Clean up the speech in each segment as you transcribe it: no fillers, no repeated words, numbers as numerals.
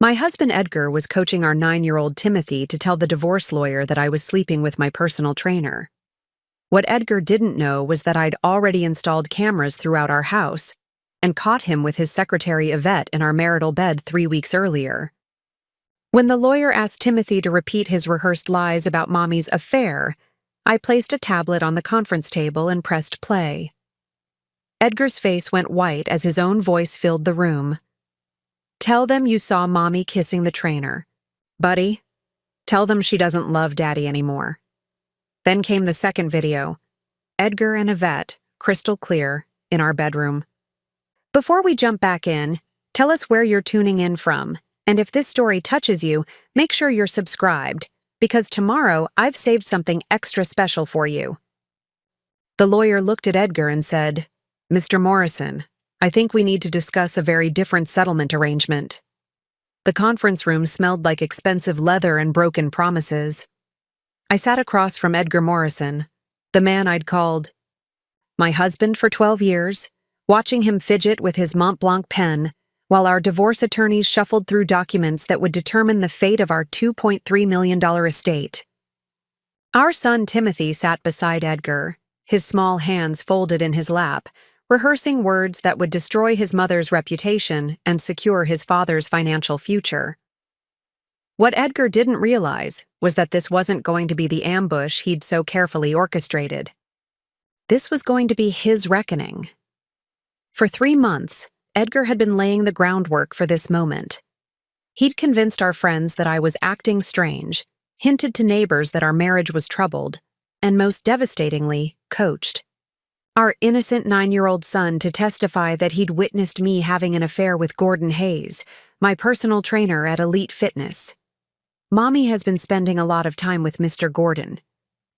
My husband Edgar was coaching our 9-year-old Timothy to tell the divorce lawyer that I was sleeping with my personal trainer. What Edgar didn't know was that I'd already installed cameras throughout our house and caught him with his secretary Yvette in our marital bed 3 weeks earlier. When the lawyer asked Timothy to repeat his rehearsed lies about Mommy's affair, I placed a tablet on the conference table and pressed play. Edgar's face went white as his own voice filled the room. "Tell them you saw Mommy kissing the trainer. Buddy, tell them she doesn't love Daddy anymore." Then came the second video. Edgar and Yvette, crystal clear, in our bedroom. Before we jump back in, tell us where you're tuning in from, and if this story touches you, make sure you're subscribed, because tomorrow I've saved something extra special for you. The lawyer looked at Edgar and said, "Mr. Morrison, I think we need to discuss a very different settlement arrangement." The conference room smelled like expensive leather and broken promises. I sat across from Edgar Morrison, the man I'd called my husband for 12 years, watching him fidget with his Mont Blanc pen while our divorce attorneys shuffled through documents that would determine the fate of our $2.3 million estate. Our son Timothy sat beside Edgar, his small hands folded in his lap, rehearsing words that would destroy his mother's reputation and secure his father's financial future. What Edgar didn't realize was that this wasn't going to be the ambush he'd so carefully orchestrated. This was going to be his reckoning. For 3 months, Edgar had been laying the groundwork for this moment. He'd convinced our friends that I was acting strange, hinted to neighbors that our marriage was troubled, and most devastatingly, coached our innocent 9-year-old son to testify that he'd witnessed me having an affair with Gordon Hayes, my personal trainer at Elite Fitness. "Mommy has been spending a lot of time with Mr. Gordon,"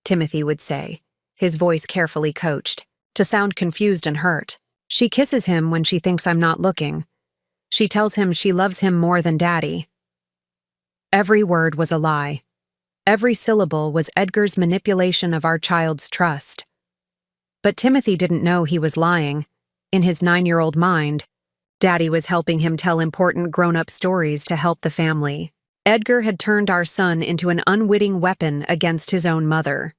Timothy would say, his voice carefully coached, to sound confused and hurt. "She kisses him when she thinks I'm not looking. She tells him she loves him more than Daddy." Every word was a lie. Every syllable was Edgar's manipulation of our child's trust. But Timothy didn't know he was lying. In his 9-year-old mind, Daddy was helping him tell important grown-up stories to help the family. Edgar had turned our son into an unwitting weapon against his own mother.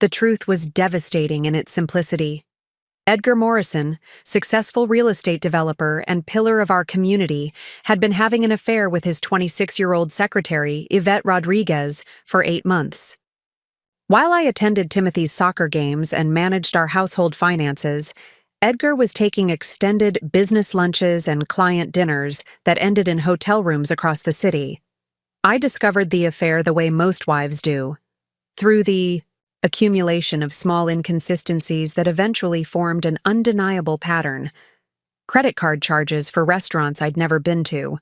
The truth was devastating in its simplicity. Edgar Morrison, successful real estate developer and pillar of our community, had been having an affair with his 26-year-old secretary, Yvette Rodriguez, for 8 months. While I attended Timothy's soccer games and managed our household finances, Edgar was taking extended business lunches and client dinners that ended in hotel rooms across the city. I discovered the affair the way most wives do, through the accumulation of small inconsistencies that eventually formed an undeniable pattern. Credit card charges for restaurants I'd never been to,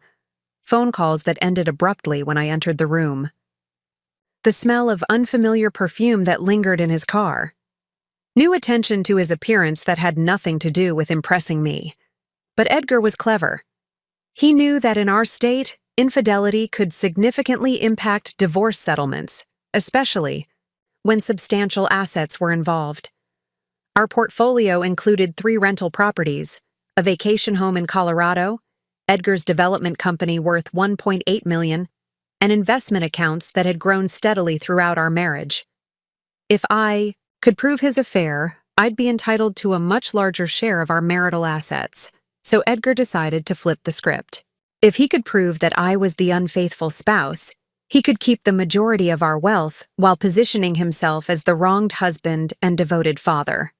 phone calls that ended abruptly when I entered the room, the smell of unfamiliar perfume that lingered in his car, new attention to his appearance that had nothing to do with impressing me. But Edgar was clever. He knew that in our state, infidelity could significantly impact divorce settlements, especially when substantial assets were involved. Our portfolio included 3 rental properties, a vacation home in Colorado, Edgar's development company worth $1.8 million, and investment accounts that had grown steadily throughout our marriage. If I could prove his affair, I'd be entitled to a much larger share of our marital assets, so Edgar decided to flip the script. If he could prove that I was the unfaithful spouse, he could keep the majority of our wealth while positioning himself as the wronged husband and devoted father.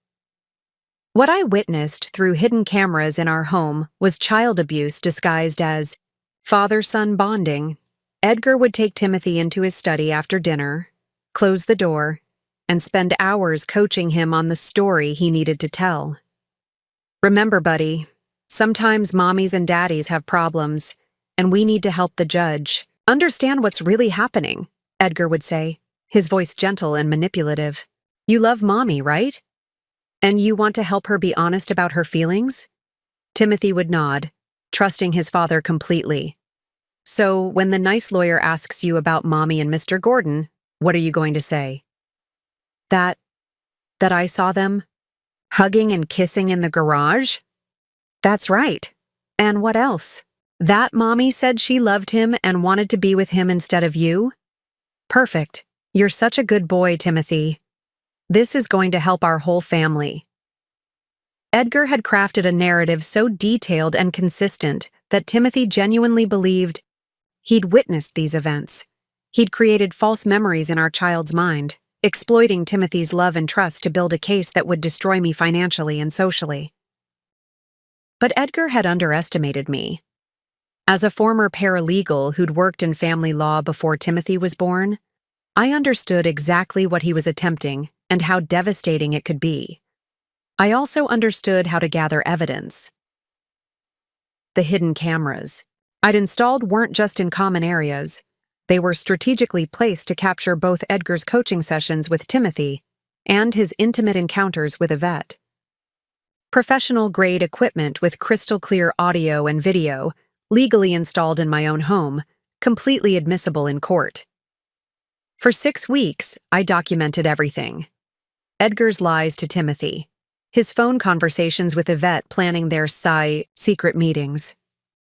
What I witnessed through hidden cameras in our home was child abuse disguised as father-son bonding. Edgar would take Timothy into his study after dinner, close the door, and spend hours coaching him on the story he needed to tell. "Remember, buddy, sometimes mommies and daddies have problems, and we need to help the judge understand what's really happening," Edgar would say, his voice gentle and manipulative. "You love Mommy, right? And you want to help her be honest about her feelings?" Timothy would nod, trusting his father completely. "So when the nice lawyer asks you about Mommy and Mr. Gordon, what are you going to say?" That I saw them hugging and kissing in the garage?" "That's right. And what else?" That mommy said she loved him and wanted to be with him instead of you? Perfect. You're such a good boy, Timothy. This is going to help our whole family. Edgar had crafted a narrative so detailed and consistent that Timothy genuinely believed he'd witnessed these events. He'd created false memories in our child's mind, exploiting Timothy's love and trust to build a case that would destroy me financially and socially. But Edgar had underestimated me. As a former paralegal who'd worked in family law before Timothy was born, I understood exactly what he was attempting and how devastating it could be. I also understood how to gather evidence. The hidden cameras I'd installed weren't just in common areas. They were strategically placed to capture both Edgar's coaching sessions with Timothy and his intimate encounters with Yvette. Professional-grade equipment with crystal-clear audio and video, legally installed in my own home, completely admissible in court. For 6 weeks, I documented everything. Edgar's lies to Timothy, his phone conversations with Yvette planning their secret meetings,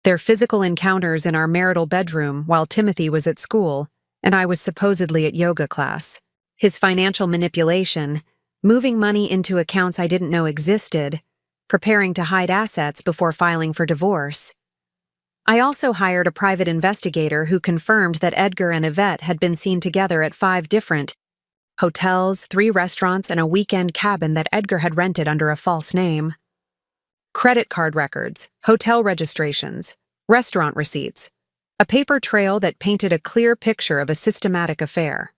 their physical encounters in our marital bedroom while Timothy was at school and I was supposedly at yoga class, his financial manipulation, moving money into accounts I didn't know existed, preparing to hide assets before filing for divorce. I also hired a private investigator who confirmed that Edgar and Yvette had been seen together at 5 different hotels, 3 restaurants, and a weekend cabin that Edgar had rented under a false name. Credit card records, hotel registrations, restaurant receipts, a paper trail that painted a clear picture of a systematic affair.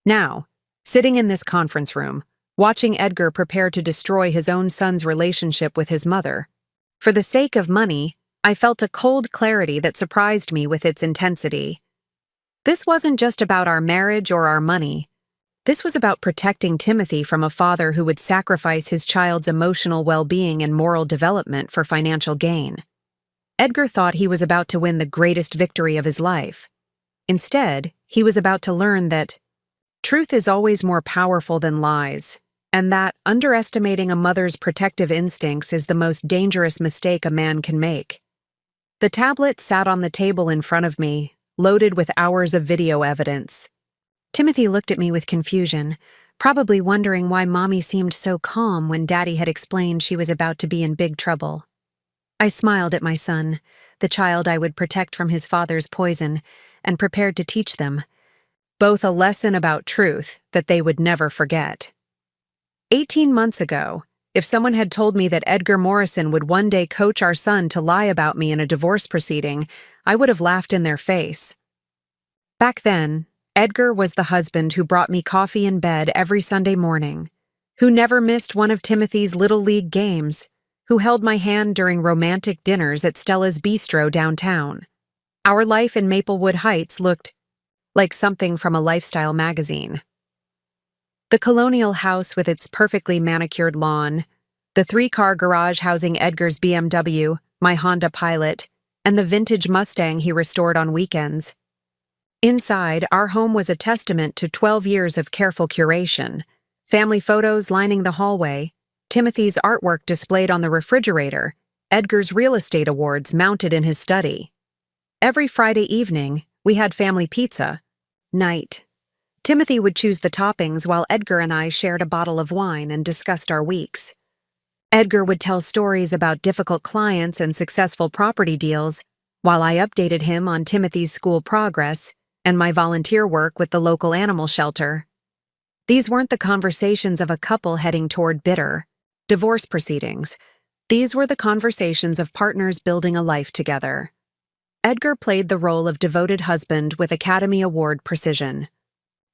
Now, sitting in this conference room, watching Edgar prepare to destroy his own son's relationship with his mother, for the sake of money, I felt a cold clarity that surprised me with its intensity. This wasn't just about our marriage or our money. This was about protecting Timothy from a father who would sacrifice his child's emotional well-being and moral development for financial gain. Edgar thought he was about to win the greatest victory of his life. Instead, he was about to learn that truth is always more powerful than lies, and that underestimating a mother's protective instincts is the most dangerous mistake a man can make. The tablet sat on the table in front of me, loaded with hours of video evidence. Timothy looked at me with confusion, probably wondering why Mommy seemed so calm when Daddy had explained she was about to be in big trouble. I smiled at my son, the child I would protect from his father's poison, and prepared to teach them, both a lesson about truth that they would never forget. 18 months ago, if someone had told me that Edgar Morrison would one day coach our son to lie about me in a divorce proceeding, I would have laughed in their face. Back then, Edgar was the husband who brought me coffee in bed every Sunday morning, who never missed one of Timothy's Little League games, who held my hand during romantic dinners at Stella's Bistro downtown. Our life in Maplewood Heights looked like something from a lifestyle magazine. The colonial house with its perfectly manicured lawn, the 3-car garage housing Edgar's BMW, my Honda Pilot, and the vintage Mustang he restored on weekends. Inside, our home was a testament to 12 years of careful curation, family photos lining the hallway, Timothy's artwork displayed on the refrigerator, Edgar's real estate awards mounted in his study. Every Friday evening, we had family pizza night. Timothy would choose the toppings while Edgar and I shared a bottle of wine and discussed our weeks. Edgar would tell stories about difficult clients and successful property deals, while I updated him on Timothy's school progress and my volunteer work with the local animal shelter. These weren't the conversations of a couple heading toward bitter divorce proceedings. These were the conversations of partners building a life together. Edgar played the role of devoted husband with Academy Award precision.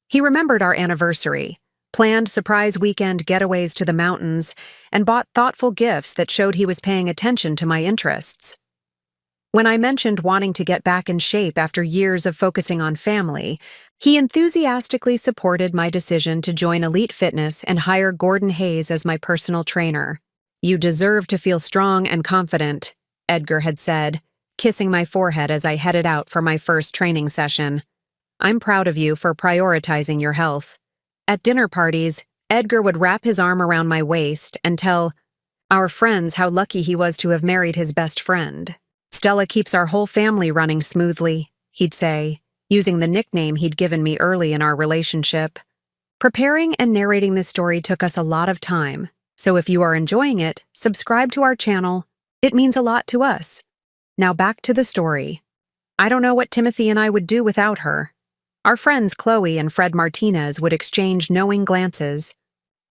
He remembered our anniversary, planned surprise weekend getaways to the mountains, and bought thoughtful gifts that showed he was paying attention to my interests. When I mentioned wanting to get back in shape after years of focusing on family, he enthusiastically supported my decision to join Elite Fitness and hire Gordon Hayes as my personal trainer. "You deserve to feel strong and confident," Edgar had said, kissing my forehead as I headed out for my first training session. "I'm proud of you for prioritizing your health." At dinner parties, Edgar would wrap his arm around my waist and tell our friends how lucky he was to have married his best friend. Stella keeps our whole family running smoothly, he'd say, using the nickname he'd given me early in our relationship. Preparing and narrating this story took us a lot of time, so if you are enjoying it, subscribe to our channel. It means a lot to us. Now back to the story. I don't know what Timothy and I would do without her. Our friends Chloe and Fred Martinez would exchange knowing glances,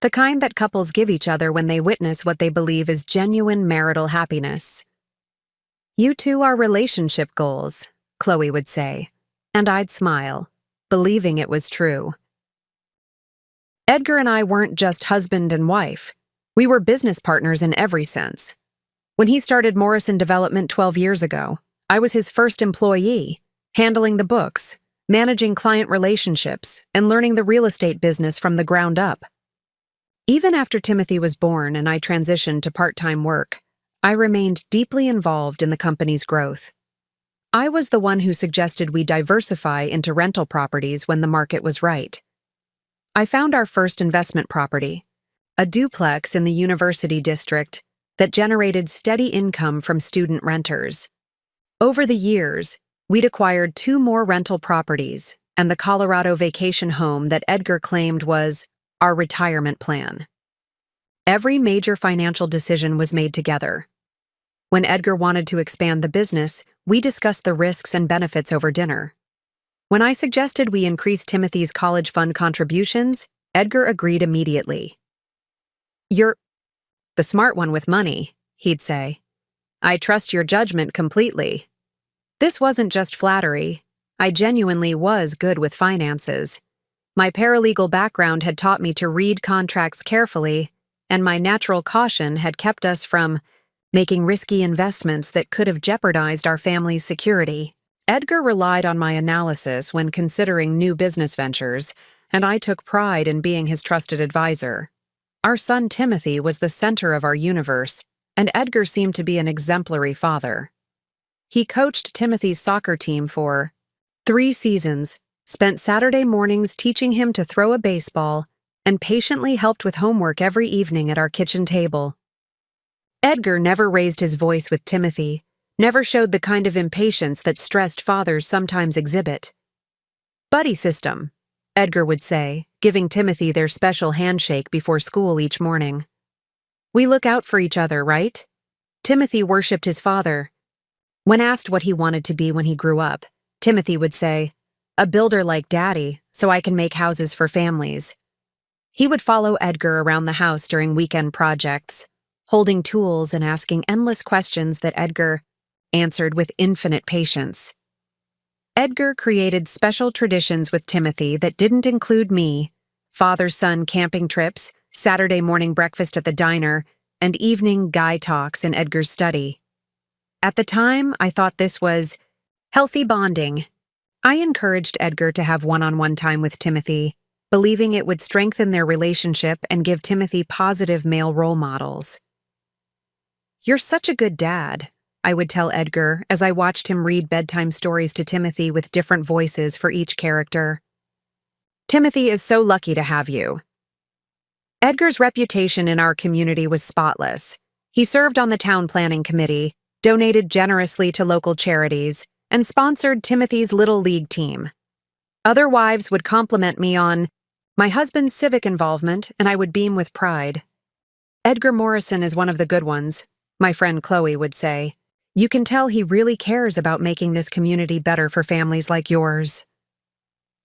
the kind that couples give each other when they witness what they believe is genuine marital happiness. "You two are relationship goals," Chloe would say, and I'd smile, believing it was true. Edgar and I weren't just husband and wife. We were business partners in every sense. When he started Morrison Development 12 years ago, I was his first employee, handling the books, managing client relationships, and learning the real estate business from the ground up. Even after Timothy was born and I transitioned to part-time work, I remained deeply involved in the company's growth. I was the one who suggested we diversify into rental properties when the market was right. I found our first investment property, a duplex in the University District that generated steady income from student renters. Over the years, we'd acquired 2 more rental properties and the Colorado vacation home that Edgar claimed was our retirement plan. Every major financial decision was made together. When Edgar wanted to expand the business, we discussed the risks and benefits over dinner. When I suggested we increase Timothy's college fund contributions, Edgar agreed immediately. "You're the smart one with money," he'd say. "I trust your judgment completely." This wasn't just flattery. I genuinely was good with finances. My paralegal background had taught me to read contracts carefully, and my natural caution had kept us from making risky investments that could have jeopardized our family's security. Edgar relied on my analysis when considering new business ventures, and I took pride in being his trusted advisor. Our son Timothy was the center of our universe, and Edgar seemed to be an exemplary father. He coached Timothy's soccer team for 3 seasons, spent Saturday mornings teaching him to throw a baseball, and patiently helped with homework every evening at our kitchen table. Edgar never raised his voice with Timothy, never showed the kind of impatience that stressed fathers sometimes exhibit. "Buddy system," Edgar would say, giving Timothy their special handshake before school each morning. "We look out for each other, right?" Timothy worshipped his father. When asked what he wanted to be when he grew up, Timothy would say, "A builder like Daddy, so I can make houses for families." He would follow Edgar around the house during weekend projects, holding tools and asking endless questions that Edgar answered with infinite patience. Edgar created special traditions with Timothy that didn't include me: father-son camping trips, Saturday morning breakfast at the diner, and evening guy talks in Edgar's study. At the time, I thought this was healthy bonding. I encouraged Edgar to have one-on-one time with Timothy, believing it would strengthen their relationship and give Timothy positive male role models. "You're such a good dad," I would tell Edgar as I watched him read bedtime stories to Timothy with different voices for each character. "Timothy is so lucky to have you." Edgar's reputation in our community was spotless. He served on the town planning committee, donated generously to local charities, and sponsored Timothy's Little League team. Other wives would compliment me on my husband's civic involvement, and I would beam with pride. "Edgar Morrison is one of the good ones," my friend Chloe would say. "You can tell he really cares about making this community better for families like yours."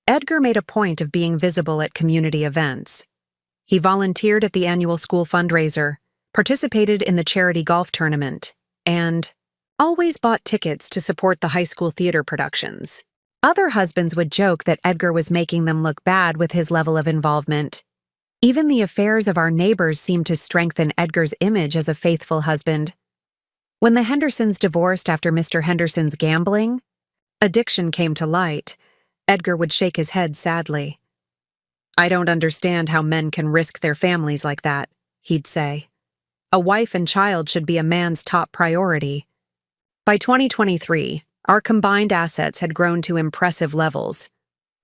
Edgar made a point of being visible at community events. He volunteered at the annual school fundraiser, participated in the charity golf tournament, and always bought tickets to support the high school theater productions. Other husbands would joke that Edgar was making them look bad with his level of involvement. Even the affairs of our neighbors seemed to strengthen Edgar's image as a faithful husband. When the Hendersons divorced after Mr. Henderson's gambling addiction came to light, Edgar would shake his head sadly. "I don't understand how men can risk their families like that," he'd say. "A wife and child should be a man's top priority." By 2023, our combined assets had grown to impressive levels.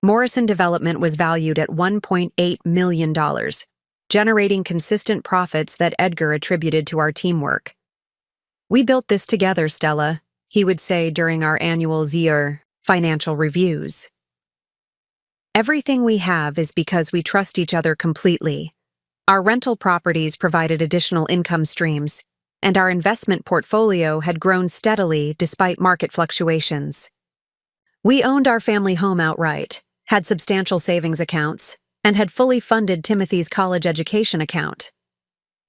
Morrison Development was valued at $1.8 million, generating consistent profits that Edgar attributed to our teamwork. "We built this together, Stella," he would say during our annual ZR financial reviews. Everything we have is because we trust each other completely. Our rental properties provided additional income streams, and our investment portfolio had grown steadily despite market fluctuations. We owned our family home outright, had substantial savings accounts, and had fully funded Timothy's college education account.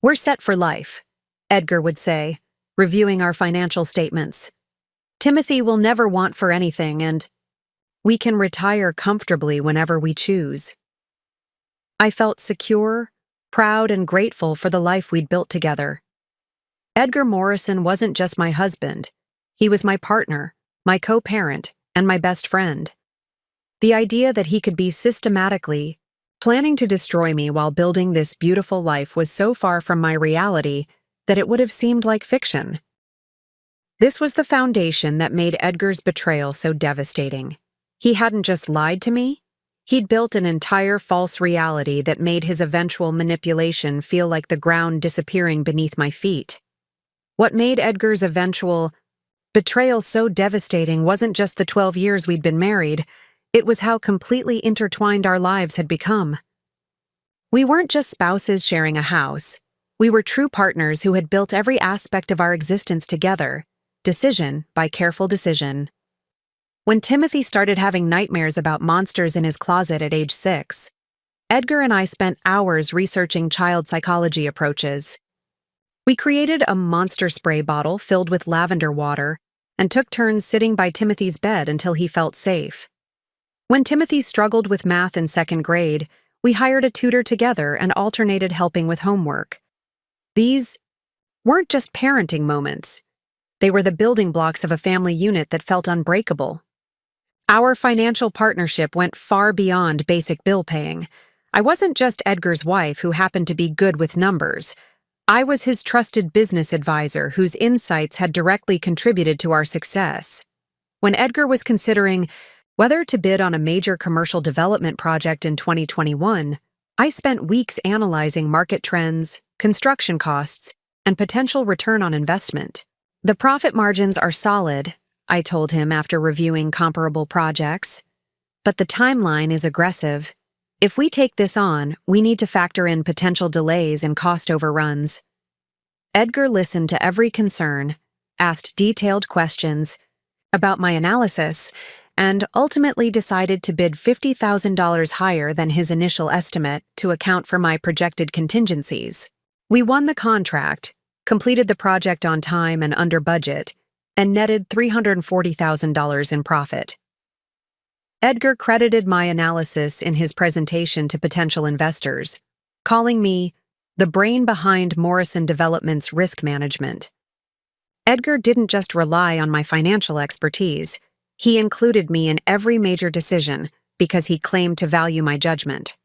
We're set for life, Edgar would say, reviewing our financial statements. Timothy will never want for anything, and we can retire comfortably whenever we choose. I felt secure, proud, and grateful for the life we'd built together. Edgar Morrison wasn't just my husband. He was my partner, my co-parent, and my best friend. The idea that he could be systematically planning to destroy me while building this beautiful life was so far from my reality that it would have seemed like fiction. This was the foundation that made Edgar's betrayal so devastating. He hadn't just lied to me, he'd built an entire false reality that made his eventual manipulation feel like the ground disappearing beneath my feet. What made Edgar's eventual betrayal so devastating wasn't just the 12 years we'd been married, it was how completely intertwined our lives had become. We weren't just spouses sharing a house. We were true partners who had built every aspect of our existence together, decision by careful decision. When Timothy started having nightmares about monsters in his closet at age 6, Edgar and I spent hours researching child psychology approaches. We created a monster spray bottle filled with lavender water and took turns sitting by Timothy's bed until he felt safe. When Timothy struggled with math in 2nd grade, we hired a tutor together and alternated helping with homework. These weren't just parenting moments. They were the building blocks of a family unit that felt unbreakable. Our financial partnership went far beyond basic bill paying. I wasn't just Edgar's wife who happened to be good with numbers. I was his trusted business advisor whose insights had directly contributed to our success. When Edgar was considering whether to bid on a major commercial development project in 2021, I spent weeks analyzing market trends, construction costs, and potential return on investment. The profit margins are solid, I told him after reviewing comparable projects, but the timeline is aggressive. If we take this on, we need to factor in potential delays and cost overruns. Edgar listened to every concern, asked detailed questions about my analysis, and ultimately decided to bid $50,000 higher than his initial estimate to account for my projected contingencies. We won the contract, completed the project on time and under budget, and netted $340,000 in profit. Edgar credited my analysis in his presentation to potential investors, calling me the brain behind Morrison Development's risk management. Edgar didn't just rely on my financial expertise. He included me in every major decision because he claimed to value my judgment.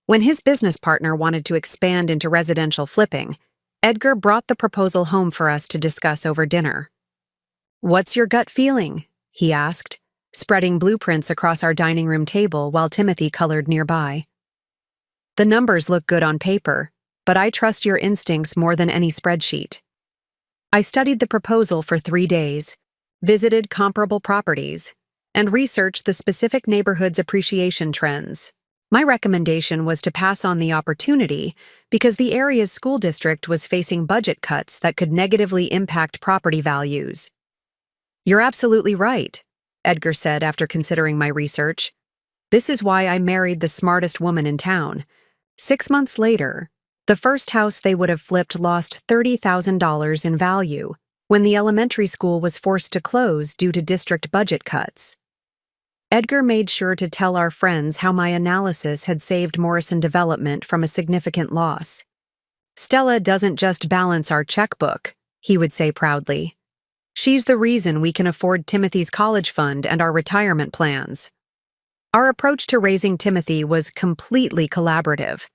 When his business partner wanted to expand into residential flipping, Edgar brought the proposal home for us to discuss over dinner. "What's your gut feeling?" he asked, spreading blueprints across our dining room table while Timothy colored nearby. "The numbers look good on paper, but I trust your instincts more than any spreadsheet." I studied the proposal for 3 days, visited comparable properties, and researched the specific neighborhood's appreciation trends. My recommendation was to pass on the opportunity because the area's school district was facing budget cuts that could negatively impact property values. "You're absolutely right," Edgar said after considering my research. "This is why I married the smartest woman in town." 6 months later, the first house they would have flipped lost $30,000 in value when the elementary school was forced to close due to district budget cuts. Edgar made sure to tell our friends how my analysis had saved Morrison Development from a significant loss. "Stella doesn't just balance our checkbook," he would say proudly. "She's the reason we can afford Timothy's college fund and our retirement plans." Our approach to raising Timothy was completely collaborative.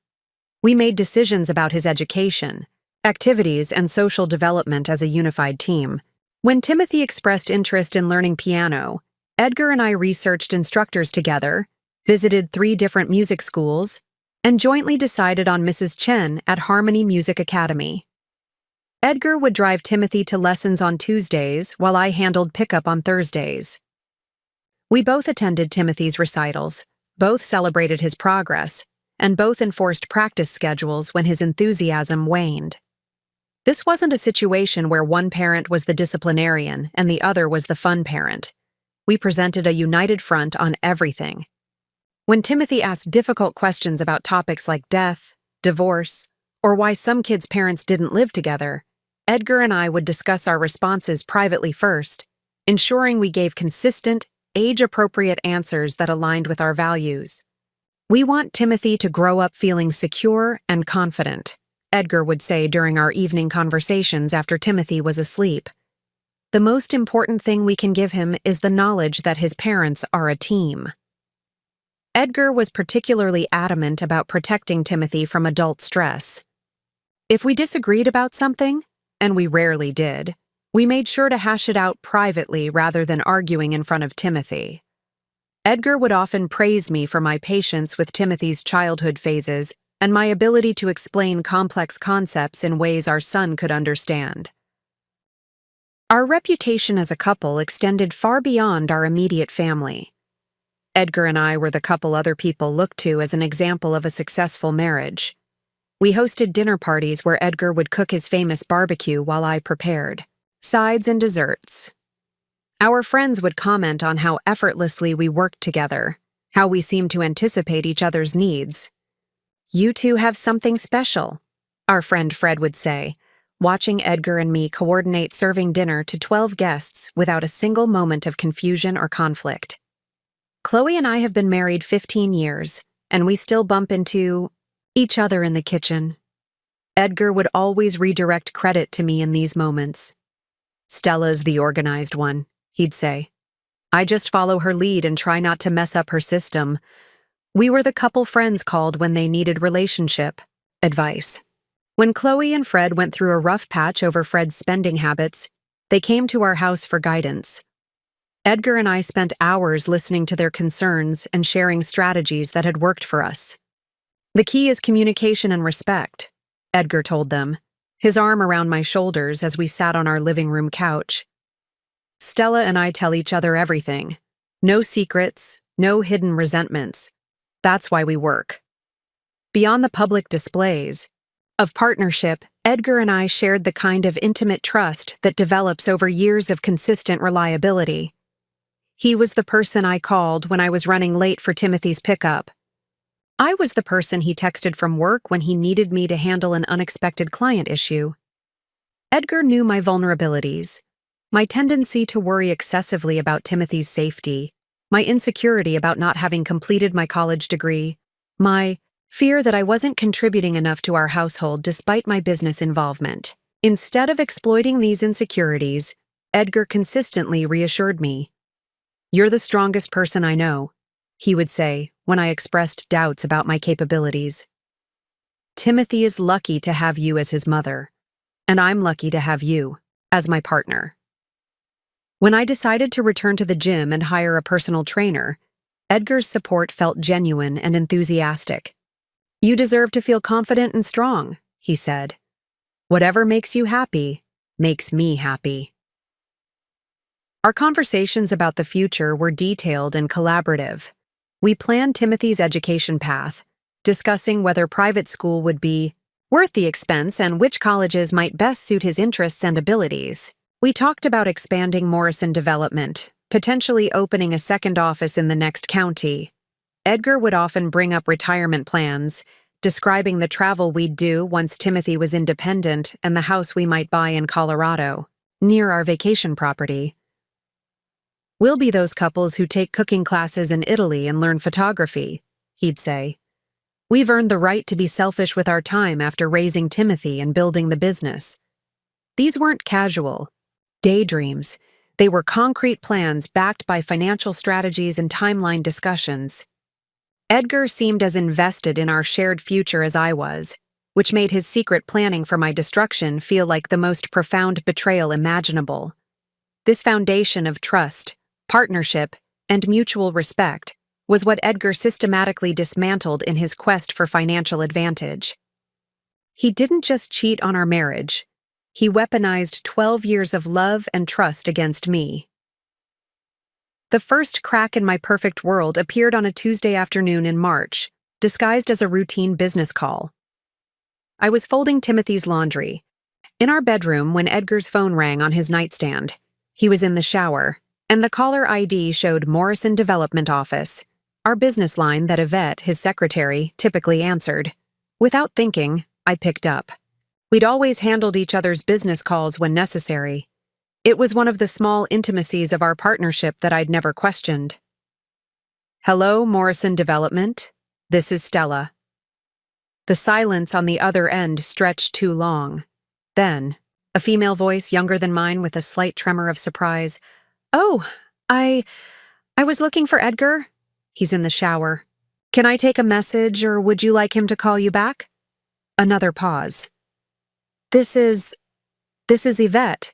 We made decisions about his education, activities, and social development as a unified team. When Timothy expressed interest in learning piano, Edgar and I researched instructors together, visited 3 different music schools, and jointly decided on Mrs. Chen at Harmony Music Academy. Edgar would drive Timothy to lessons on Tuesdays while I handled pickup on Thursdays. We both attended Timothy's recitals, both celebrated his progress, and both enforced practice schedules when his enthusiasm waned. This wasn't a situation where one parent was the disciplinarian and the other was the fun parent. We presented a united front on everything. When Timothy asked difficult questions about topics like death, divorce, or why some kids' parents didn't live together, Edgar and I would discuss our responses privately first, ensuring we gave consistent, age-appropriate answers that aligned with our values. "We want Timothy to grow up feeling secure and confident," Edgar would say during our evening conversations after Timothy was asleep. "The most important thing we can give him is the knowledge that his parents are a team." Edgar was particularly adamant about protecting Timothy from adult stress. If we disagreed about something, and we rarely did, we made sure to hash it out privately rather than arguing in front of Timothy. Edgar would often praise me for my patience with Timothy's childhood phases and my ability to explain complex concepts in ways our son could understand. Our reputation as a couple extended far beyond our immediate family. Edgar and I were the couple other people looked to as an example of a successful marriage. We hosted dinner parties where Edgar would cook his famous barbecue while I prepared sides and desserts. Our friends would comment on how effortlessly we worked together, how we seemed to anticipate each other's needs. "You two have something special," our friend Fred would say, watching Edgar and me coordinate serving dinner to 12 guests without a single moment of confusion or conflict. "Chloe and I have been married 15 years, and we still bump into each other in the kitchen." Edgar would always redirect credit to me in these moments. "Stella's the organized one," he'd say. "I just follow her lead and try not to mess up her system." We were the couple friends called when they needed relationship advice. When Chloe and Fred went through a rough patch over Fred's spending habits, they came to our house for guidance. Edgar and I spent hours listening to their concerns and sharing strategies that had worked for us. "The key is communication and respect," Edgar told them, his arm around my shoulders as we sat on our living room couch. "Stella and I tell each other everything. No secrets, no hidden resentments. That's why we work." Beyond the public displays of partnership, Edgar and I shared the kind of intimate trust that develops over years of consistent reliability. He was the person I called when I was running late for Timothy's pickup. I was the person he texted from work when he needed me to handle an unexpected client issue. Edgar knew my vulnerabilities, my tendency to worry excessively about Timothy's safety, my insecurity about not having completed my college degree, my fear that I wasn't contributing enough to our household despite my business involvement. Instead of exploiting these insecurities, Edgar consistently reassured me. "You're the strongest person I know," he would say when I expressed doubts about my capabilities. "Timothy is lucky to have you as his mother, and I'm lucky to have you as my partner." When I decided to return to the gym and hire a personal trainer, Edgar's support felt genuine and enthusiastic. "You deserve to feel confident and strong," he said. "Whatever makes you happy makes me happy." Our conversations about the future were detailed and collaborative. We planned Timothy's education path, discussing whether private school would be worth the expense and which colleges might best suit his interests and abilities. We talked about expanding Morrison Development, potentially opening a second office in the next county. Edgar would often bring up retirement plans, describing the travel we'd do once Timothy was independent and the house we might buy in Colorado, near our vacation property. "We'll be those couples who take cooking classes in Italy and learn photography," he'd say. "We've earned the right to be selfish with our time after raising Timothy and building the business." These weren't casual daydreams. They were concrete plans backed by financial strategies and timeline discussions. Edgar seemed as invested in our shared future as I was, which made his secret planning for my destruction feel like the most profound betrayal imaginable. This foundation of trust, partnership, and mutual respect was what Edgar systematically dismantled in his quest for financial advantage. He didn't just cheat on our marriage. He weaponized 12 years of love and trust against me. The first crack in my perfect world appeared on a Tuesday afternoon in March, disguised as a routine business call. I was folding Timothy's laundry in our bedroom when Edgar's phone rang on his nightstand. He was in the shower, and the caller ID showed Morrison Development Office, our business line that Yvette, his secretary, typically answered. Without thinking, I picked up. We'd always handled each other's business calls when necessary. It was one of the small intimacies of our partnership that I'd never questioned. "Hello, Morrison Development. This is Stella." The silence on the other end stretched too long. Then, a female voice younger than mine with a slight tremor of surprise. "Oh, I was looking for Edgar. He's in the shower. Can I take a message, or would you like him to call you back?" Another pause. This is Yvette.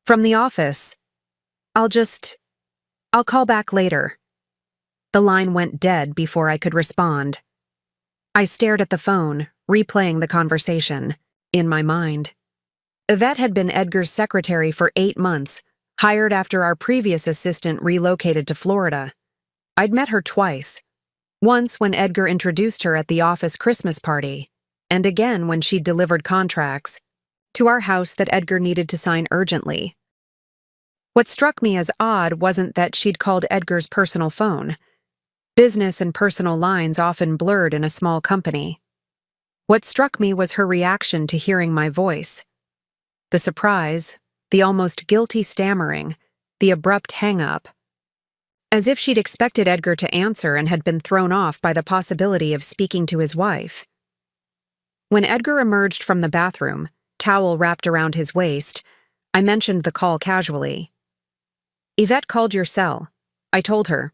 From the office. I'll call back later." The line went dead before I could respond. I stared at the phone, replaying the conversation, in my mind. Yvette had been Edgar's secretary for 8 months, hired after our previous assistant relocated to Florida. I'd met her twice. Once when Edgar introduced her at the office Christmas party, and again when she'd delivered contracts to our house that Edgar needed to sign urgently. What struck me as odd wasn't that she'd called Edgar's personal phone. Business and personal lines often blurred in a small company. What struck me was her reaction to hearing my voice. The surprise, the almost guilty stammering, the abrupt hang-up. As if she'd expected Edgar to answer and had been thrown off by the possibility of speaking to his wife. When Edgar emerged from the bathroom, towel wrapped around his waist, I mentioned the call casually. "Yvette called your cell. I told her.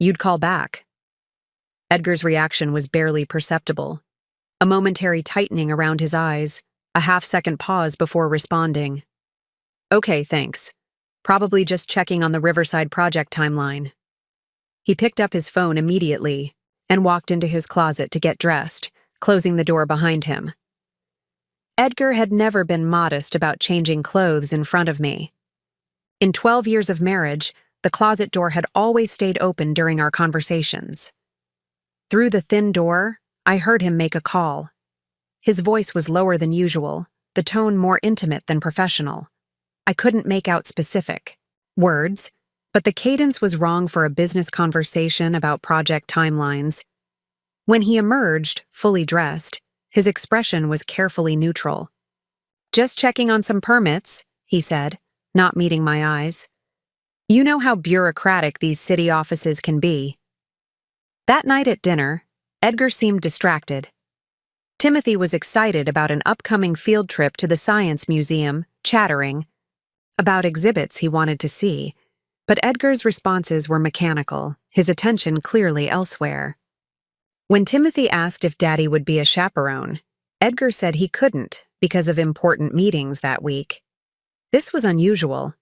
You'd call back." Edgar's reaction was barely perceptible. A momentary tightening around his eyes, a half-second pause before responding. "Okay, thanks. Probably just checking on the Riverside project timeline." He picked up his phone immediately and walked into his closet to get dressed, closing the door behind him. Edgar had never been modest about changing clothes in front of me. In 12 years of marriage, the closet door had always stayed open during our conversations. Through the thin door, I heard him make a call. His voice was lower than usual, the tone more intimate than professional. I couldn't make out specific words, but the cadence was wrong for a business conversation about project timelines. When he emerged, fully dressed, his expression was carefully neutral. "Just checking on some permits," he said, not meeting my eyes. "You know how bureaucratic these city offices can be." That night at dinner, Edgar seemed distracted. Timothy was excited about an upcoming field trip to the Science Museum, chattering about exhibits he wanted to see, but Edgar's responses were mechanical, his attention clearly elsewhere. When Timothy asked if Daddy would be a chaperone, Edgar said he couldn't because of important meetings that week. This was unusual.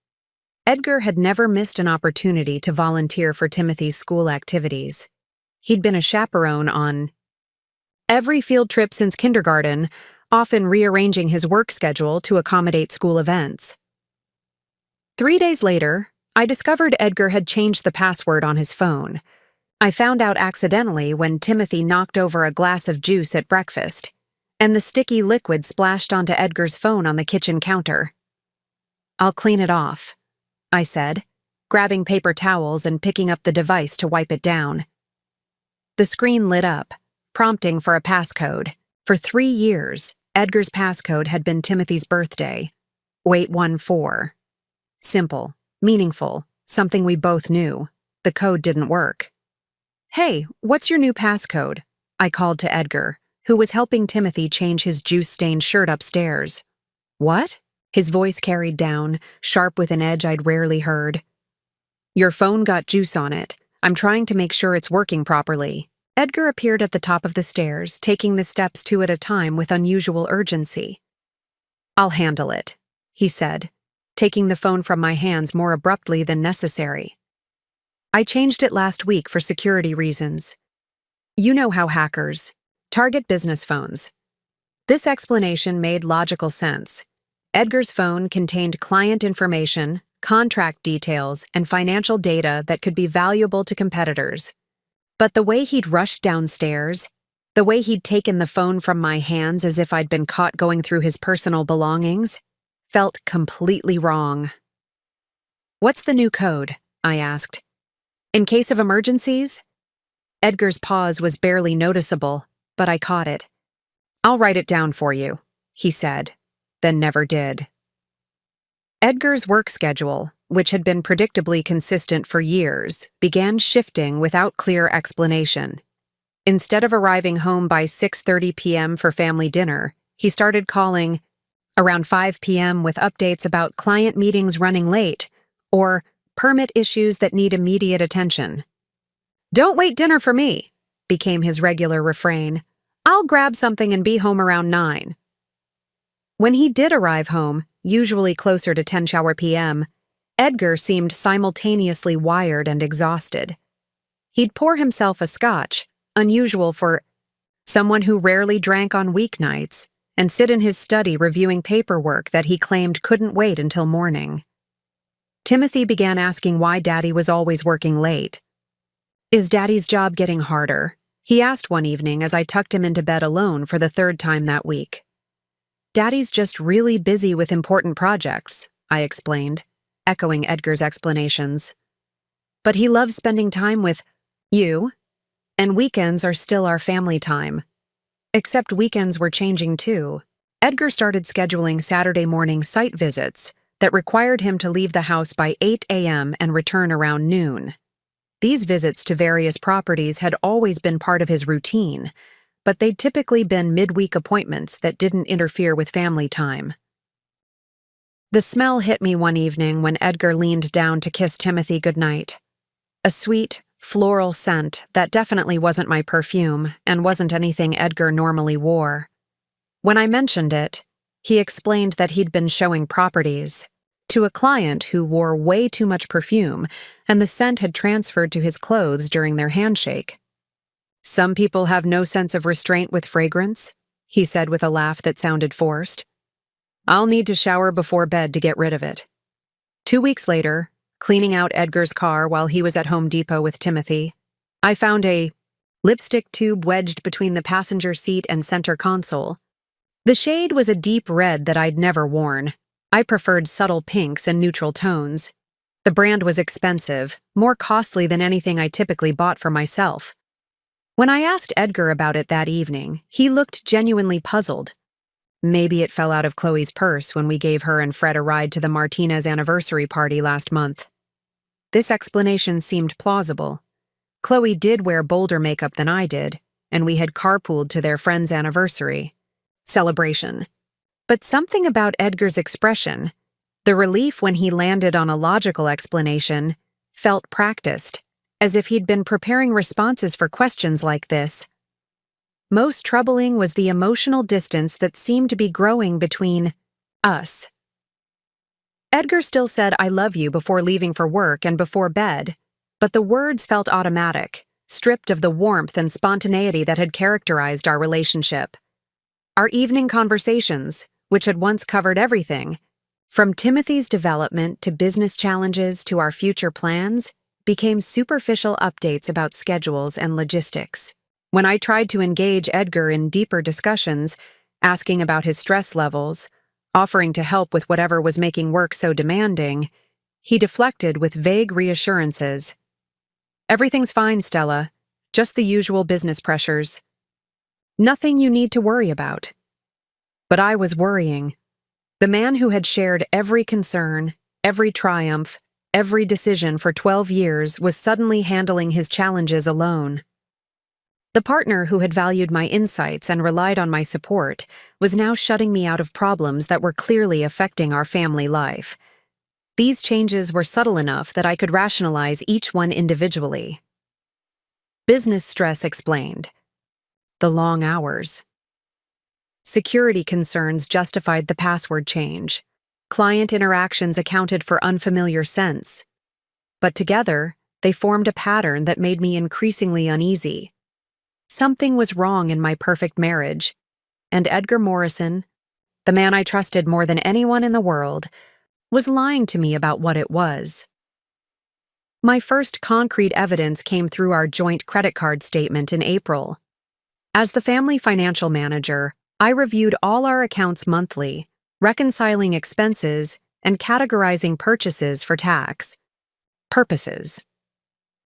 Edgar had never missed an opportunity to volunteer for Timothy's school activities. He'd been a chaperone on every field trip since kindergarten, often rearranging his work schedule to accommodate school events. 3 days later, I discovered Edgar had changed the password on his phone. I found out accidentally when Timothy knocked over a glass of juice at breakfast, and the sticky liquid splashed onto Edgar's phone on the kitchen counter. "I'll clean it off," I said, grabbing paper towels and picking up the device to wipe it down. The screen lit up, prompting for a passcode. For 3 years, Edgar's passcode had been Timothy's birthday. 814. Simple, meaningful, something we both knew. The code didn't work. "Hey, what's your new passcode?" I called to Edgar, who was helping Timothy change his juice-stained shirt upstairs. "What?" His voice carried down, sharp with an edge I'd rarely heard. "Your phone got juice on it. I'm trying to make sure it's working properly." Edgar appeared at the top of the stairs, taking the steps 2 at a time with unusual urgency. "I'll handle it," he said, taking the phone from my hands more abruptly than necessary. "I changed it last week for security reasons. You know how hackers target business phones." This explanation made logical sense. Edgar's phone contained client information, contract details, and financial data that could be valuable to competitors. But the way he'd rushed downstairs, the way he'd taken the phone from my hands as if I'd been caught going through his personal belongings, felt completely wrong. "What's the new code?" I asked. "In case of emergencies?" Edgar's pause was barely noticeable, but I caught it. "I'll write it down for you," he said, then never did. Edgar's work schedule, which had been predictably consistent for years, began shifting without clear explanation. Instead of arriving home by 6:30 p.m. for family dinner, he started calling around 5 p.m. with updates about client meetings running late or permit issues that need immediate attention. "Don't wait dinner for me," became his regular refrain. "I'll grab something and be home around 9. When he did arrive home, usually closer to 10 p.m., Edgar seemed simultaneously wired and exhausted. He'd pour himself a scotch, unusual for someone who rarely drank on weeknights, and sit in his study reviewing paperwork that he claimed couldn't wait until morning. Timothy began asking why Daddy was always working late. "Is Daddy's job getting harder?" he asked one evening as I tucked him into bed alone for the third time that week. "Daddy's just really busy with important projects," I explained, echoing Edgar's explanations. "But he loves spending time with you, and weekends are still our family time." Except weekends were changing too. Edgar started scheduling Saturday morning site visits that required him to leave the house by 8 a.m. and return around noon. These visits to various properties had always been part of his routine, but they'd typically been midweek appointments that didn't interfere with family time. The smell hit me one evening when Edgar leaned down to kiss Timothy goodnight. A sweet, floral scent that definitely wasn't my perfume and wasn't anything Edgar normally wore. When I mentioned it, he explained that he'd been showing properties to a client who wore way too much perfume, and the scent had transferred to his clothes during their handshake. "Some people have no sense of restraint with fragrance," he said with a laugh that sounded forced. "I'll need to shower before bed to get rid of it." 2 weeks later, cleaning out Edgar's car while he was at Home Depot with Timothy, I found a lipstick tube wedged between the passenger seat and center console. The shade was a deep red that I'd never worn. I preferred subtle pinks and neutral tones. The brand was expensive, more costly than anything I typically bought for myself. When I asked Edgar about it that evening, he looked genuinely puzzled. Maybe it fell out of Chloe's purse when we gave her and Fred a ride to the Martinez anniversary party last month. This explanation seemed plausible. Chloe did wear bolder makeup than I did, and we had carpooled to their friend's anniversary celebration. But something about Edgar's expression, the relief when he landed on a logical explanation, felt practiced, as if he'd been preparing responses for questions like this. Most troubling was the emotional distance that seemed to be growing between us. Edgar still said "I love you" before leaving for work and before bed, but the words felt automatic, stripped of the warmth and spontaneity that had characterized our relationship. Our evening conversations, which had once covered everything, from Timothy's development to business challenges to our future plans, became superficial updates about schedules and logistics. When I tried to engage Edgar in deeper discussions, asking about his stress levels, offering to help with whatever was making work so demanding, he deflected with vague reassurances. "Everything's fine, Stella. Just the usual business pressures. Nothing you need to worry about." But I was worrying. The man who had shared every concern, every triumph, every decision for 12 years was suddenly handling his challenges alone. The partner who had valued my insights and relied on my support was now shutting me out of problems that were clearly affecting our family life. These changes were subtle enough that I could rationalize each one individually. Business stress explained. The long hours. Security concerns justified the password change. Client interactions accounted for unfamiliar scents. But together, they formed a pattern that made me increasingly uneasy. Something was wrong in my perfect marriage, and Edgar Morrison, the man I trusted more than anyone in the world, was lying to me about what it was. My first concrete evidence came through our joint credit card statement in April. As the family financial manager, I reviewed all our accounts monthly, reconciling expenses and categorizing purchases for tax purposes.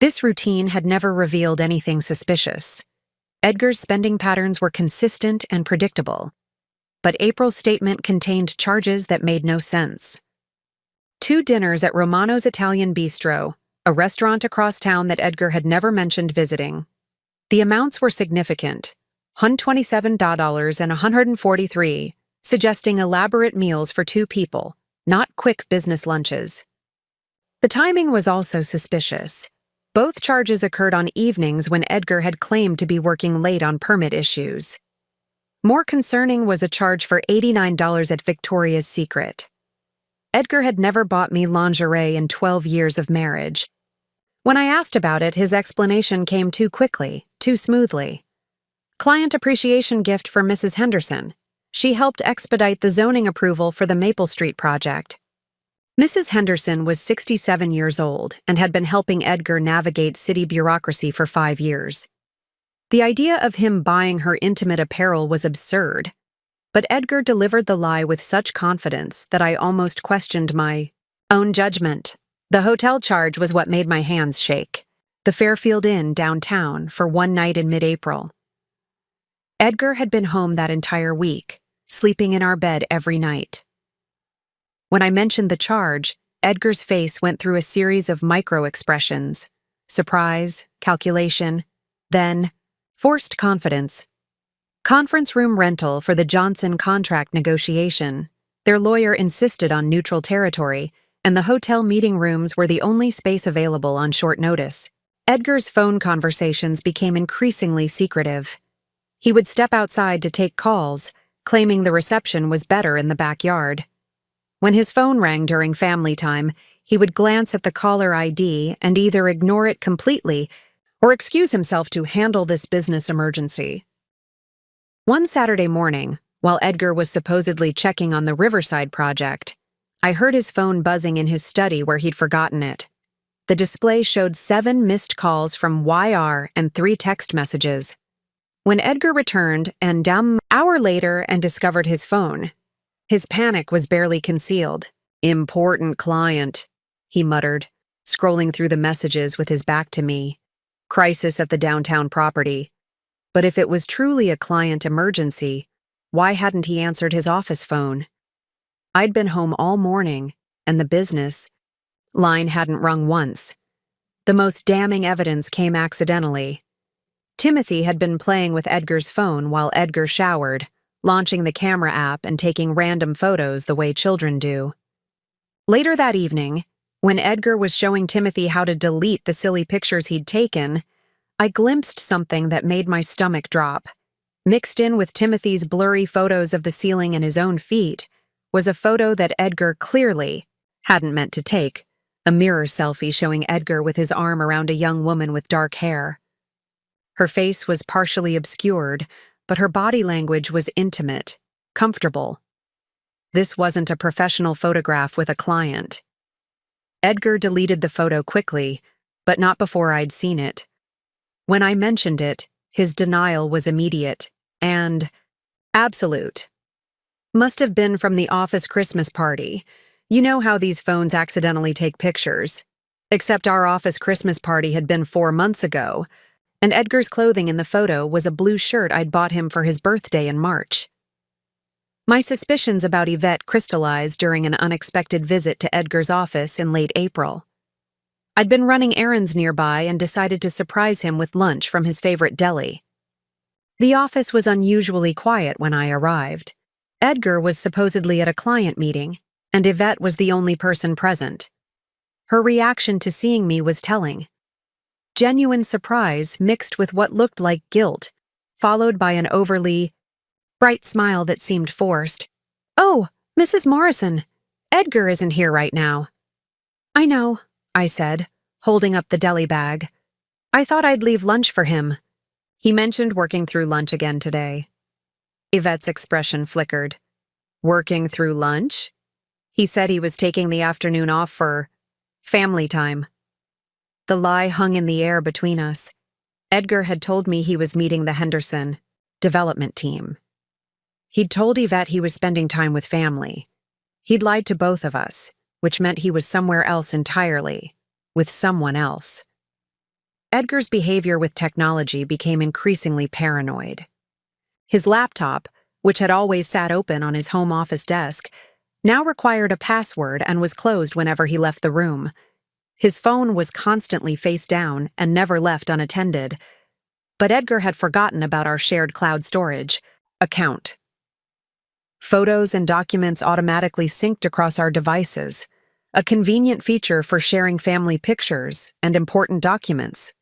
This routine had never revealed anything suspicious. Edgar's spending patterns were consistent and predictable, but April's statement contained charges that made no sense. 2 dinners at Romano's Italian Bistro, a restaurant across town that Edgar had never mentioned visiting. The amounts were significant, $127 and $143, suggesting elaborate meals for 2 people, not quick business lunches. The timing was also suspicious. Both charges occurred on evenings when Edgar had claimed to be working late on permit issues. More concerning was a charge for $89 at Victoria's Secret. Edgar had never bought me lingerie in 12 years of marriage. When I asked about it, his explanation came too quickly, too smoothly. Client appreciation gift for Mrs. Henderson. She helped expedite the zoning approval for the Maple Street project. Mrs. Henderson was 67 years old and had been helping Edgar navigate city bureaucracy for 5 years. The idea of him buying her intimate apparel was absurd, but Edgar delivered the lie with such confidence that I almost questioned my own judgment. The hotel charge was what made my hands shake. The Fairfield Inn downtown for one night in mid-April. Edgar had been home that entire week, sleeping in our bed every night. When I mentioned the charge, Edgar's face went through a series of micro-expressions: surprise, calculation, then forced confidence. Conference room rental for the Johnson contract negotiation. Their lawyer insisted on neutral territory, and the hotel meeting rooms were the only space available on short notice. Edgar's phone conversations became increasingly secretive. He would step outside to take calls, claiming the reception was better in the backyard. When his phone rang during family time, he would glance at the caller ID and either ignore it completely or excuse himself to handle this business emergency. One Saturday morning, while Edgar was supposedly checking on the Riverside project, I heard his phone buzzing in his study where he'd forgotten it. The display showed 7 missed calls from YR and 3 text messages. When Edgar returned an hour later and discovered his phone, his panic was barely concealed. "Important client," he muttered, scrolling through the messages with his back to me. "Crisis at the downtown property." But if it was truly a client emergency, why hadn't he answered his office phone? I'd been home all morning, and the business line hadn't rung once. The most damning evidence came accidentally. Timothy had been playing with Edgar's phone while Edgar showered, launching the camera app and taking random photos the way children do. Later that evening, when Edgar was showing Timothy how to delete the silly pictures he'd taken, I glimpsed something that made my stomach drop. Mixed in with Timothy's blurry photos of the ceiling and his own feet was a photo that Edgar clearly hadn't meant to take, a mirror selfie showing Edgar with his arm around a young woman with dark hair. Her face was partially obscured, but her body language was intimate, comfortable. This wasn't a professional photograph with a client. Edgar deleted the photo quickly, but not before I'd seen it. When I mentioned it, his denial was immediate and absolute. "Must have been from the office Christmas party. You know how these phones accidentally take pictures. Except our office Christmas party had been 4 months ago, and Edgar's clothing in the photo was a blue shirt I'd bought him for his birthday in March." My suspicions about Yvette crystallized during an unexpected visit to Edgar's office in late April. I'd been running errands nearby and decided to surprise him with lunch from his favorite deli. The office was unusually quiet when I arrived. Edgar was supposedly at a client meeting, and Yvette was the only person present. Her reaction to seeing me was telling. Genuine surprise mixed with what looked like guilt, followed by an overly bright smile that seemed forced. "Oh, Mrs. Morrison, Edgar isn't here right now." "I know," I said, holding up the deli bag. "I thought I'd leave lunch for him. He mentioned working through lunch again today." Yvette's expression flickered. Working through lunch? He said he was taking the afternoon off for family time. The lie hung in the air between us. Edgar had told me he was meeting the Henderson development team. He'd told Yvette he was spending time with family. He'd lied to both of us, which meant he was somewhere else entirely, with someone else. Edgar's behavior with technology became increasingly paranoid. His laptop, which had always sat open on his home office desk, now required a password and was closed whenever he left the room. His phone was constantly face down and never left unattended. But Edgar had forgotten about our shared cloud storage account. Photos and documents automatically synced across our devices, a convenient feature for sharing family pictures and important documents.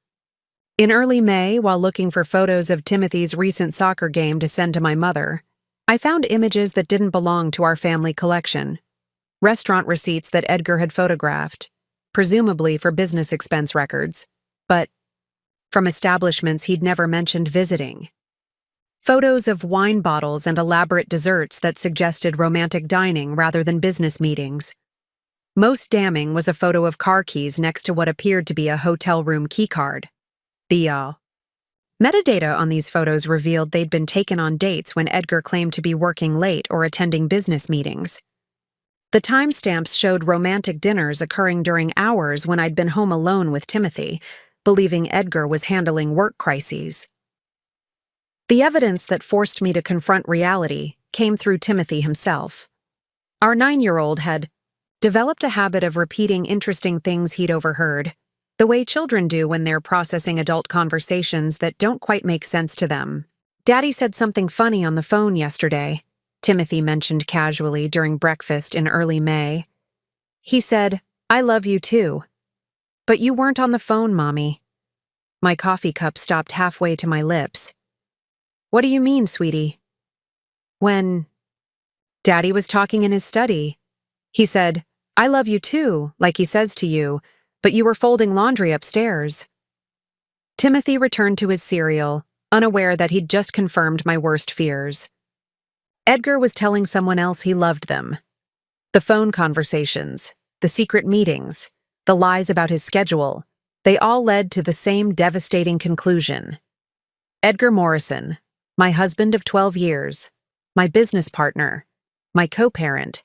In early May, while looking for photos of Timothy's recent soccer game to send to my mother, I found images that didn't belong to our family collection. Restaurant receipts that Edgar had photographed, presumably for business expense records, but from establishments he'd never mentioned visiting. Photos of wine bottles and elaborate desserts that suggested romantic dining rather than business meetings. Most damning was a photo of car keys next to what appeared to be a hotel room keycard. The metadata on these photos revealed they'd been taken on dates when Edgar claimed to be working late or attending business meetings. The timestamps showed romantic dinners occurring during hours when I'd been home alone with Timothy, believing Edgar was handling work crises. The evidence that forced me to confront reality came through Timothy himself. Our 9-year-old had developed a habit of repeating interesting things he'd overheard, the way children do when they're processing adult conversations that don't quite make sense to them. "Daddy said something funny on the phone yesterday," Timothy mentioned casually during breakfast in early May. "He said, 'I love you too.' But you weren't on the phone, Mommy." My coffee cup stopped halfway to my lips. "What do you mean, sweetie?" "When Daddy was talking in his study. He said, 'I love you too,' like he says to you, but you were folding laundry upstairs." Timothy returned to his cereal, unaware that he'd just confirmed my worst fears. Edgar was telling someone else he loved them. The phone conversations, the secret meetings, the lies about his schedule, they all led to the same devastating conclusion. Edgar Morrison, my husband of 12 years, my business partner, my co-parent,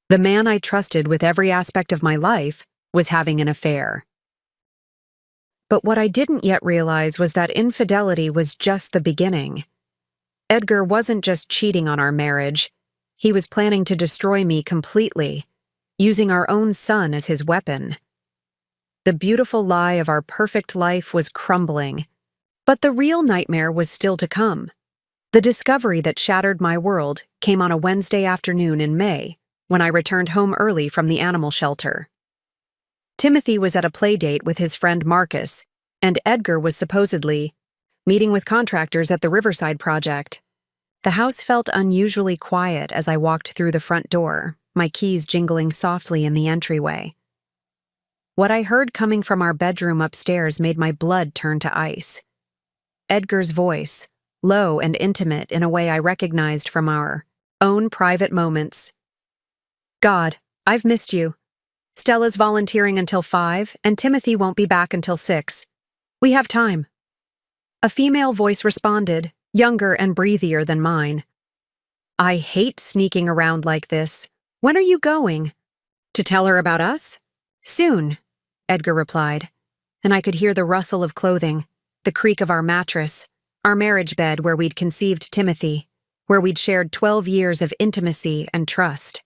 the man I trusted with every aspect of my life, was having an affair. But what I didn't yet realize was that infidelity was just the beginning. Edgar wasn't just cheating on our marriage. He was planning to destroy me completely, using our own son as his weapon. The beautiful lie of our perfect life was crumbling, but the real nightmare was still to come. The discovery that shattered my world came on a Wednesday afternoon in May, when I returned home early from the animal shelter. Timothy was at a play date with his friend Marcus, and Edgar was supposedly meeting with contractors at the Riverside project. The house felt unusually quiet as I walked through the front door, my keys jingling softly in the entryway. What I heard coming from our bedroom upstairs made my blood turn to ice. Edgar's voice, low and intimate in a way I recognized from our own private moments. "God, I've missed you. Stella's volunteering until 5, and Timothy won't be back until 6. We have time." A female voice responded, younger and breathier than mine. "I hate sneaking around like this. When are you going?" "To tell her about us?" "Soon," Edgar replied, and I could hear the rustle of clothing, the creak of our mattress, our marriage bed where we'd conceived Timothy, where we'd shared 12 years of intimacy and trust.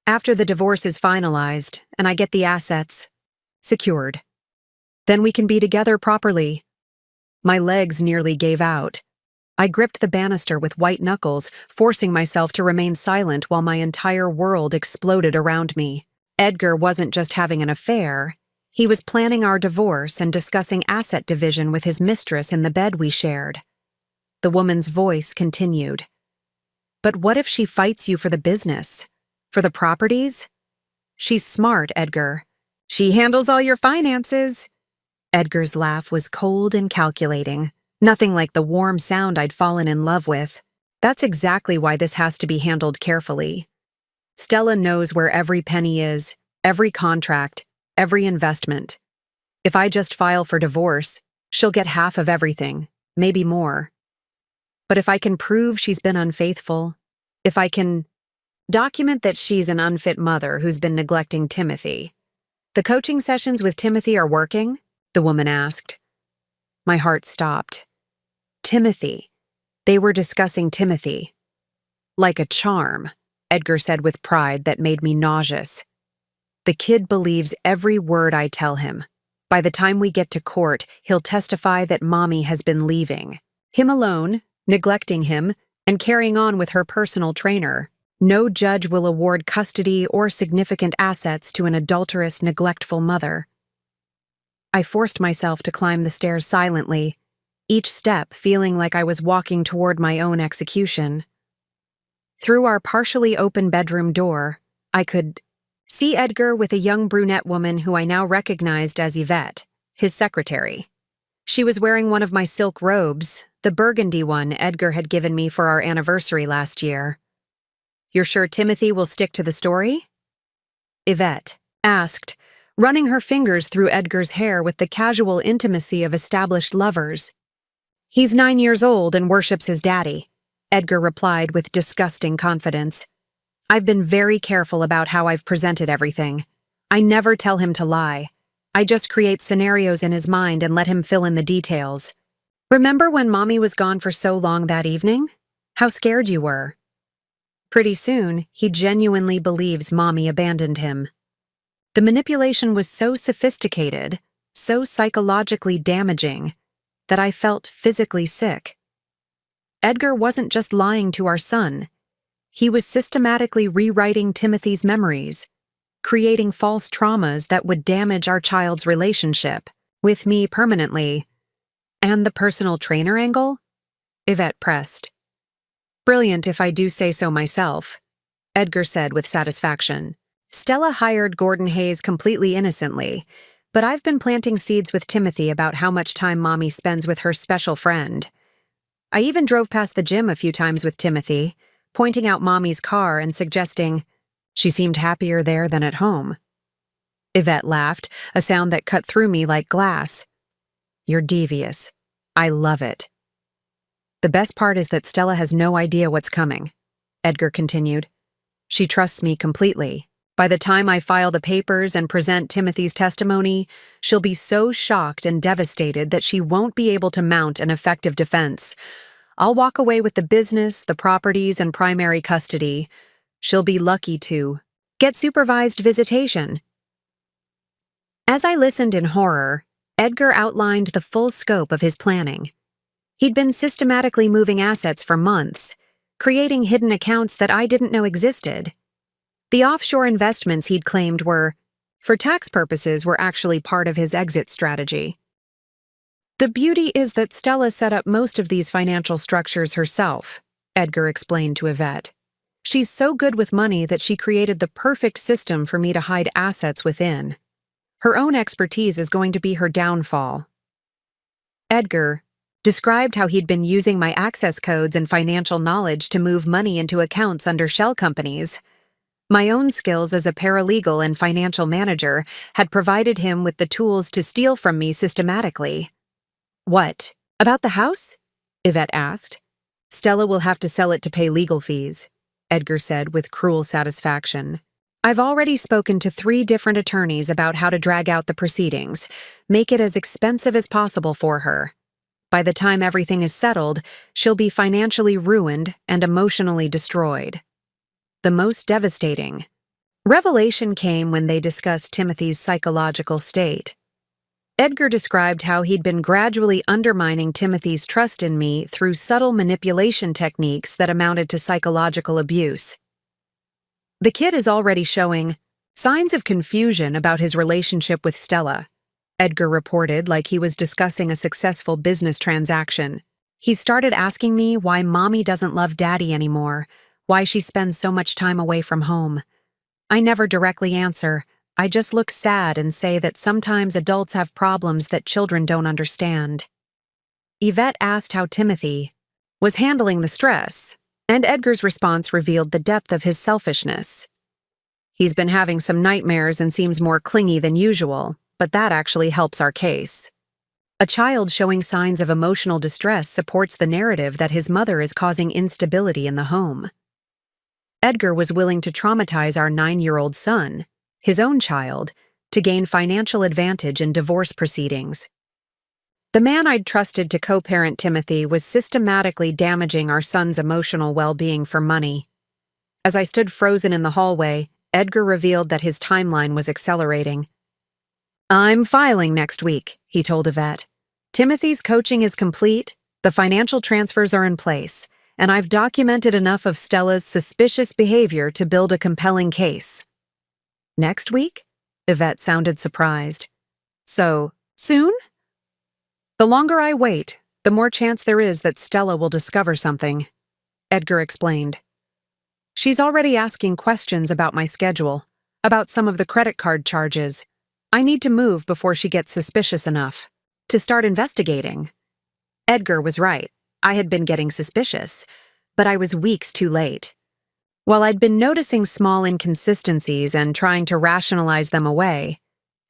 "After the divorce is finalized and I get the assets secured, then we can be together properly." My legs nearly gave out. I gripped the banister with white knuckles, forcing myself to remain silent while my entire world exploded around me. Edgar wasn't just having an affair. He was planning our divorce and discussing asset division with his mistress in the bed we shared. The woman's voice continued. "But what if she fights you for the business? For the properties?" "She's smart, Edgar. She handles all your finances." Edgar's laugh was cold and calculating, nothing like the warm sound I'd fallen in love with. That's exactly why this has to be handled carefully. Stella knows where every penny is, every contract, every investment. If I just file for divorce, she'll get half of everything, maybe more. But if I can prove she's been unfaithful, if I can document that she's an unfit mother who's been neglecting Timothy. The coaching sessions with Timothy are working? The woman asked. My heart stopped. Timothy. They were discussing Timothy. Like a charm, Edgar said with pride that made me nauseous. The kid believes every word I tell him. By the time we get to court, he'll testify that Mommy has been leaving him alone, neglecting him, and carrying on with her personal trainer. No judge will award custody or significant assets to an adulterous, neglectful mother. I forced myself to climb the stairs silently, each step feeling like I was walking toward my own execution. Through our partially open bedroom door, I could see Edgar with a young brunette woman who I now recognized as Yvette, his secretary. She was wearing one of my silk robes, the burgundy one Edgar had given me for our anniversary last year. You're sure Timothy will stick to the story? Yvette asked, running her fingers through Edgar's hair with the casual intimacy of established lovers. He's 9 years old and worships his daddy, Edgar replied with disgusting confidence. I've been very careful about how I've presented everything. I never tell him to lie. I just create scenarios in his mind and let him fill in the details. Remember when Mommy was gone for so long that evening? How scared you were. Pretty soon, he genuinely believes Mommy abandoned him. The manipulation was so sophisticated, so psychologically damaging, that I felt physically sick. Edgar wasn't just lying to our son. He was systematically rewriting Timothy's memories, creating false traumas that would damage our child's relationship with me permanently. And the personal trainer angle? Yvette pressed. Brilliant if I do say so myself, Edgar said with satisfaction. Stella hired Gordon Hayes completely innocently, but I've been planting seeds with Timothy about how much time Mommy spends with her special friend. I even drove past the gym a few times with Timothy, pointing out Mommy's car and suggesting she seemed happier there than at home. Yvette laughed, a sound that cut through me like glass. You're devious. I love it. The best part is that Stella has no idea what's coming, Edgar continued. She trusts me completely. By the time I file the papers and present Timothy's testimony, she'll be so shocked and devastated that she won't be able to mount an effective defense. I'll walk away with the business, the properties, and primary custody. She'll be lucky to get supervised visitation. As I listened in horror, Edgar outlined the full scope of his planning. He'd been systematically moving assets for months, creating hidden accounts that I didn't know existed. The offshore investments he'd claimed were, for tax purposes, were actually part of his exit strategy. The beauty is that Stella set up most of these financial structures herself, Edgar explained to Yvette. She's so good with money that she created the perfect system for me to hide assets within. Her own expertise is going to be her downfall. Edgar described how he'd been using my access codes and financial knowledge to move money into accounts under shell companies. My own skills as a paralegal and financial manager had provided him with the tools to steal from me systematically. What? About the house? Yvette asked. Stella will have to sell it to pay legal fees, Edgar said with cruel satisfaction. I've already spoken to 3 different attorneys about how to drag out the proceedings, make it as expensive as possible for her. By the time everything is settled, she'll be financially ruined and emotionally destroyed. The most devastating revelation came when they discussed Timothy's psychological state. Edgar described how he'd been gradually undermining Timothy's trust in me through subtle manipulation techniques that amounted to psychological abuse. The kid is already showing signs of confusion about his relationship with Stella, Edgar reported like he was discussing a successful business transaction. He started asking me why Mommy doesn't love Daddy anymore, why she spends so much time away from home. I never directly answer. I just look sad and say that sometimes adults have problems that children don't understand. Yvette asked how Timothy was handling the stress, And Edgar's response revealed the depth of his selfishness. He's been having some nightmares and seems more clingy than usual, but that actually helps our case. A child showing signs of emotional distress supports the narrative that his mother is causing instability in the home. Edgar was willing to traumatize our 9-year-old son, his own child, to gain financial advantage in divorce proceedings. The man I'd trusted to co-parent Timothy was systematically damaging our son's emotional well-being for money. As I stood frozen in the hallway, Edgar revealed that his timeline was accelerating. "I'm filing next week," he told Yvette. "Timothy's coaching is complete, the financial transfers are in place, and I've documented enough of Stella's suspicious behavior to build a compelling case." "Next week?" Yvette sounded surprised. "So, soon?" "The longer I wait, the more chance there is that Stella will discover something," Edgar explained. "She's already asking questions about my schedule, about some of the credit card charges. I need to move before she gets suspicious enough to start investigating." Edgar was right. I had been getting suspicious, but I was weeks too late. While I'd been noticing small inconsistencies and trying to rationalize them away,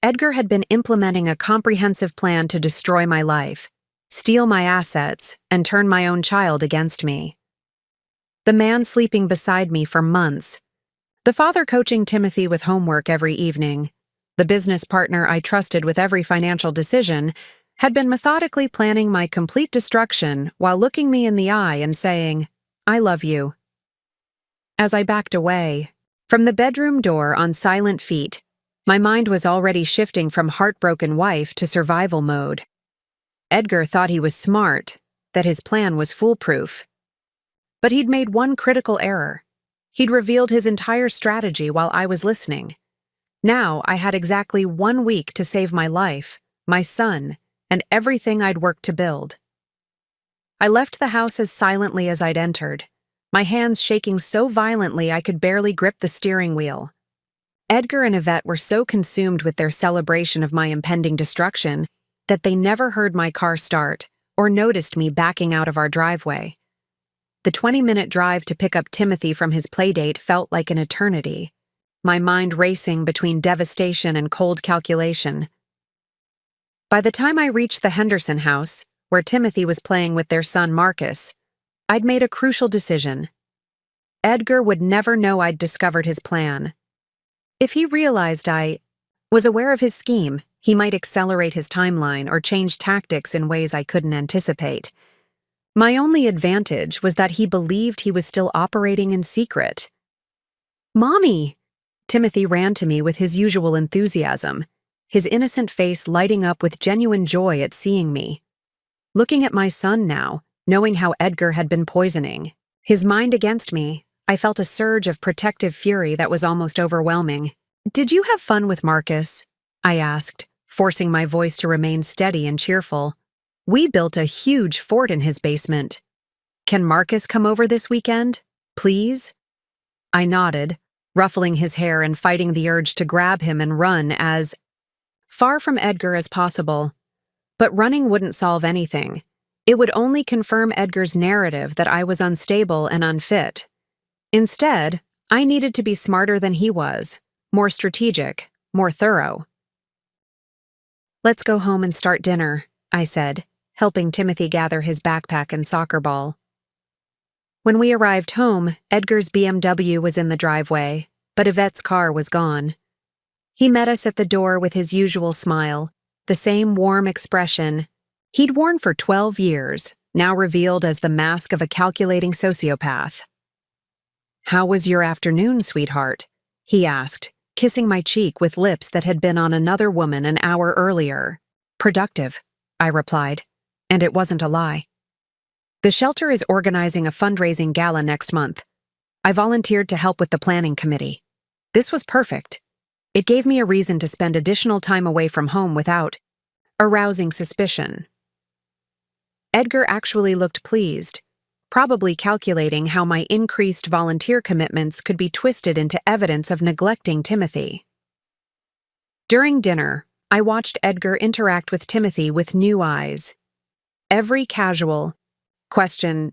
Edgar had been implementing a comprehensive plan to destroy my life, steal my assets, and turn my own child against me. The man sleeping beside me for months, the father coaching Timothy with homework every evening, the business partner I trusted with every financial decision, had been methodically planning my complete destruction while looking me in the eye and saying, "I love you." As I backed away, from the bedroom door on silent feet, my mind was already shifting from heartbroken wife to survival mode. Edgar thought he was smart, that his plan was foolproof. But he'd made one critical error. He'd revealed his entire strategy while I was listening. Now I had exactly 1 week to save my life, my son, and everything I'd worked to build. I left the house as silently as I'd entered, my hands shaking so violently I could barely grip the steering wheel. Edgar and Yvette were so consumed with their celebration of my impending destruction that they never heard my car start or noticed me backing out of our driveway. The 20-minute drive to pick up Timothy from his playdate felt like an eternity, my mind racing between devastation and cold calculation. By the time I reached the Henderson house, where Timothy was playing with their son Marcus, I'd made a crucial decision. Edgar would never know I'd discovered his plan. If he realized I was aware of his scheme, he might accelerate his timeline or change tactics in ways I couldn't anticipate. My only advantage was that he believed he was still operating in secret. "Mommy!" Timothy ran to me with his usual enthusiasm, his innocent face lighting up with genuine joy at seeing me. Looking at my son now, knowing how Edgar had been poisoning his mind against me, I felt a surge of protective fury that was almost overwhelming. "Did you have fun with Marcus?" I asked, forcing my voice to remain steady and cheerful. "We built a huge fort in his basement. Can Marcus come over this weekend? Please?" I nodded, ruffling his hair and fighting the urge to grab him and run as far from Edgar as possible. But running wouldn't solve anything. It would only confirm Edgar's narrative that I was unstable and unfit. Instead, I needed to be smarter than he was, more strategic, more thorough. "Let's go home and start dinner," I said, helping Timothy gather his backpack and soccer ball. When we arrived home, Edgar's BMW was in the driveway, but Yvette's car was gone. He met us at the door with his usual smile, the same warm expression he'd worn for 12 years, now revealed as the mask of a calculating sociopath. "How was your afternoon, sweetheart?" he asked, kissing my cheek with lips that had been on another woman an hour earlier. "Productive," I replied, and it wasn't a lie. "The shelter is organizing a fundraising gala next month. I volunteered to help with the planning committee. This was perfect. It gave me a reason to spend additional time away from home without arousing suspicion." Edgar actually looked pleased, probably calculating how my increased volunteer commitments could be twisted into evidence of neglecting Timothy. During dinner, I watched Edgar interact with Timothy with new eyes. Every casual question,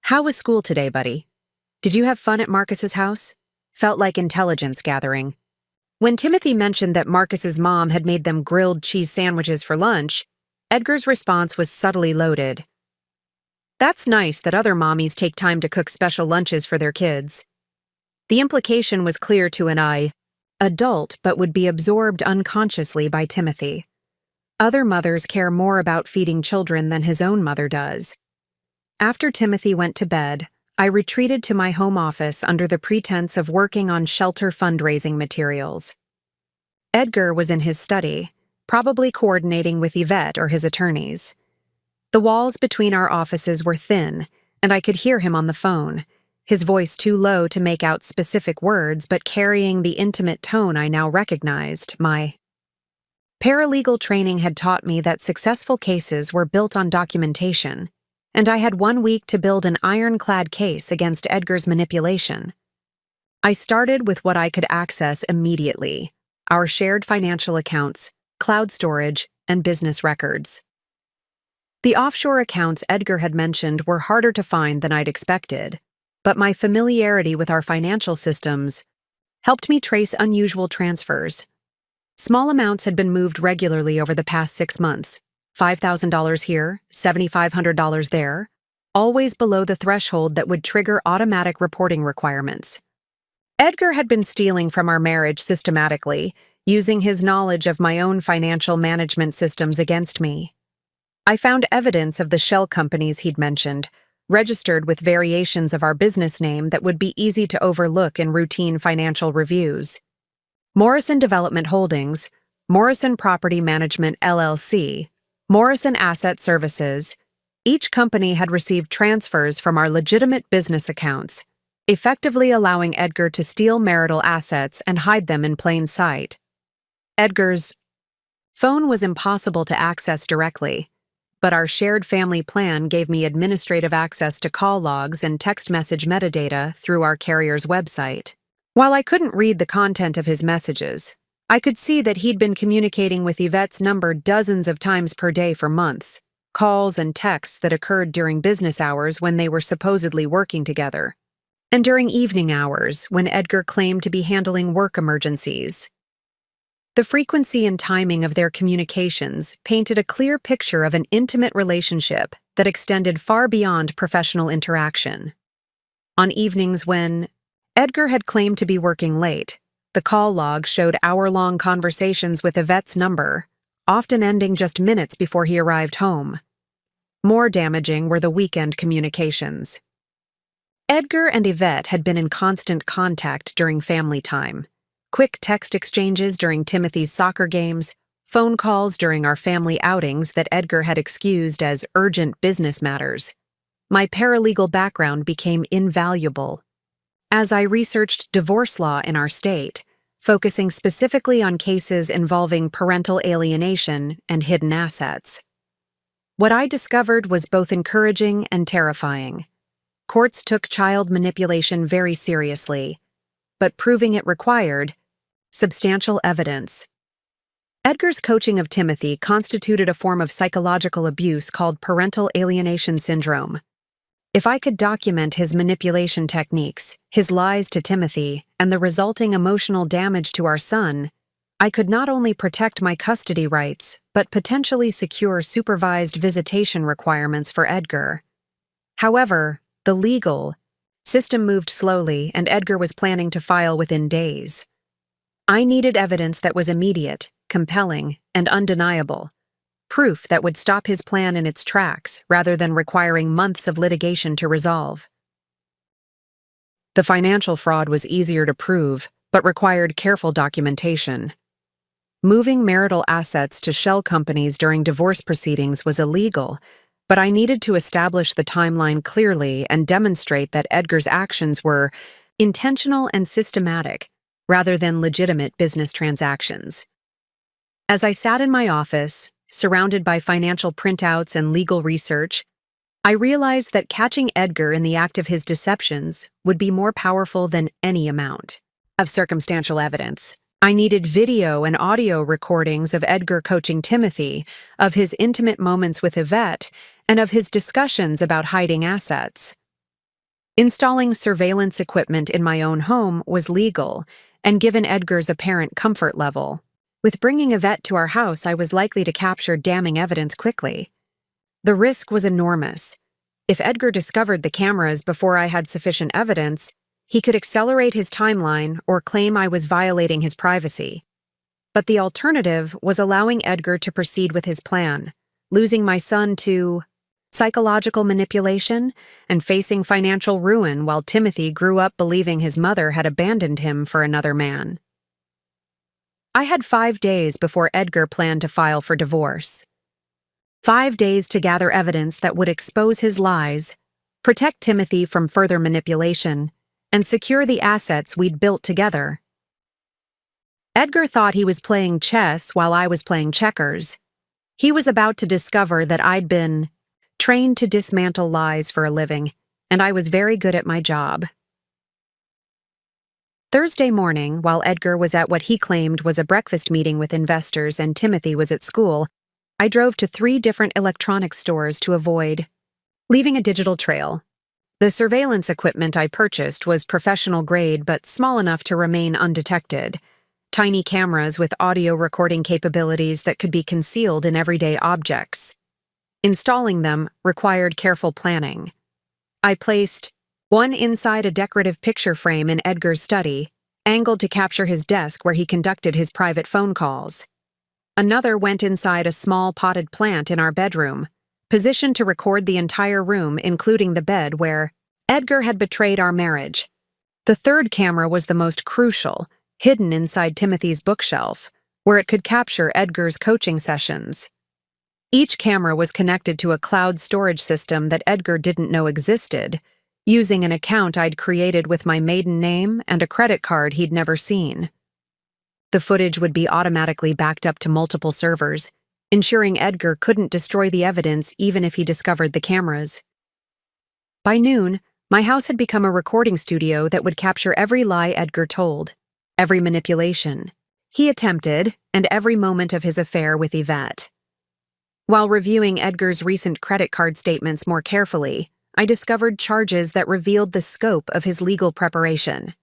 "How was school today, buddy?" Did you have fun at Marcus's house? Felt like intelligence gathering. When Timothy mentioned that Marcus's mom had made them grilled cheese sandwiches for lunch, Edgar's response was subtly loaded. That's nice that other mommies take time to cook special lunches for their kids. The implication was clear to an adult but would be absorbed unconsciously by Timothy. Other mothers care more about feeding children than his own mother does. After Timothy went to bed, I retreated to my home office under the pretense of working on shelter fundraising materials. Edgar was in his study, probably coordinating with Yvette or his attorneys. The walls between our offices were thin, and I could hear him on the phone, his voice too low to make out specific words but carrying the intimate tone I now recognized. My paralegal training had taught me that successful cases were built on documentation, and I had 1 week to build an ironclad case against Edgar's manipulation. I started with what I could access immediately: our shared financial accounts, cloud storage, and business records. The offshore accounts Edgar had mentioned were harder to find than I'd expected, but my familiarity with our financial systems helped me trace unusual transfers. Small amounts had been moved regularly over the past 6 months, $5,000 here, $7,500 there, always below the threshold that would trigger automatic reporting requirements. Edgar had been stealing from our marriage systematically, using his knowledge of my own financial management systems against me. I found evidence of the shell companies he'd mentioned, registered with variations of our business name that would be easy to overlook in routine financial reviews. Morrison Development Holdings, Morrison Property Management LLC, Morrison Asset Services. Each company had received transfers from our legitimate business accounts, effectively allowing Edgar to steal marital assets and hide them in plain sight. Edgar's phone was impossible to access directly, but our shared family plan gave me administrative access to call logs and text message metadata through our carrier's website. While I couldn't read the content of his messages, I could see that he'd been communicating with Yvette's number dozens of times per day for months, calls and texts that occurred during business hours when they were supposedly working together, and during evening hours when Edgar claimed to be handling work emergencies. The frequency and timing of their communications painted a clear picture of an intimate relationship that extended far beyond professional interaction. On evenings when Edgar had claimed to be working late, the call log showed hour-long conversations with Yvette's number, often ending just minutes before he arrived home. More damaging were the weekend communications. Edgar and Yvette had been in constant contact during family time. Quick text exchanges during Timothy's soccer games, phone calls during our family outings that Edgar had excused as urgent business matters. My paralegal background became invaluable. As I researched divorce law in our state, focusing specifically on cases involving parental alienation and hidden assets. What I discovered was both encouraging and terrifying. Courts took child manipulation very seriously, but proving it required substantial evidence. Edgar's coaching of Timothy constituted a form of psychological abuse called parental alienation syndrome. If I could document his manipulation techniques, his lies to Timothy, and the resulting emotional damage to our son, I could not only protect my custody rights, but potentially secure supervised visitation requirements for Edgar. However, the legal system moved slowly, and Edgar was planning to file within days. I needed evidence that was immediate, compelling, and undeniable. Proof that would stop his plan in its tracks rather than requiring months of litigation to resolve. The financial fraud was easier to prove, but required careful documentation. Moving marital assets to shell companies during divorce proceedings was illegal, but I needed to establish the timeline clearly and demonstrate that Edgar's actions were intentional and systematic, rather than legitimate business transactions. As I sat in my office, surrounded by financial printouts and legal research, I realized that catching Edgar in the act of his deceptions would be more powerful than any amount of circumstantial evidence. I needed video and audio recordings of Edgar coaching Timothy, of his intimate moments with Yvette, and of his discussions about hiding assets. Installing surveillance equipment in my own home was legal, and given Edgar's apparent comfort level, with bringing Yvette to our house, I was likely to capture damning evidence quickly. The risk was enormous. If Edgar discovered the cameras before I had sufficient evidence, he could accelerate his timeline or claim I was violating his privacy. But the alternative was allowing Edgar to proceed with his plan, losing my son to psychological manipulation and facing financial ruin while Timothy grew up believing his mother had abandoned him for another man. I had 5 days before Edgar planned to file for divorce. 5 days to gather evidence that would expose his lies, protect Timothy from further manipulation, and secure the assets we'd built together. Edgar thought he was playing chess while I was playing checkers. He was about to discover that I'd been trained to dismantle lies for a living, and I was very good at my job. Thursday morning, while Edgar was at what he claimed was a breakfast meeting with investors and Timothy was at school, I drove to 3 different electronics stores to avoid leaving a digital trail. The surveillance equipment I purchased was professional grade but small enough to remain undetected. Tiny cameras with audio recording capabilities that could be concealed in everyday objects. Installing them required careful planning. I placed one inside a decorative picture frame in Edgar's study, angled to capture his desk where he conducted his private phone calls. Another went inside a small potted plant in our bedroom, positioned to record the entire room, including the bed where Edgar had betrayed our marriage. The third camera was the most crucial, hidden inside Timothy's bookshelf, where it could capture Edgar's coaching sessions. Each camera was connected to a cloud storage system that Edgar didn't know existed, using an account I'd created with my maiden name and a credit card he'd never seen. The footage would be automatically backed up to multiple servers, ensuring Edgar couldn't destroy the evidence even if he discovered the cameras. By noon, my house had become a recording studio that would capture every lie Edgar told, every manipulation he attempted, and every moment of his affair with Yvette. While reviewing Edgar's recent credit card statements more carefully, I discovered charges that revealed the scope of his legal preparation.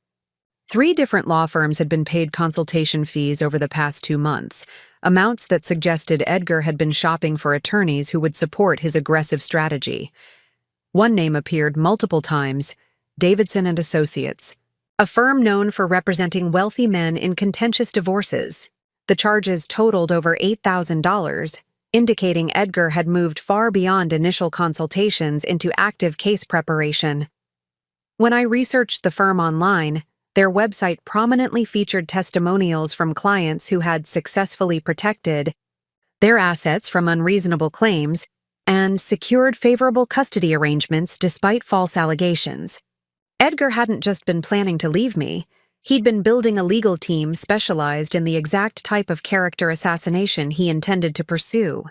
3 different law firms had been paid consultation fees over the past 2 months, amounts that suggested Edgar had been shopping for attorneys who would support his aggressive strategy. One name appeared multiple times: Davidson and Associates, a firm known for representing wealthy men in contentious divorces. The charges totaled over $8,000, indicating Edgar had moved far beyond initial consultations into active case preparation. When I researched the firm online, their website prominently featured testimonials from clients who had successfully protected their assets from unreasonable claims and secured favorable custody arrangements despite false allegations. Edgar hadn't just been planning to leave me, he'd been building a legal team specialized in the exact type of character assassination he intended to pursue.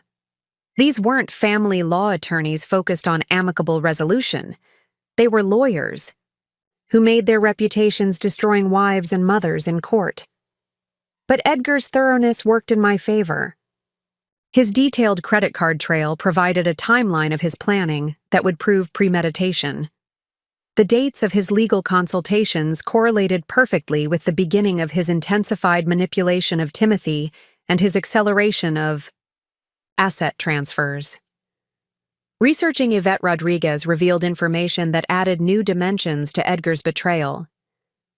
These weren't family law attorneys focused on amicable resolution. They were lawyers who made their reputations destroying wives and mothers in court. But Edgar's thoroughness worked in my favor. His detailed credit card trail provided a timeline of his planning that would prove premeditation. The dates of his legal consultations correlated perfectly with the beginning of his intensified manipulation of Timothy and his acceleration of asset transfers. Researching Yvette Rodriguez revealed information that added new dimensions to Edgar's betrayal.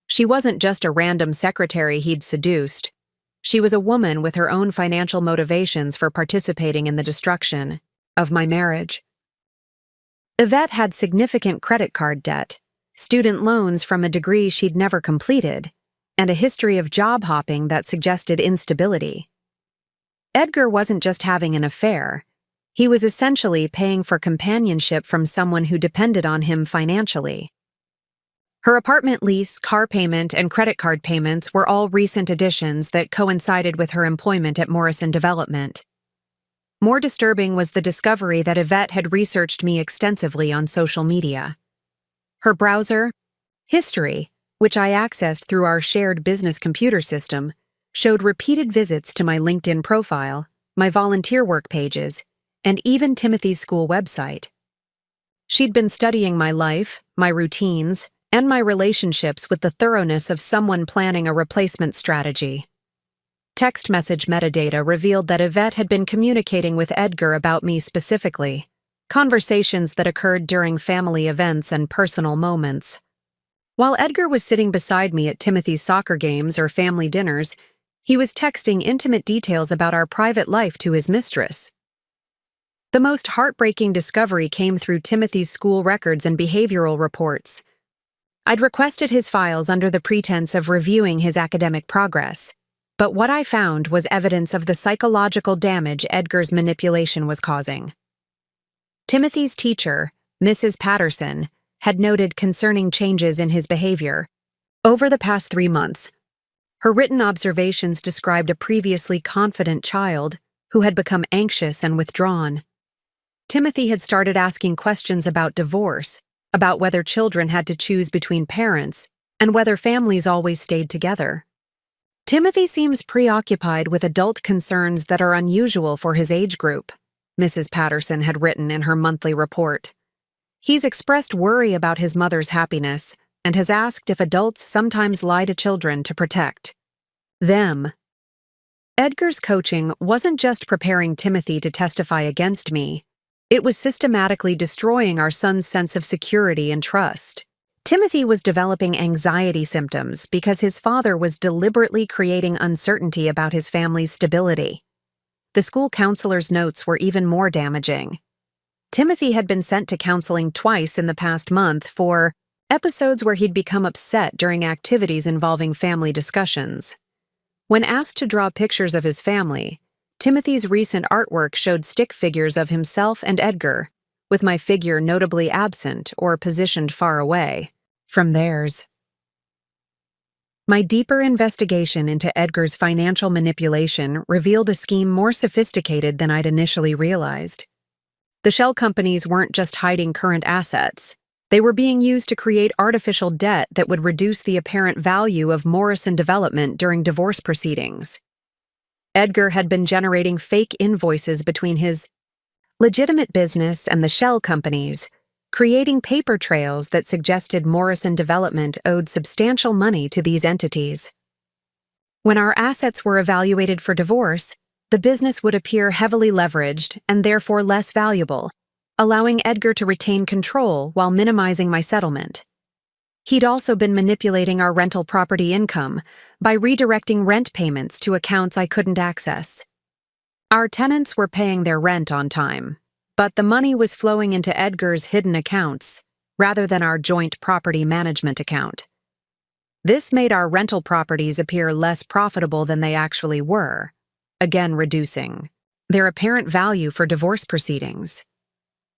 She wasn't just a random secretary he'd seduced. She was a woman with her own financial motivations for participating in the destruction of my marriage. Yvette had significant credit card debt, student loans from a degree she'd never completed, and a history of job hopping that suggested instability. Edgar wasn't just having an affair. He was essentially paying for companionship from someone who depended on him financially. Her apartment lease, car payment, and credit card payments were all recent additions that coincided with her employment at Morrison Development. More disturbing was the discovery that Yvette had researched me extensively on social media. Her browser history, which I accessed through our shared business computer system, showed repeated visits to my LinkedIn profile, my volunteer work pages, and even Timothy's school website. She'd been studying my life, my routines, and my relationships with the thoroughness of someone planning a replacement strategy. Text message metadata revealed that Yvette had been communicating with Edgar about me specifically, conversations that occurred during family events and personal moments. While Edgar was sitting beside me at Timothy's soccer games or family dinners, he was texting intimate details about our private life to his mistress. The most heartbreaking discovery came through Timothy's school records and behavioral reports. I'd requested his files under the pretense of reviewing his academic progress, but what I found was evidence of the psychological damage Edgar's manipulation was causing. Timothy's teacher, Mrs. Patterson, had noted concerning changes in his behavior over the past 3 months. Her written observations described a previously confident child who had become anxious and withdrawn. Timothy had started asking questions about divorce, about whether children had to choose between parents, and whether families always stayed together. Timothy seems preoccupied with adult concerns that are unusual for his age group, Mrs. Patterson had written in her monthly report. He's expressed worry about his mother's happiness and has asked if adults sometimes lie to children to protect them. Edgar's coaching wasn't just preparing Timothy to testify against me. It was systematically destroying our son's sense of security and trust. Timothy was developing anxiety symptoms because his father was deliberately creating uncertainty about his family's stability. The school counselor's notes were even more damaging. Timothy had been sent to counseling twice in the past month for episodes where he'd become upset during activities involving family discussions. When asked to draw pictures of his family, Timothy's recent artwork showed stick figures of himself and Edgar, with my figure notably absent or positioned far away from theirs. My deeper investigation into Edgar's financial manipulation revealed a scheme more sophisticated than I'd initially realized. The shell companies weren't just hiding current assets. They were being used to create artificial debt that would reduce the apparent value of Morrison Development during divorce proceedings. Edgar had been generating fake invoices between his legitimate business and the shell companies, creating paper trails that suggested Morrison Development owed substantial money to these entities. When our assets were evaluated for divorce, the business would appear heavily leveraged and therefore less valuable, allowing Edgar to retain control while minimizing my settlement. He'd also been manipulating our rental property income by redirecting rent payments to accounts I couldn't access. Our tenants were paying their rent on time, but the money was flowing into Edgar's hidden accounts rather than our joint property management account. This made our rental properties appear less profitable than they actually were, again reducing their apparent value for divorce proceedings.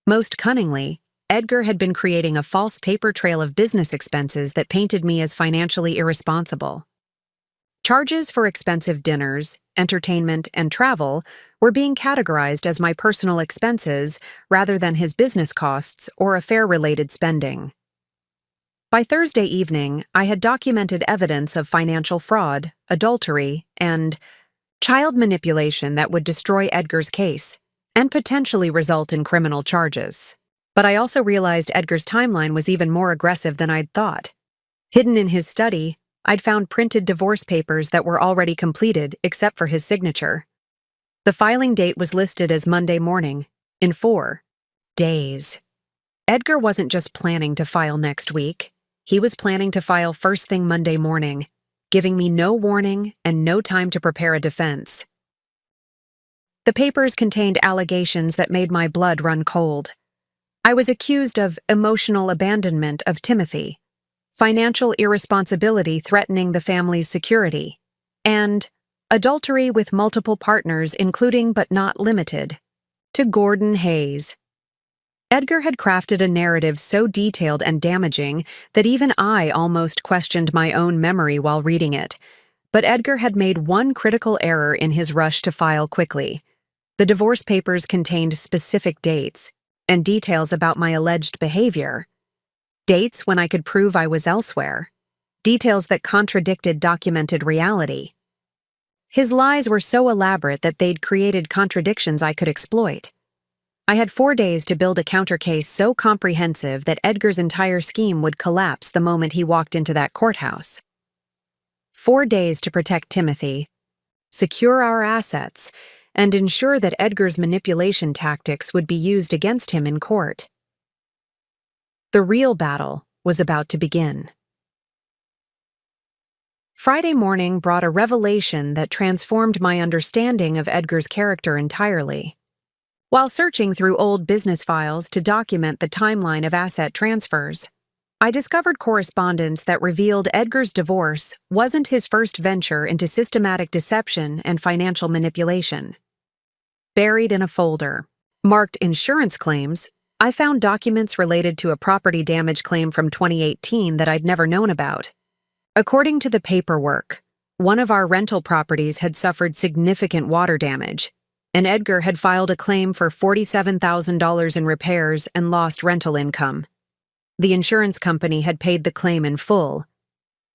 Most cunningly, Edgar had been creating a false paper trail of business expenses that painted me as financially irresponsible. Charges for expensive dinners, entertainment, and travel were being categorized as my personal expenses rather than his business costs or affair-related spending. By Thursday evening, I had documented evidence of financial fraud, adultery, and child manipulation that would destroy Edgar's case and potentially result in criminal charges. But I also realized Edgar's timeline was even more aggressive than I'd thought. Hidden in his study, I'd found printed divorce papers that were already completed except for his signature. The filing date was listed as Monday morning, in 4 days. Edgar wasn't just planning to file next week. He was planning to file first thing Monday morning, giving me no warning and no time to prepare a defense. The papers contained allegations that made my blood run cold. I was accused of emotional abandonment of Timothy, financial irresponsibility threatening the family's security, and adultery with multiple partners including but not limited to Gordon Hayes. Edgar had crafted a narrative so detailed and damaging that even I almost questioned my own memory while reading it. But Edgar had made one critical error in his rush to file quickly. The divorce papers contained specific dates and details about my alleged behavior. Dates when I could prove I was elsewhere. Details that contradicted documented reality. His lies were so elaborate that they'd created contradictions I could exploit. I had 4 days to build a countercase so comprehensive that Edgar's entire scheme would collapse the moment he walked into that courthouse. 4 days to protect Timothy, secure our assets, and ensure that Edgar's manipulation tactics would be used against him in court. The real battle was about to begin. Friday morning brought a revelation that transformed my understanding of Edgar's character entirely. While searching through old business files to document the timeline of asset transfers, I discovered correspondence that revealed Edgar's divorce wasn't his first venture into systematic deception and financial manipulation. Buried in a folder, marked insurance claims, I found documents related to a property damage claim from 2018 that I'd never known about. According to the paperwork, one of our rental properties had suffered significant water damage, and Edgar had filed a claim for $47,000 in repairs and lost rental income. The insurance company had paid the claim in full,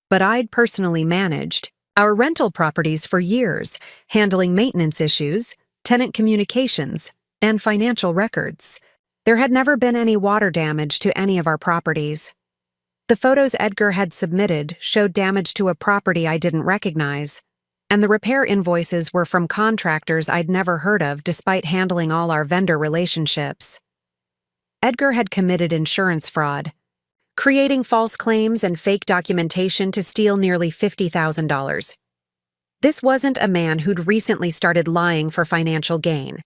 but I'd personally managed our rental properties for years, handling maintenance issues, tenant communications, and financial records. There had never been any water damage to any of our properties. The photos Edgar had submitted showed damage to a property I didn't recognize, and the repair invoices were from contractors I'd never heard of despite handling all our vendor relationships. Edgar had committed insurance fraud, creating false claims and fake documentation to steal nearly $50,000. This wasn't a man who'd recently started lying for financial gain.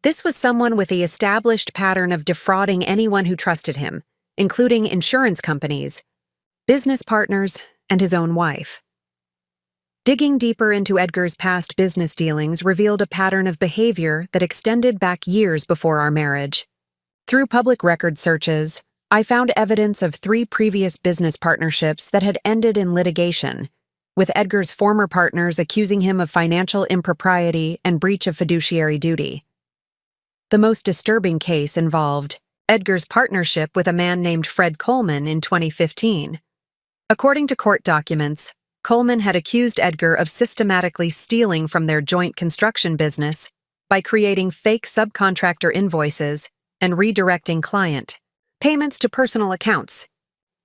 This was someone with the established pattern of defrauding anyone who trusted him, including insurance companies, business partners, and his own wife. Digging deeper into Edgar's past business dealings revealed a pattern of behavior that extended back years before our marriage. Through public record searches, I found evidence of 3 previous business partnerships that had ended in litigation, with Edgar's former partners accusing him of financial impropriety and breach of fiduciary duty. The most disturbing case involved Edgar's partnership with a man named Fred Coleman in 2015. According to court documents, Coleman had accused Edgar of systematically stealing from their joint construction business by creating fake subcontractor invoices and redirecting client payments to personal accounts.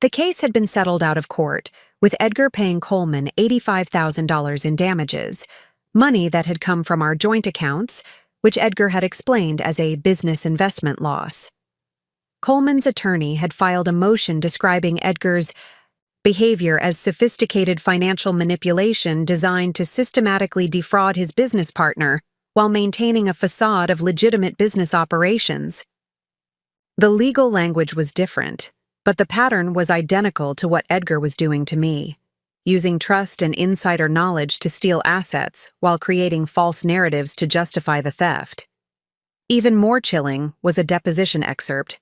The case had been settled out of court, with Edgar paying Coleman $85,000 in damages, money that had come from our joint accounts, which Edgar had explained as a business investment loss. Coleman's attorney had filed a motion describing Edgar's behavior as sophisticated financial manipulation designed to systematically defraud his business partner while maintaining a facade of legitimate business operations. The legal language was different, but the pattern was identical to what Edgar was doing to me, using trust and insider knowledge to steal assets while creating false narratives to justify the theft. Even more chilling was a deposition excerpt,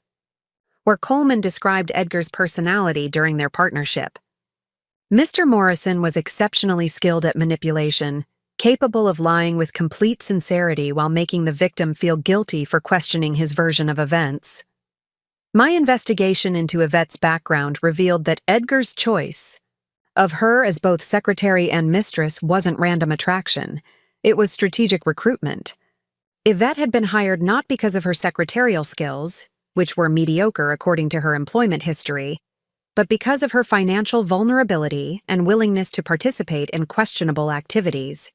where Coleman described Edgar's personality during their partnership. Mr. Morrison was exceptionally skilled at manipulation, capable of lying with complete sincerity while making the victim feel guilty for questioning his version of events. My investigation into Yvette's background revealed that Edgar's choice of her as both secretary and mistress wasn't random attraction. It was strategic recruitment. Yvette had been hired not because of her secretarial skills, which were mediocre according to her employment history, but because of her financial vulnerability and willingness to participate in questionable activities.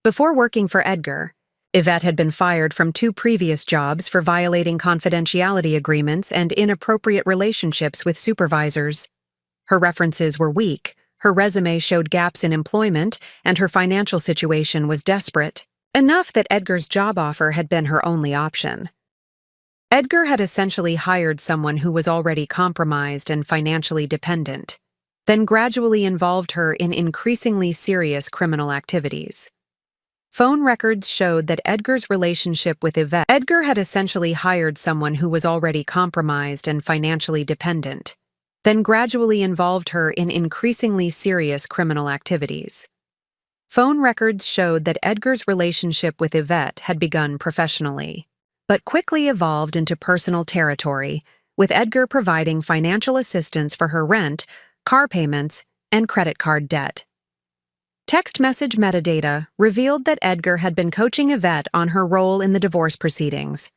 Before working for Edgar, Yvette had been fired from 2 previous jobs for violating confidentiality agreements and inappropriate relationships with supervisors. Her references were weak, her resume showed gaps in employment, and her financial situation was desperate, enough that Edgar's job offer had been her only option. Edgar had essentially hired someone who was already compromised and financially dependent, then gradually involved her in increasingly serious criminal activities. Phone records showed that Edgar's relationship with Yvette. Edgar had essentially hired someone who was already compromised and financially dependent, then gradually involved her in increasingly serious criminal activities. Phone records showed that Edgar's relationship with Yvette had begun professionally, but quickly evolved into personal territory, with Edgar providing financial assistance for her rent, car payments, and credit card debt. Text message metadata revealed that Edgar had been coaching Yvette on her role in the divorce proceedings.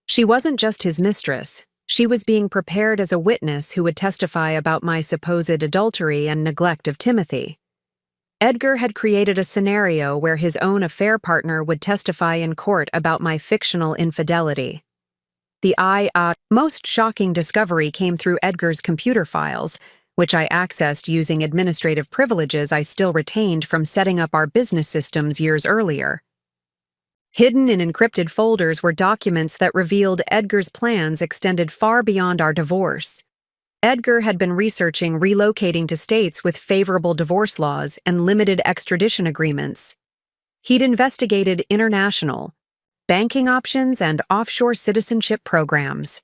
She wasn't just his mistress. She was being prepared as a witness who would testify about my supposed adultery and neglect of Timothy. Edgar had created a scenario where his own affair partner would testify in court about my fictional infidelity. The most shocking discovery came through Edgar's computer files, which I accessed using administrative privileges I still retained from setting up our business systems years earlier. Hidden in encrypted folders were documents that revealed Edgar's plans extended far beyond our divorce. Edgar had been researching relocating to states with favorable divorce laws and limited extradition agreements. He'd investigated international banking options and offshore citizenship programs.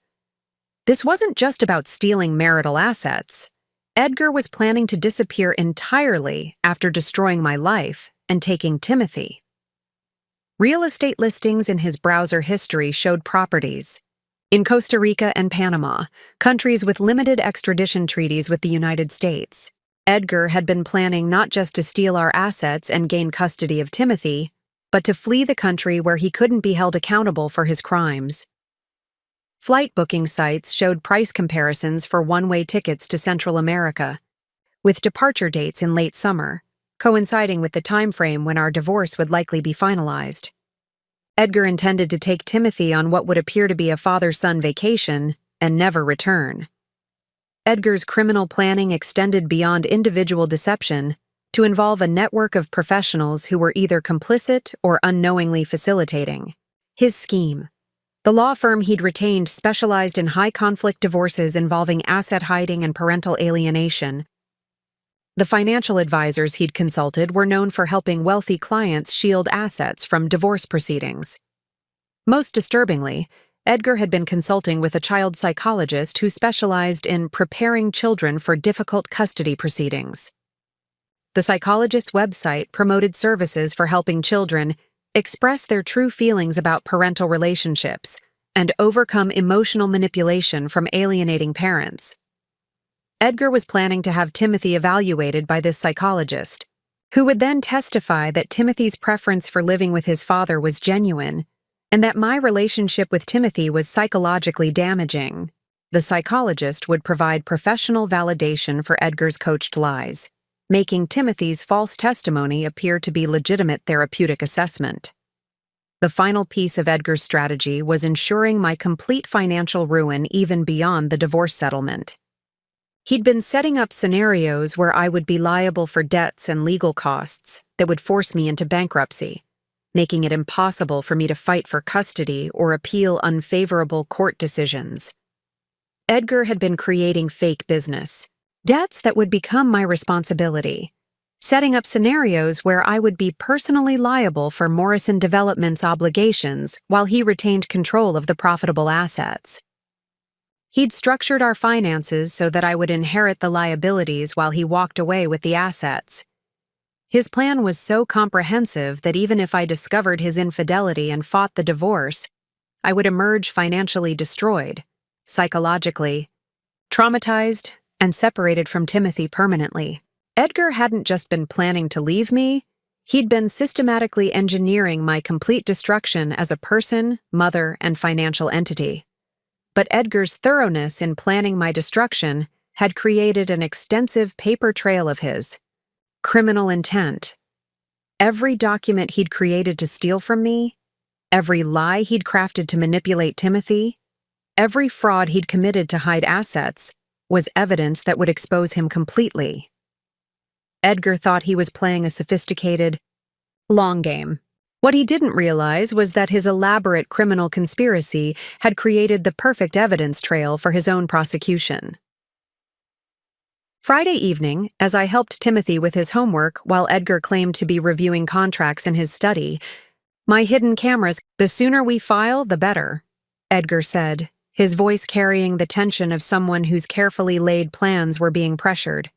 This wasn't just about stealing marital assets. Edgar was planning to disappear entirely after destroying my life and taking Timothy. Real estate listings in his browser history showed properties in Costa Rica and Panama, countries with limited extradition treaties with the United States. Edgar had been planning not just to steal our assets and gain custody of Timothy, but to flee the country where he couldn't be held accountable for his crimes. Flight booking sites showed price comparisons for one-way tickets to Central America, with departure dates in late summer, coinciding with the time frame when our divorce would likely be finalized. Edgar intended to take Timothy on what would appear to be a father-son vacation and never return. Edgar's criminal planning extended beyond individual deception to involve a network of professionals who were either complicit or unknowingly facilitating his scheme. The law firm he'd retained specialized in high-conflict divorces involving asset hiding and parental alienation. The financial advisors he'd consulted were known for helping wealthy clients shield assets from divorce proceedings. Most disturbingly, Edgar had been consulting with a child psychologist who specialized in preparing children for difficult custody proceedings. The psychologist's website promoted services for helping children express their true feelings about parental relationships and overcome emotional manipulation from alienating parents. Edgar was planning to have Timothy evaluated by this psychologist, who would then testify that Timothy's preference for living with his father was genuine and that my relationship with Timothy was psychologically damaging. The psychologist would provide professional validation for Edgar's coached lies, making Timothy's false testimony appear to be legitimate therapeutic assessment. The final piece of Edgar's strategy was ensuring my complete financial ruin even beyond the divorce settlement. He'd been setting up scenarios where I would be liable for debts and legal costs that would force me into bankruptcy, making it impossible for me to fight for custody or appeal unfavorable court decisions. Edgar had been creating fake business, debts that would become my responsibility, setting up scenarios where I would be personally liable for Morrison Development's obligations while he retained control of the profitable assets. He'd structured our finances so that I would inherit the liabilities while he walked away with the assets. His plan was so comprehensive that even if I discovered his infidelity and fought the divorce, I would emerge financially destroyed, psychologically traumatized, and separated from Timothy permanently. Edgar hadn't just been planning to leave me, he'd been systematically engineering my complete destruction as a person, mother, and financial entity. But Edgar's thoroughness in planning my destruction had created an extensive paper trail of his criminal intent. Every document he'd created to steal from me, every lie he'd crafted to manipulate Timothy, every fraud he'd committed to hide assets was evidence that would expose him completely. Edgar thought he was playing a sophisticated, long game. What he didn't realize was that his elaborate criminal conspiracy had created the perfect evidence trail for his own prosecution. Friday evening, as I helped Timothy with his homework while Edgar claimed to be reviewing contracts in his study, my hidden cameras, "The sooner we file, the better," Edgar said, his voice carrying the tension of someone whose carefully laid plans were being pressured.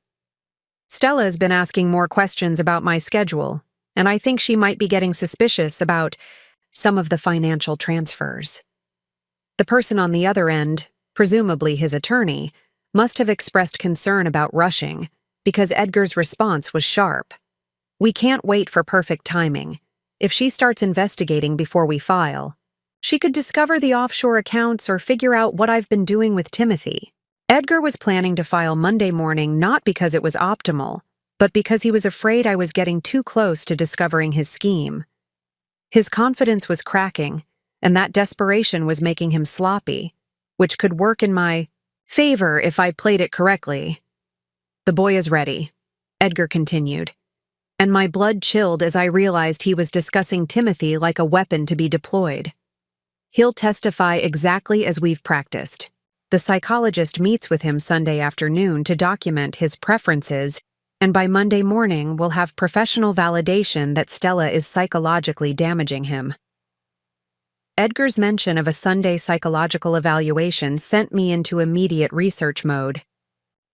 "Stella's been asking more questions about my schedule, and I think she might be getting suspicious about some of the financial transfers." The person on the other end, presumably his attorney, must have expressed concern about rushing, because Edgar's response was sharp. "We can't wait for perfect timing. If she starts investigating before we file, She could discover the offshore accounts or figure out what I've been doing with Timothy. Edgar was planning to file Monday morning not because it was optimal, but because he was afraid I was getting too close to discovering his scheme. His confidence was cracking, and that desperation was making him sloppy, which could work in my favor if I played it correctly. "The boy is ready," Edgar continued, and my blood chilled as I realized he was discussing Timothy like a weapon to be deployed. "He'll testify exactly as we've practiced. The psychologist meets with him Sunday afternoon to document his preferences, and by Monday morning we'll have professional validation that Stella is psychologically damaging him." Edgar's mention of a Sunday psychological evaluation sent me into immediate research mode.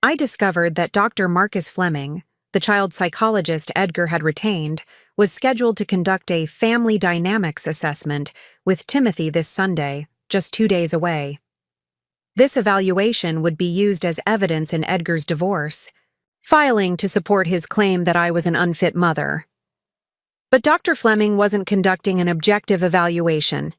I discovered that Dr. Marcus Fleming, the child psychologist Edgar had retained, was scheduled to conduct a family dynamics assessment with Timothy this Sunday, just 2 days away. This evaluation would be used as evidence in Edgar's divorce, filing to support his claim that I was an unfit mother. But Dr. Fleming wasn't conducting an objective evaluation.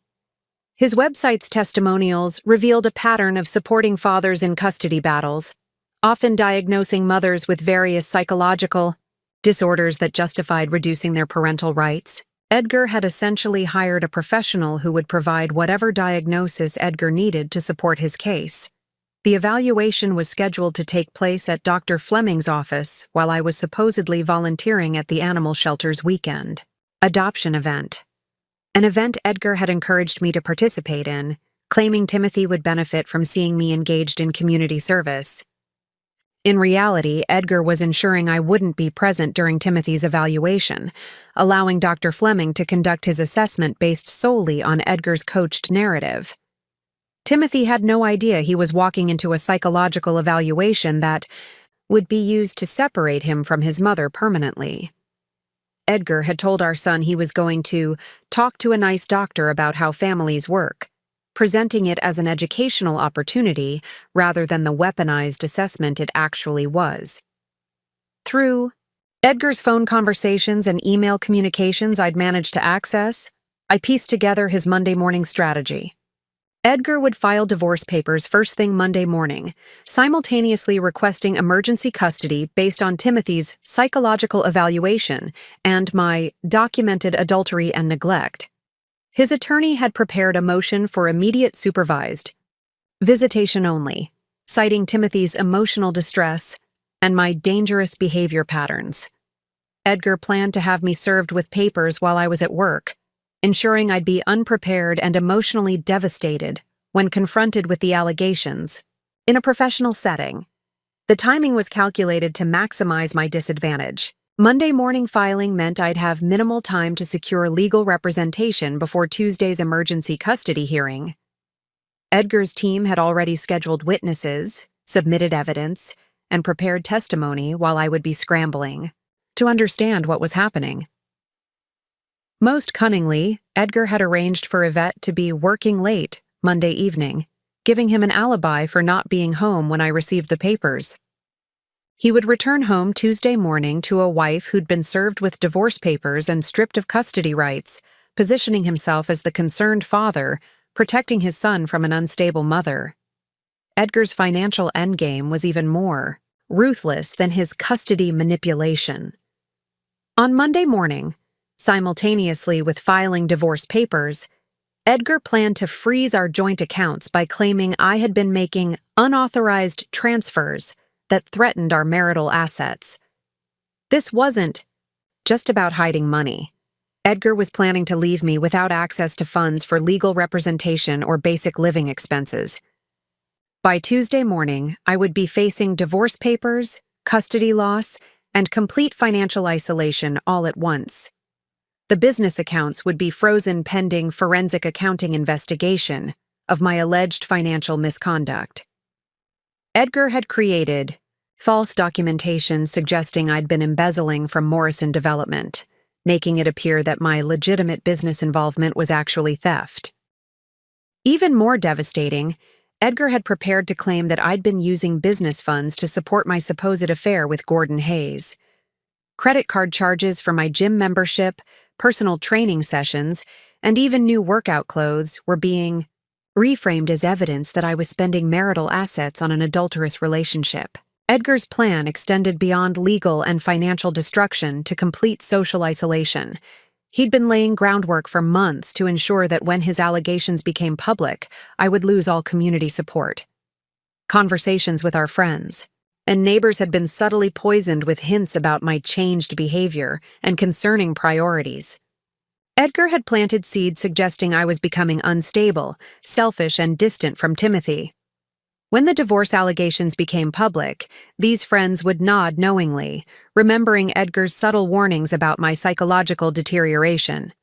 His website's testimonials revealed a pattern of supporting fathers in custody battles, often diagnosing mothers with various psychological disorders that justified reducing their parental rights. Edgar had essentially hired a professional who would provide whatever diagnosis Edgar needed to support his case. The evaluation was scheduled to take place at Dr. Fleming's office while I was supposedly volunteering at the animal shelter's weekend adoption event. An event Edgar had encouraged me to participate in, claiming Timothy would benefit from seeing me engaged in community service. In reality, Edgar was ensuring I wouldn't be present during Timothy's evaluation, allowing Dr. Fleming to conduct his assessment based solely on Edgar's coached narrative. Timothy had no idea he was walking into a psychological evaluation that would be used to separate him from his mother permanently. Edgar had told our son he was going to talk to a nice doctor about how families work, presenting it as an educational opportunity rather than the weaponized assessment it actually was. Through Edgar's phone conversations and email communications I'd managed to access, I pieced together his Monday morning strategy. Edgar would file divorce papers first thing Monday morning, simultaneously requesting emergency custody based on Timothy's psychological evaluation and my documented adultery and neglect. His attorney had prepared a motion for immediate supervised visitation only, citing Timothy's emotional distress and my dangerous behavior patterns. Edgar planned to have me served with papers while I was at work, ensuring I'd be unprepared and emotionally devastated when confronted with the allegations. In a professional setting, the timing was calculated to maximize my disadvantage. Monday morning filing meant I'd have minimal time to secure legal representation before Tuesday's emergency custody hearing. Edgar's team had already scheduled witnesses, submitted evidence, and prepared testimony while I would be scrambling to understand what was happening. Most cunningly, Edgar had arranged for Yvette to be working late Monday evening, giving him an alibi for not being home when I received the papers. He would return home Tuesday morning to a wife who'd been served with divorce papers and stripped of custody rights, positioning himself as the concerned father, protecting his son from an unstable mother. Edgar's financial endgame was even more ruthless than his custody manipulation. On Monday morning, simultaneously with filing divorce papers, Edgar planned to freeze our joint accounts by claiming I had been making unauthorized transfers that threatened our marital assets. This wasn't just about hiding money. Edgar was planning to leave me without access to funds for legal representation or basic living expenses. By Tuesday morning, I would be facing divorce papers, custody loss, and complete financial isolation all at once. The business accounts would be frozen pending forensic accounting investigation of my alleged financial misconduct. Edgar had created false documentation suggesting I'd been embezzling from Morrison Development, making it appear that my legitimate business involvement was actually theft. Even more devastating, Edgar had prepared to claim that I'd been using business funds to support my supposed affair with Gordon Hayes. Credit card charges for my gym membership, personal training sessions, and even new workout clothes were being reframed as evidence that I was spending marital assets on an adulterous relationship. Edgar's plan extended beyond legal and financial destruction to complete social isolation. He'd been laying groundwork for months to ensure that when his allegations became public, I would lose all community support. Conversations with our friends and neighbors had been subtly poisoned with hints about my changed behavior and concerning priorities. Edgar had planted seeds suggesting I was becoming unstable, selfish, and distant from Timothy. When the divorce allegations became public, these friends would nod knowingly, remembering Edgar's subtle warnings about my psychological deterioration.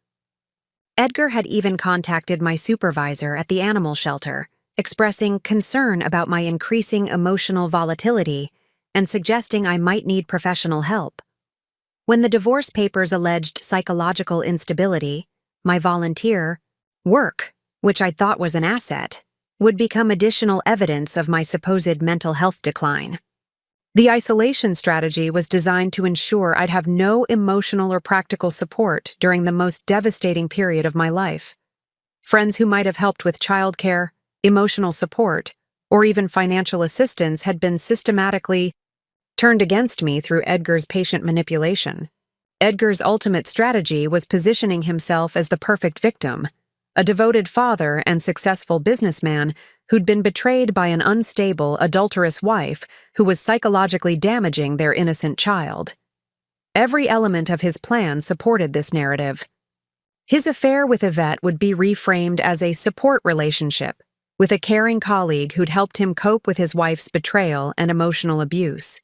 Edgar had even contacted my supervisor at the animal shelter, expressing concern about my increasing emotional volatility and suggesting I might need professional help. When the divorce papers alleged psychological instability, my volunteer work, which I thought was an asset, would become additional evidence of my supposed mental health decline. The isolation strategy was designed to ensure I'd have no emotional or practical support during the most devastating period of my life. Friends who might have helped with childcare, emotional support, or even financial assistance had been systematically turned against me through Edgar's patient manipulation. Edgar's ultimate strategy was positioning himself as the perfect victim, a devoted father and successful businessman who'd been betrayed by an unstable, adulterous wife who was psychologically damaging their innocent child. Every element of his plan supported this narrative. His affair with Yvette would be reframed as a support relationship, with a caring colleague who'd helped him cope with his wife's betrayal and emotional abuse.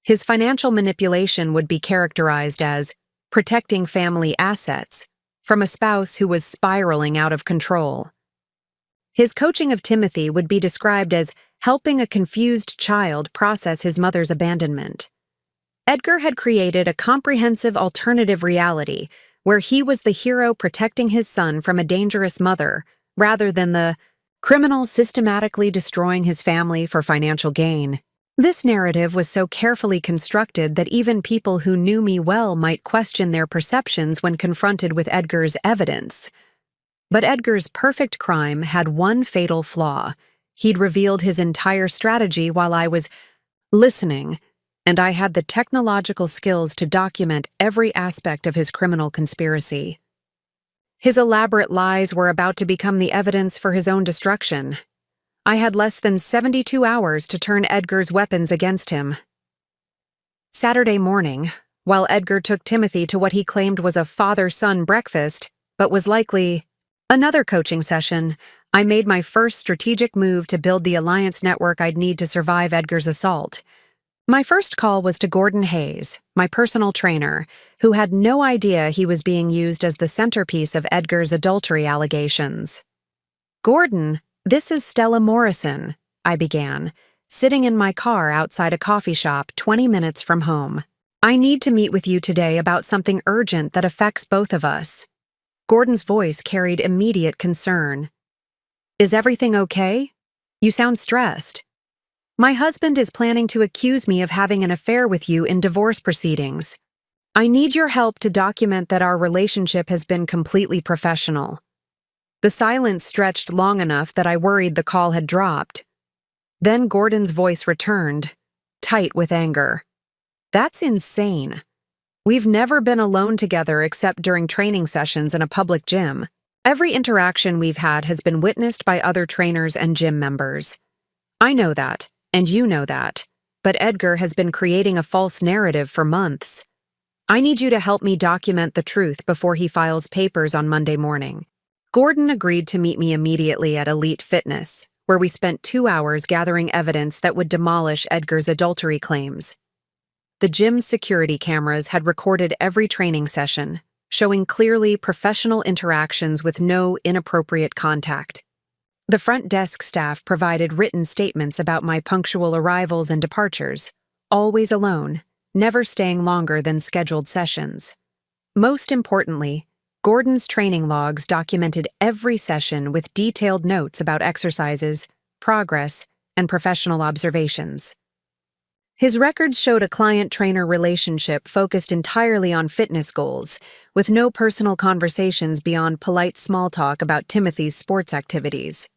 His financial manipulation would be characterized as protecting family assets from a spouse who was spiraling out of control. His coaching of Timothy would be described as helping a confused child process his mother's abandonment. Edgar had created a comprehensive alternative reality where he was the hero protecting his son from a dangerous mother, rather than the criminal systematically destroying his family for financial gain. This narrative was so carefully constructed that even people who knew me well might question their perceptions when confronted with Edgar's evidence. But Edgar's perfect crime had one fatal flaw. He'd revealed his entire strategy while I was listening, and I had the technological skills to document every aspect of his criminal conspiracy. His elaborate lies were about to become the evidence for his own destruction. I had less than 72 hours to turn Edgar's weapons against him. Saturday morning, while Edgar took Timothy to what he claimed was a father-son breakfast, but was likely another coaching session, I made my first strategic move to build the alliance network I'd need to survive Edgar's assault. My first call was to Gordon Hayes, my personal trainer, who had no idea he was being used as the centerpiece of Edgar's adultery allegations. "Gordon, this is Stella Morrison," I began, sitting in my car outside a coffee shop 20 minutes from home. "I need to meet with you today about something urgent that affects both of us." Gordon's voice carried immediate concern. "Is everything okay? You sound stressed." "My husband is planning to accuse me of having an affair with you in divorce proceedings. I need your help to document that our relationship has been completely professional." The silence stretched long enough that I worried the call had dropped. Then Gordon's voice returned, tight with anger. "That's insane. We've never been alone together except during training sessions in a public gym. Every interaction we've had has been witnessed by other trainers and gym members. I know that, and you know that, but Edgar has been creating a false narrative for months. I need you to help me document the truth before he files papers on Monday morning." Gordon agreed to meet me immediately at Elite Fitness, where we spent 2 hours gathering evidence that would demolish Edgar's adultery claims. The gym's security cameras had recorded every training session, showing clearly professional interactions with no inappropriate contact. The front desk staff provided written statements about my punctual arrivals and departures, always alone, never staying longer than scheduled sessions. Most importantly, Gordon's training logs documented every session with detailed notes about exercises, progress, and professional observations. His records showed a client-trainer relationship focused entirely on fitness goals, with no personal conversations beyond polite small talk about Timothy's sports activities.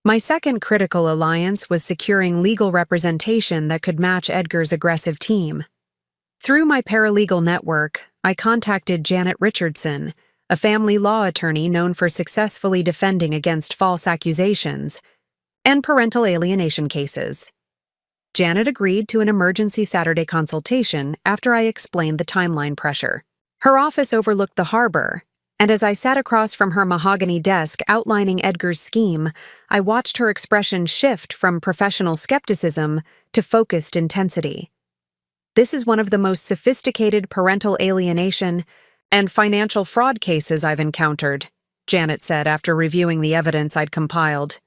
My second critical alliance was securing legal representation that could match Edgar's aggressive team. Through my paralegal network, I contacted Janet Richardson, a family law attorney known for successfully defending against false accusations and parental alienation cases. Janet agreed to an emergency Saturday consultation after I explained the timeline pressure. Her office overlooked the harbor, and as I sat across from her mahogany desk outlining Edgar's scheme, I watched her expression shift from professional skepticism to focused intensity. This is one of the most sophisticated parental alienation and financial fraud cases I've encountered, Janet said after reviewing the evidence I'd compiled.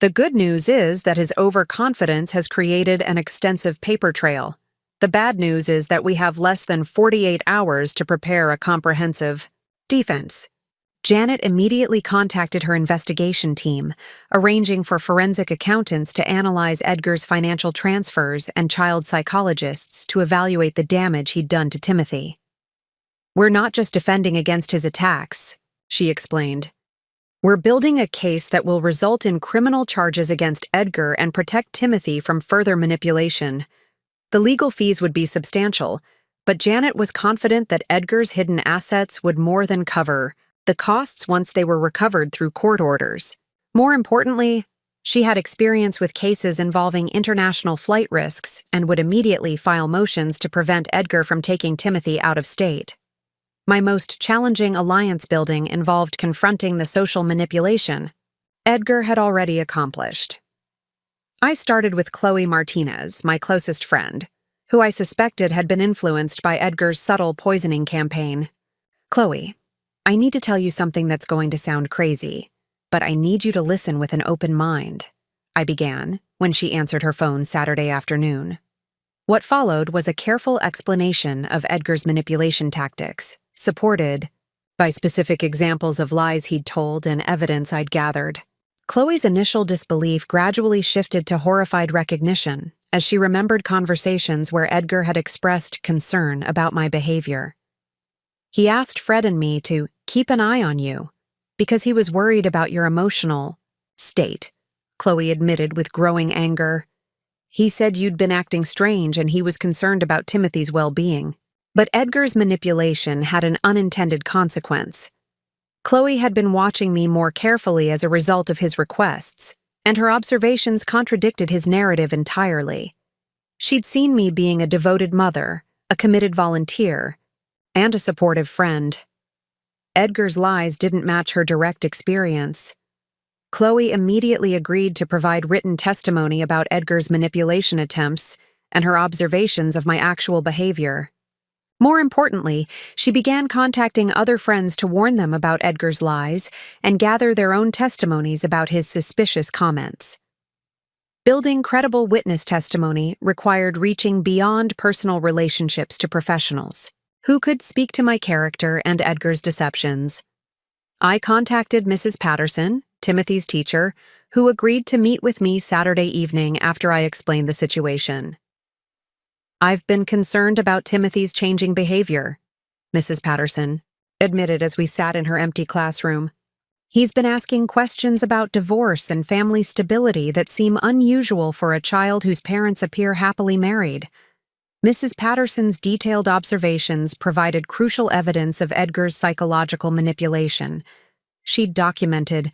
The good news is that his overconfidence has created an extensive paper trail. The bad news is that we have less than 48 hours to prepare a comprehensive defense. Janet immediately contacted her investigation team, arranging for forensic accountants to analyze Edgar's financial transfers and child psychologists to evaluate the damage he'd done to Timothy. "We're not just defending against his attacks," she explained. "We're building a case that will result in criminal charges against Edgar and protect Timothy from further manipulation. The legal fees would be substantial, but Janet was confident that Edgar's hidden assets would more than cover the costs once they were recovered through court orders. More importantly, she had experience with cases involving international flight risks and would immediately file motions to prevent Edgar from taking Timothy out of state. My most challenging alliance building involved confronting the social manipulation Edgar had already accomplished. I started with Chloe Martinez, my closest friend, who I suspected had been influenced by Edgar's subtle poisoning campaign. "Chloe, I need to tell you something that's going to sound crazy, but I need you to listen with an open mind," I began when she answered her phone Saturday afternoon. What followed was a careful explanation of Edgar's manipulation tactics, supported by specific examples of lies he'd told and evidence I'd gathered. Chloe's initial disbelief gradually shifted to horrified recognition as she remembered conversations where Edgar had expressed concern about my behavior. "He asked Fred and me to keep an eye on you because he was worried about your emotional state," Chloe admitted with growing anger. "He said you'd been acting strange and he was concerned about Timothy's well-being." But Edgar's manipulation had an unintended consequence. Chloe had been watching me more carefully as a result of his requests, and her observations contradicted his narrative entirely. She'd seen me being a devoted mother, a committed volunteer, and a supportive friend. Edgar's lies didn't match her direct experience. Chloe immediately agreed to provide written testimony about Edgar's manipulation attempts and her observations of my actual behavior. More importantly, she began contacting other friends to warn them about Edgar's lies and gather their own testimonies about his suspicious comments. Building credible witness testimony required reaching beyond personal relationships to professionals who could speak to my character and Edgar's deceptions. I contacted Mrs. Patterson, Timothy's teacher, who agreed to meet with me Saturday evening after I explained the situation. "I've been concerned about Timothy's changing behavior," Mrs. Patterson admitted as we sat in her empty classroom. "He's been asking questions about divorce and family stability that seem unusual for a child whose parents appear happily married." Mrs. Patterson's detailed observations provided crucial evidence of Edgar's psychological manipulation. She'd documented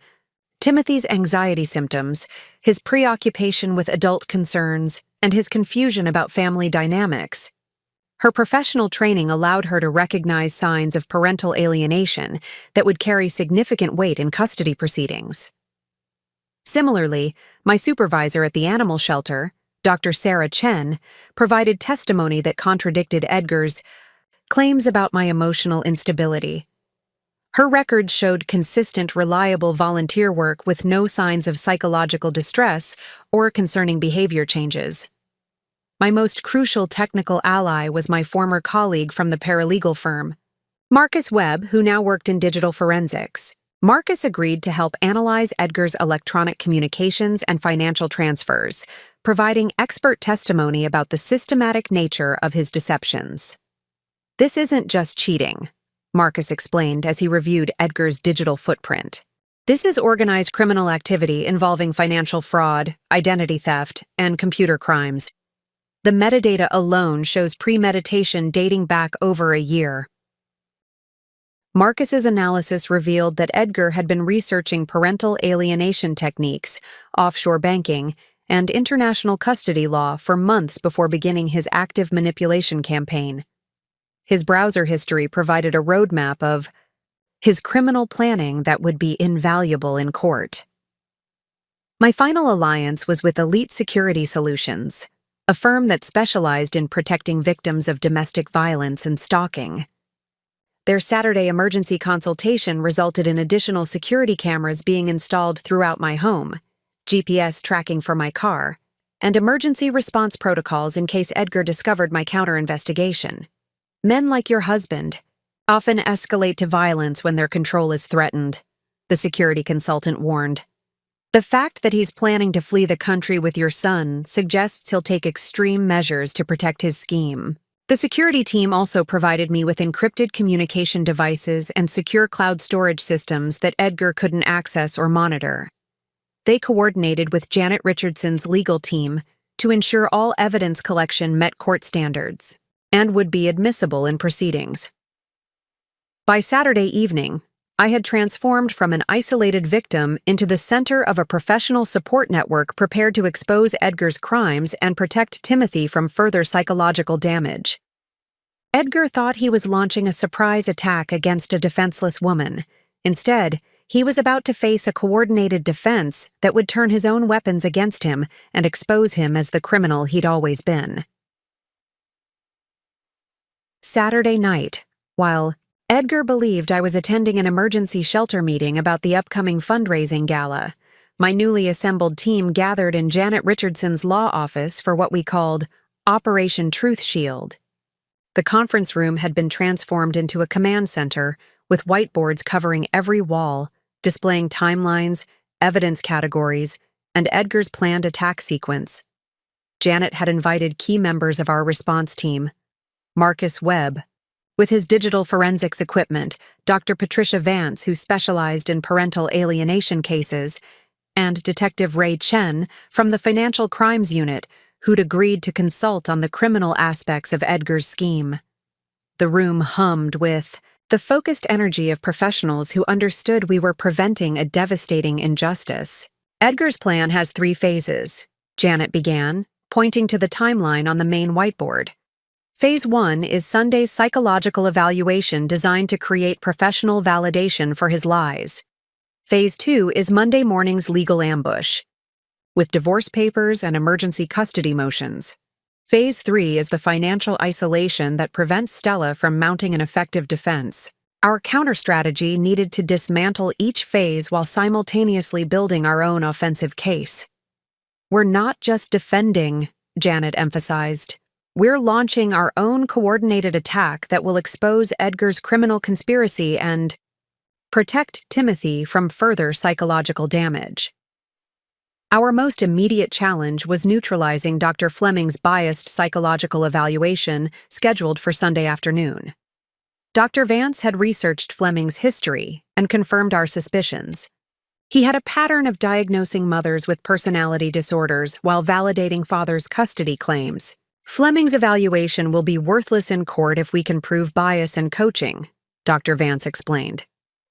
Timothy's anxiety symptoms, his preoccupation with adult concerns, and his confusion about family dynamics. Her professional training allowed her to recognize signs of parental alienation that would carry significant weight in custody proceedings. Similarly, my supervisor at the animal shelter, Dr. Sarah Chen, provided testimony that contradicted Edgar's claims about my emotional instability. Her records showed consistent, reliable volunteer work with no signs of psychological distress or concerning behavior changes. My most crucial technical ally was my former colleague from the paralegal firm, Marcus Webb, who now worked in digital forensics. Marcus agreed to help analyze Edgar's electronic communications and financial transfers, providing expert testimony about the systematic nature of his deceptions. "This isn't just cheating," Marcus explained as he reviewed Edgar's digital footprint. "This is organized criminal activity involving financial fraud, identity theft, and computer crimes. The metadata alone shows premeditation dating back over a year." Marcus's analysis revealed that Edgar had been researching parental alienation techniques, offshore banking, and international custody law for months before beginning his active manipulation campaign. His browser history provided a roadmap of his criminal planning that would be invaluable in court. My final alliance was with Elite Security Solutions, a firm that specialized in protecting victims of domestic violence and stalking. Their Saturday emergency consultation resulted in additional security cameras being installed throughout my home, GPS tracking for my car, and emergency response protocols in case Edgar discovered my counter-investigation. "Men like your husband often escalate to violence when their control is threatened," the security consultant warned. "The fact that he's planning to flee the country with your son suggests he'll take extreme measures to protect his scheme." The security team also provided me with encrypted communication devices and secure cloud storage systems that Edgar couldn't access or monitor. They coordinated with Janet Richardson's legal team to ensure all evidence collection met court standards and would be admissible in proceedings. By Saturday evening, I had transformed from an isolated victim into the center of a professional support network prepared to expose Edgar's crimes and protect Timothy from further psychological damage. Edgar thought he was launching a surprise attack against a defenseless woman. Instead, he was about to face a coordinated defense that would turn his own weapons against him and expose him as the criminal he'd always been. Saturday night, while Edgar believed I was attending an emergency shelter meeting about the upcoming fundraising gala, my newly assembled team gathered in Janet Richardson's law office for what we called Operation Truth Shield. The conference room had been transformed into a command center with whiteboards covering every wall, displaying timelines, evidence categories, and Edgar's planned attack sequence. Janet had invited key members of our response team: Marcus Webb, with his digital forensics equipment, Dr. Patricia Vance, who specialized in parental alienation cases, and Detective Ray Chen from the Financial Crimes Unit, who'd agreed to consult on the criminal aspects of Edgar's scheme. The room hummed with the focused energy of professionals who understood we were preventing a devastating injustice. "Edgar's plan has 3 phases, Janet began, pointing to the timeline on the main whiteboard. Phase 1 is Sunday's psychological evaluation designed to create professional validation for his lies. Phase 2 is Monday morning's legal ambush, with divorce papers and emergency custody motions. Phase 3 is the financial isolation that prevents Stella from mounting an effective defense. Our counter-strategy needed to dismantle each phase while simultaneously building our own offensive case. "We're not just defending," Janet emphasized. "We're launching our own coordinated attack that will expose Edgar's criminal conspiracy and protect Timothy from further psychological damage." Our most immediate challenge was neutralizing Dr. Fleming's biased psychological evaluation scheduled for Sunday afternoon. Dr. Vance had researched Fleming's history and confirmed our suspicions. He had a pattern of diagnosing mothers with personality disorders while validating fathers' custody claims. "Fleming's evaluation will be worthless in court if we can prove bias and coaching," Dr. Vance explained.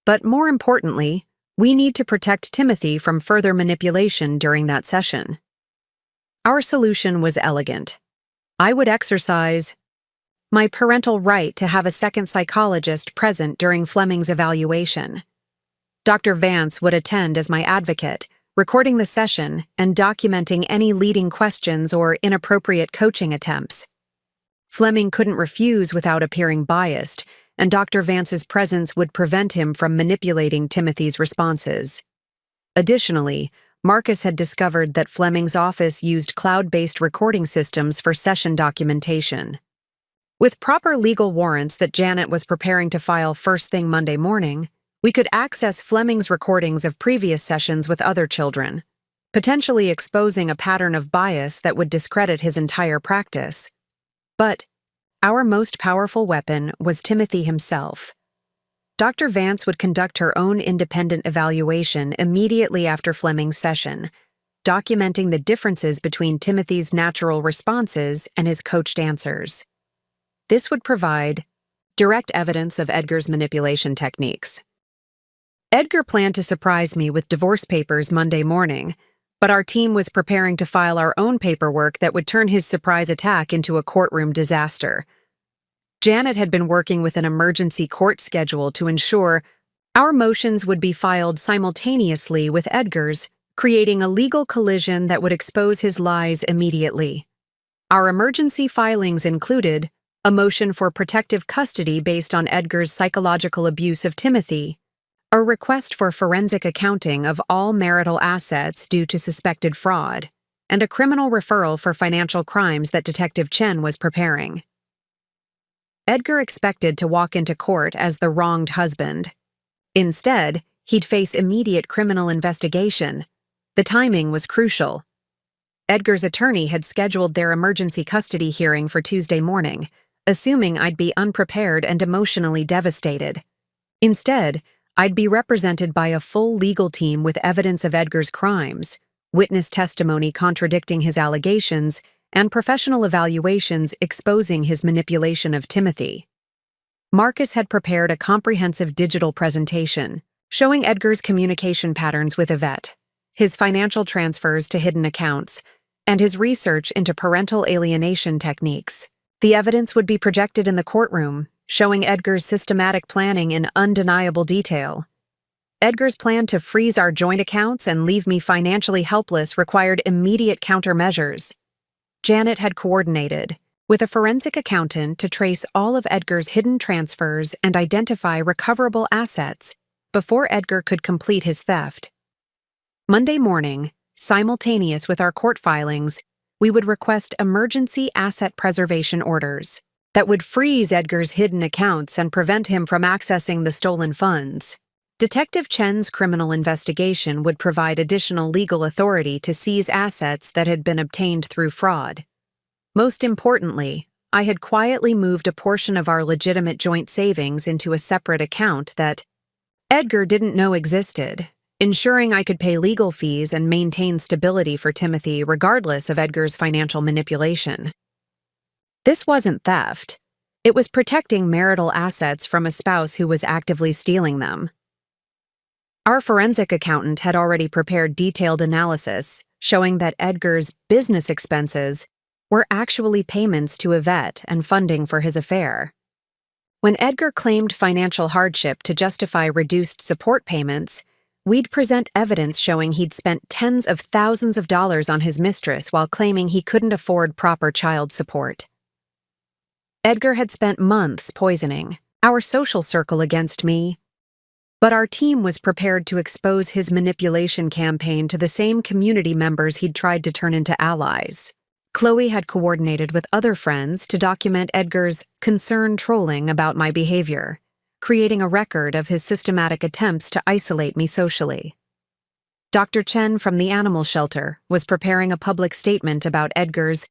"But more importantly, we need to protect Timothy from further manipulation during that session." Our solution was elegant. I would exercise my parental right to have a second psychologist present during Fleming's evaluation. Dr. Vance would attend as my advocate, recording the session and documenting any leading questions or inappropriate coaching attempts. Fleming couldn't refuse without appearing biased, and Dr. Vance's presence would prevent him from manipulating Timothy's responses. Additionally, Marcus had discovered that Fleming's office used cloud-based recording systems for session documentation. With proper legal warrants that Janet was preparing to file first thing Monday morning, we could access Fleming's recordings of previous sessions with other children. potentially exposing a pattern of bias that would discredit his entire practice. But our most powerful weapon was Timothy himself. Dr. Vance would conduct her own independent evaluation immediately after Fleming's session, documenting the differences between Timothy's natural responses and his coached answers. This would provide direct evidence of Edgar's manipulation techniques. Edgar planned to surprise me with divorce papers Monday morning, but our team was preparing to file our own paperwork that would turn his surprise attack into a courtroom disaster. Janet had been working with an emergency court schedule to ensure our motions would be filed simultaneously with Edgar's, creating a legal collision that would expose his lies immediately. Our emergency filings included a motion for protective custody based on Edgar's psychological abuse of Timothy, a request for forensic accounting of all marital assets due to suspected fraud, and a criminal referral for financial crimes that Detective Chen was preparing. Edgar expected to walk into court as the wronged husband. Instead, he'd face immediate criminal investigation. The timing was crucial. Edgar's attorney had scheduled their emergency custody hearing for Tuesday morning, assuming I'd be unprepared and emotionally devastated. Instead, I'd be represented by a full legal team with evidence of Edgar's crimes, witness testimony contradicting his allegations, and professional evaluations exposing his manipulation of Timothy. Marcus had prepared a comprehensive digital presentation showing Edgar's communication patterns with Yvette, his financial transfers to hidden accounts, and his research into parental alienation techniques. The evidence would be projected in the courtroom, showing Edgar's systematic planning in undeniable detail. Edgar's plan to freeze our joint accounts and leave me financially helpless required immediate countermeasures. Janet had coordinated with a forensic accountant to trace all of Edgar's hidden transfers and identify recoverable assets before Edgar could complete his theft. Monday morning, simultaneous with our court filings, we would request emergency asset preservation orders that would freeze Edgar's hidden accounts and prevent him from accessing the stolen funds. Detective Chen's criminal investigation would provide additional legal authority to seize assets that had been obtained through fraud. Most importantly, I had quietly moved a portion of our legitimate joint savings into a separate account that Edgar didn't know existed, ensuring I could pay legal fees and maintain stability for Timothy regardless of Edgar's financial manipulation. This wasn't theft. It was protecting marital assets from a spouse who was actively stealing them. Our forensic accountant had already prepared detailed analysis showing that Edgar's business expenses were actually payments to Yvette and funding for his affair. When Edgar claimed financial hardship to justify reduced support payments, we'd present evidence showing he'd spent tens of thousands of dollars on his mistress while claiming he couldn't afford proper child support. Edgar had spent months poisoning our social circle against me, but our team was prepared to expose his manipulation campaign to the same community members he'd tried to turn into allies. Chloe had coordinated with other friends to document Edgar's concerned trolling about my behavior, creating a record of his systematic attempts to isolate me socially. Dr. Chen from the animal shelter was preparing a public statement about Edgar's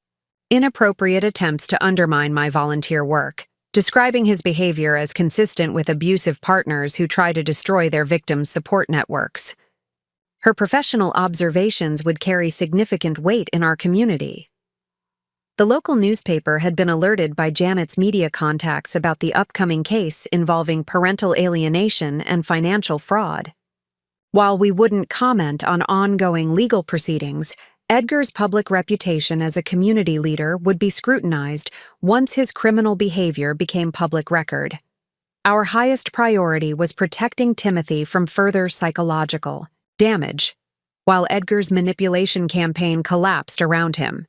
inappropriate attempts to undermine my volunteer work, describing his behavior as consistent with abusive partners who try to destroy their victims' support networks. Her professional observations would carry significant weight in our community. The local newspaper had been alerted by Janet's media contacts about the upcoming case involving parental alienation and financial fraud. While we wouldn't comment on ongoing legal proceedings, Edgar's public reputation as a community leader would be scrutinized once his criminal behavior became public record. Our highest priority was protecting Timothy from further psychological damage, while Edgar's manipulation campaign collapsed around him.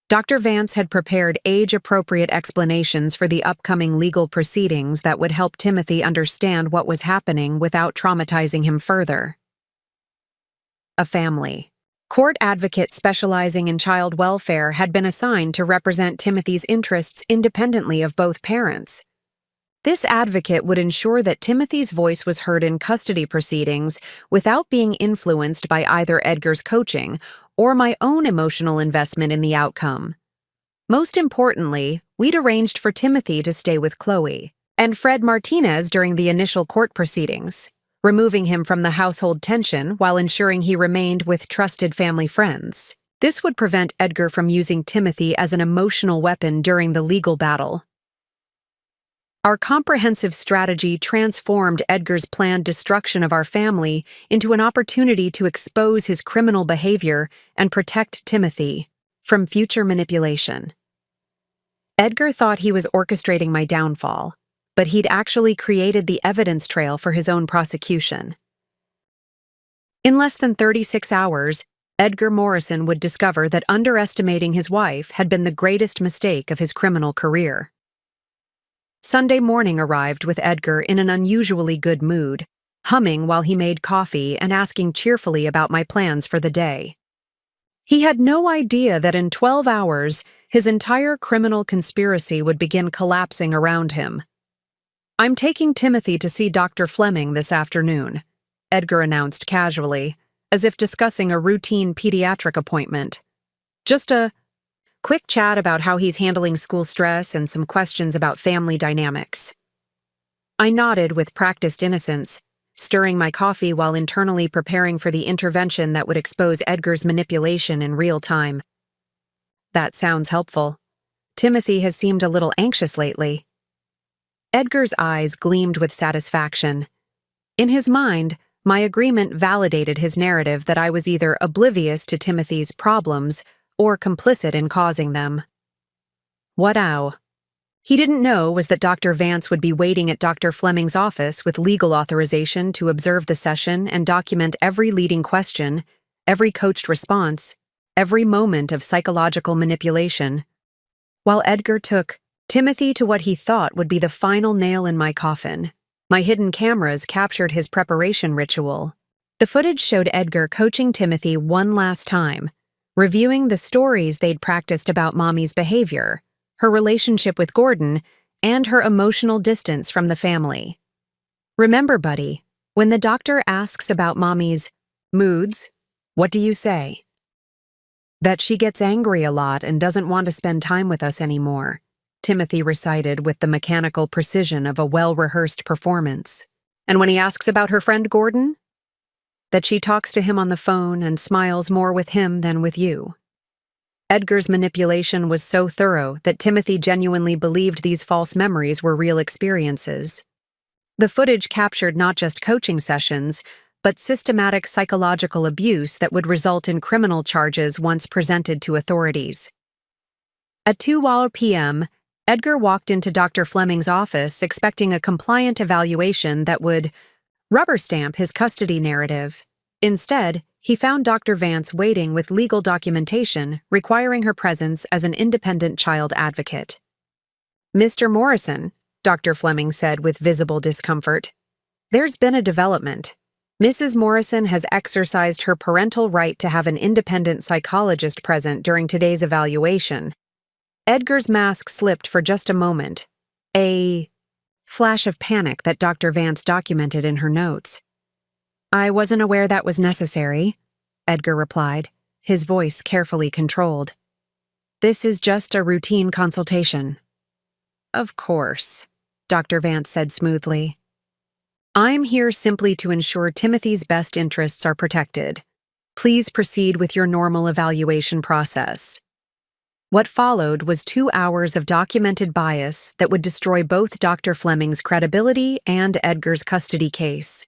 Dr. Vance had prepared age-appropriate explanations for the upcoming legal proceedings that would help Timothy understand what was happening without traumatizing him further. A family court advocate specializing in child welfare had been assigned to represent Timothy's interests independently of both parents. This advocate would ensure that Timothy's voice was heard in custody proceedings without being influenced by either Edgar's coaching or my own emotional investment in the outcome. Most importantly, we'd arranged for Timothy to stay with Chloe and Fred Martinez during the initial court proceedings, removing him from the household tension while ensuring he remained with trusted family friends. This would prevent Edgar from using Timothy as an emotional weapon during the legal battle. Our comprehensive strategy transformed Edgar's planned destruction of our family into an opportunity to expose his criminal behavior and protect Timothy from future manipulation. Edgar thought he was orchestrating my downfall, but he'd actually created the evidence trail for his own prosecution. In less than 36 hours, Edgar Morrison would discover that underestimating his wife had been the greatest mistake of his criminal career. Sunday morning arrived with Edgar in an unusually good mood, humming while he made coffee and asking cheerfully about my plans for the day. He had no idea that in 12 hours, his entire criminal conspiracy would begin collapsing around him. "I'm taking Timothy to see Dr. Fleming this afternoon," Edgar announced casually, as if discussing a routine pediatric appointment. "Just a quick chat about how he's handling school stress and some questions about family dynamics." I nodded with practiced innocence, stirring my coffee while internally preparing for the intervention that would expose Edgar's manipulation in real time. "That sounds helpful. Timothy has seemed a little anxious lately." Edgar's eyes gleamed with satisfaction. In his mind, my agreement validated his narrative that I was either oblivious to Timothy's problems or complicit in causing them. What he didn't know was that Dr. Vance would be waiting at Dr. Fleming's office with legal authorization to observe the session and document every leading question, every coached response, every moment of psychological manipulation, while Edgar took Timothy to what he thought would be the final nail in my coffin. My hidden cameras captured his preparation ritual. The footage showed Edgar coaching Timothy one last time, reviewing the stories they'd practiced about Mommy's behavior, her relationship with Gordon, and her emotional distance from the family. "Remember, buddy, when the doctor asks about Mommy's moods, what do you say?" "That she gets angry a lot and doesn't want to spend time with us anymore," Timothy recited with the mechanical precision of a well-rehearsed performance. "And when he asks about her friend Gordon?" "That she talks to him on the phone and smiles more with him than with you." Edgar's manipulation was so thorough that Timothy genuinely believed these false memories were real experiences. The footage captured not just coaching sessions, but systematic psychological abuse that would result in criminal charges once presented to authorities. At 2 p.m., Edgar walked into Dr. Fleming's office expecting a compliant evaluation that would rubber stamp his custody narrative. Instead, he found Dr. Vance waiting with legal documentation requiring her presence as an independent child advocate. "Mr. Morrison," Dr. Fleming said with visible discomfort, "there's been a development. Mrs. Morrison has exercised her parental right to have an independent psychologist present during today's evaluation." Edgar's mask slipped for just a moment, a flash of panic that Dr. Vance documented in her notes. "I wasn't aware that was necessary," Edgar replied, his voice carefully controlled. "This is just a routine consultation." "Of course," Dr. Vance said smoothly. "I'm here simply to ensure Timothy's best interests are protected. Please proceed with your normal evaluation process." What followed was 2 hours of documented bias that would destroy both Dr. Fleming's credibility and Edgar's custody case.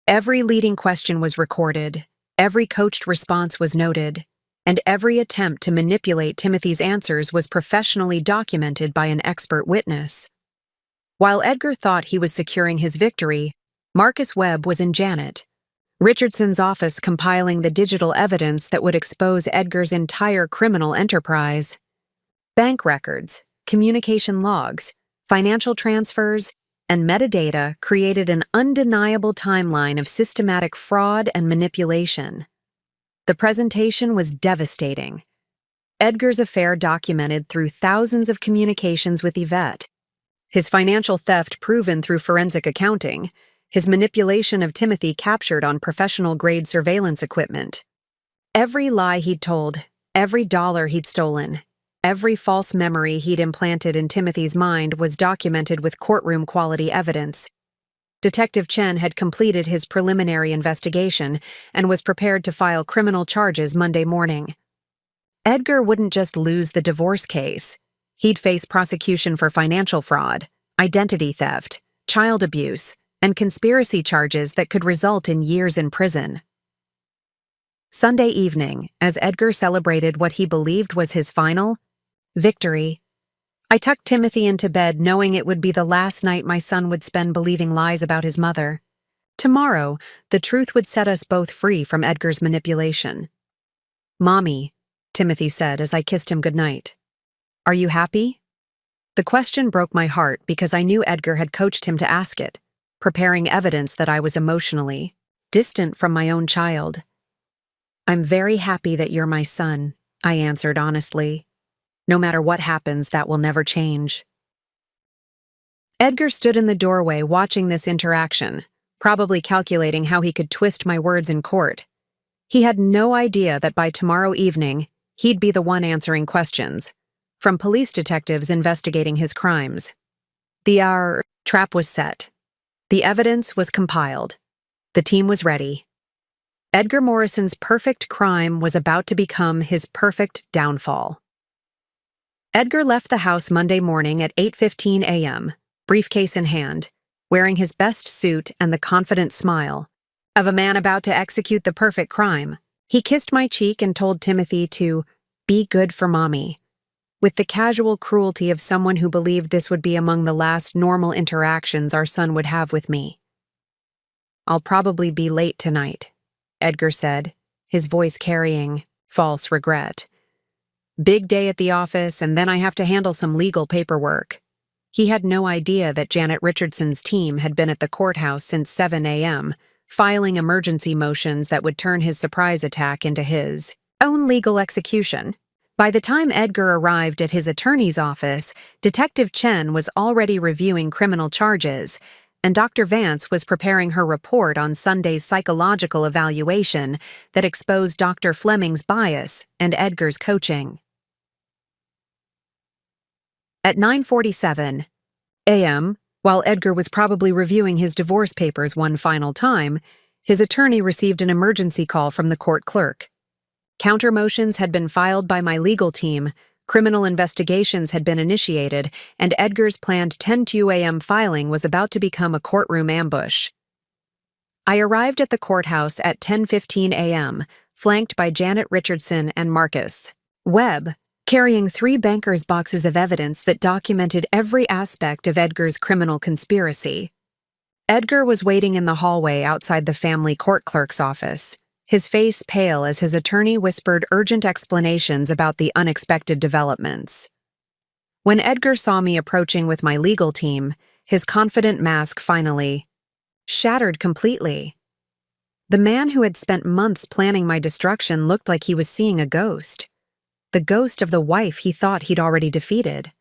Every leading question was recorded, every coached response was noted, and every attempt to manipulate Timothy's answers was professionally documented by an expert witness. While Edgar thought he was securing his victory, Marcus Webb was in Janet, Richardson's office, compiling the digital evidence that would expose Edgar's entire criminal enterprise. Bank records, communication logs, financial transfers, and metadata created an undeniable timeline of systematic fraud and manipulation. The presentation was devastating. Edgar's affair documented through thousands of communications with Yvette, his financial theft proven through forensic accounting, his manipulation of Timothy captured on professional-grade surveillance equipment. Every lie he'd told, every dollar he'd stolen, every false memory he'd implanted in Timothy's mind was documented with courtroom-quality evidence. Detective Chen had completed his preliminary investigation and was prepared to file criminal charges Monday morning. Edgar wouldn't just lose the divorce case. He'd face prosecution for financial fraud, identity theft, child abuse, and conspiracy charges that could result in years in prison. Sunday evening, as Edgar celebrated what he believed was his final victory, I tucked Timothy into bed knowing it would be the last night my son would spend believing lies about his mother. Tomorrow, the truth would set us both free from Edgar's manipulation. "Mommy," Timothy said as I kissed him goodnight. "Are you happy?" The question broke my heart because I knew Edgar had coached him to ask it, preparing evidence that I was emotionally distant from my own child. "I'm very happy that you're my son," I answered honestly. "No matter what happens, that will never change." Edgar stood in the doorway watching this interaction, probably calculating how he could twist my words in court. He had no idea that by tomorrow evening, he'd be the one answering questions, from police detectives investigating his crimes. The trap was set. The evidence was compiled. The team was ready. Edgar Morrison's perfect crime was about to become his perfect downfall. Edgar left the house Monday morning at 8:15 a.m., briefcase in hand, wearing his best suit and the confident smile of a man about to execute the perfect crime. He kissed my cheek and told Timothy to be good for mommy, with the casual cruelty of someone who believed this would be among the last normal interactions our son would have with me. "I'll probably be late tonight," Edgar said, his voice carrying false regret. "Big day at the office, and then I have to handle some legal paperwork." He had no idea that Janet Richardson's team had been at the courthouse since 7 a.m., filing emergency motions that would turn his surprise attack into his own legal execution. By the time Edgar arrived at his attorney's office, Detective Chen was already reviewing criminal charges, and Dr. Vance was preparing her report on Sunday's psychological evaluation that exposed Dr. Fleming's bias and Edgar's coaching. At 9:47 a.m., while Edgar was probably reviewing his divorce papers one final time, his attorney received an emergency call from the court clerk. Counter motions had been filed by my legal team, criminal investigations had been initiated, and Edgar's planned 10:02 a.m. filing was about to become a courtroom ambush. I arrived at the courthouse at 10:15 a.m., flanked by Janet Richardson and Marcus Webb, carrying 3 bankers' boxes of evidence that documented every aspect of Edgar's criminal conspiracy. Edgar was waiting in the hallway outside the family court clerk's office, his face pale as his attorney whispered urgent explanations about the unexpected developments. When Edgar saw me approaching with my legal team, his confident mask finally shattered completely. The man who had spent months planning my destruction looked like he was seeing a ghost. The ghost of the wife he thought he'd already defeated.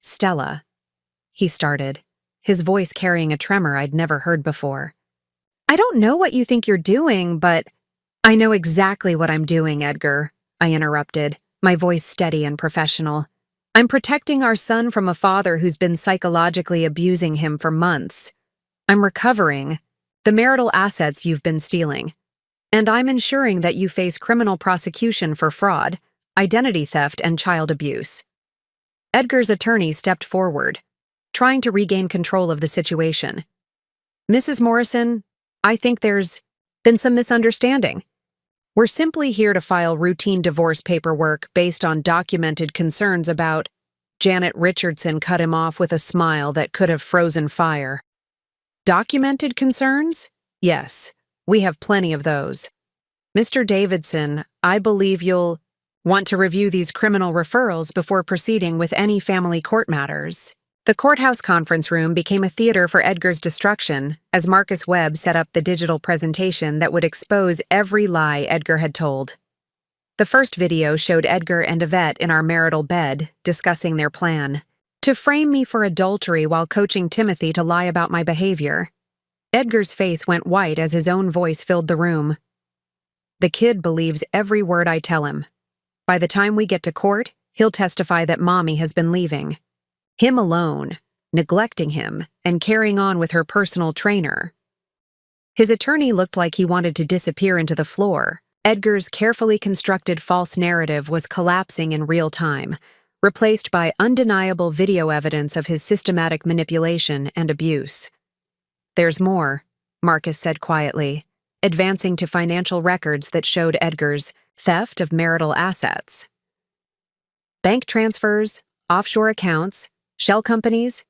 "Stella," he started, his voice carrying a tremor I'd never heard before. "I don't know what you think you're doing, but—" "I know exactly what I'm doing, Edgar," I interrupted, my voice steady and professional. "I'm protecting our son from a father who's been psychologically abusing him for months. I'm recovering the marital assets you've been stealing. And I'm ensuring that you face criminal prosecution for fraud, identity theft, and child abuse." Edgar's attorney stepped forward, trying to regain control of the situation. "Mrs. Morrison, I think there's been some misunderstanding. We're simply here to file routine divorce paperwork based on documented concerns about—" Janet Richardson cut him off with a smile that could have frozen fire. "Documented concerns? Yes, we have plenty of those. Mr. Davidson, I believe you'll want to review these criminal referrals before proceeding with any family court matters." The courthouse conference room became a theater for Edgar's destruction as Marcus Webb set up the digital presentation that would expose every lie Edgar had told. The first video showed Edgar and Yvette in our marital bed, discussing their plan. To frame me for adultery while coaching Timothy to lie about my behavior. Edgar's face went white as his own voice filled the room. The kid believes every word I tell him. By the time we get to court, he'll testify that Mommy has been leaving him alone, neglecting him, and carrying on with her personal trainer. His attorney looked like he wanted to disappear into the floor. Edgar's carefully constructed false narrative was collapsing in real time, replaced by undeniable video evidence of his systematic manipulation and abuse. "There's more," Marcus said quietly, advancing to financial records that showed Edgar's theft of marital assets. Bank transfers, offshore accounts, shell companies.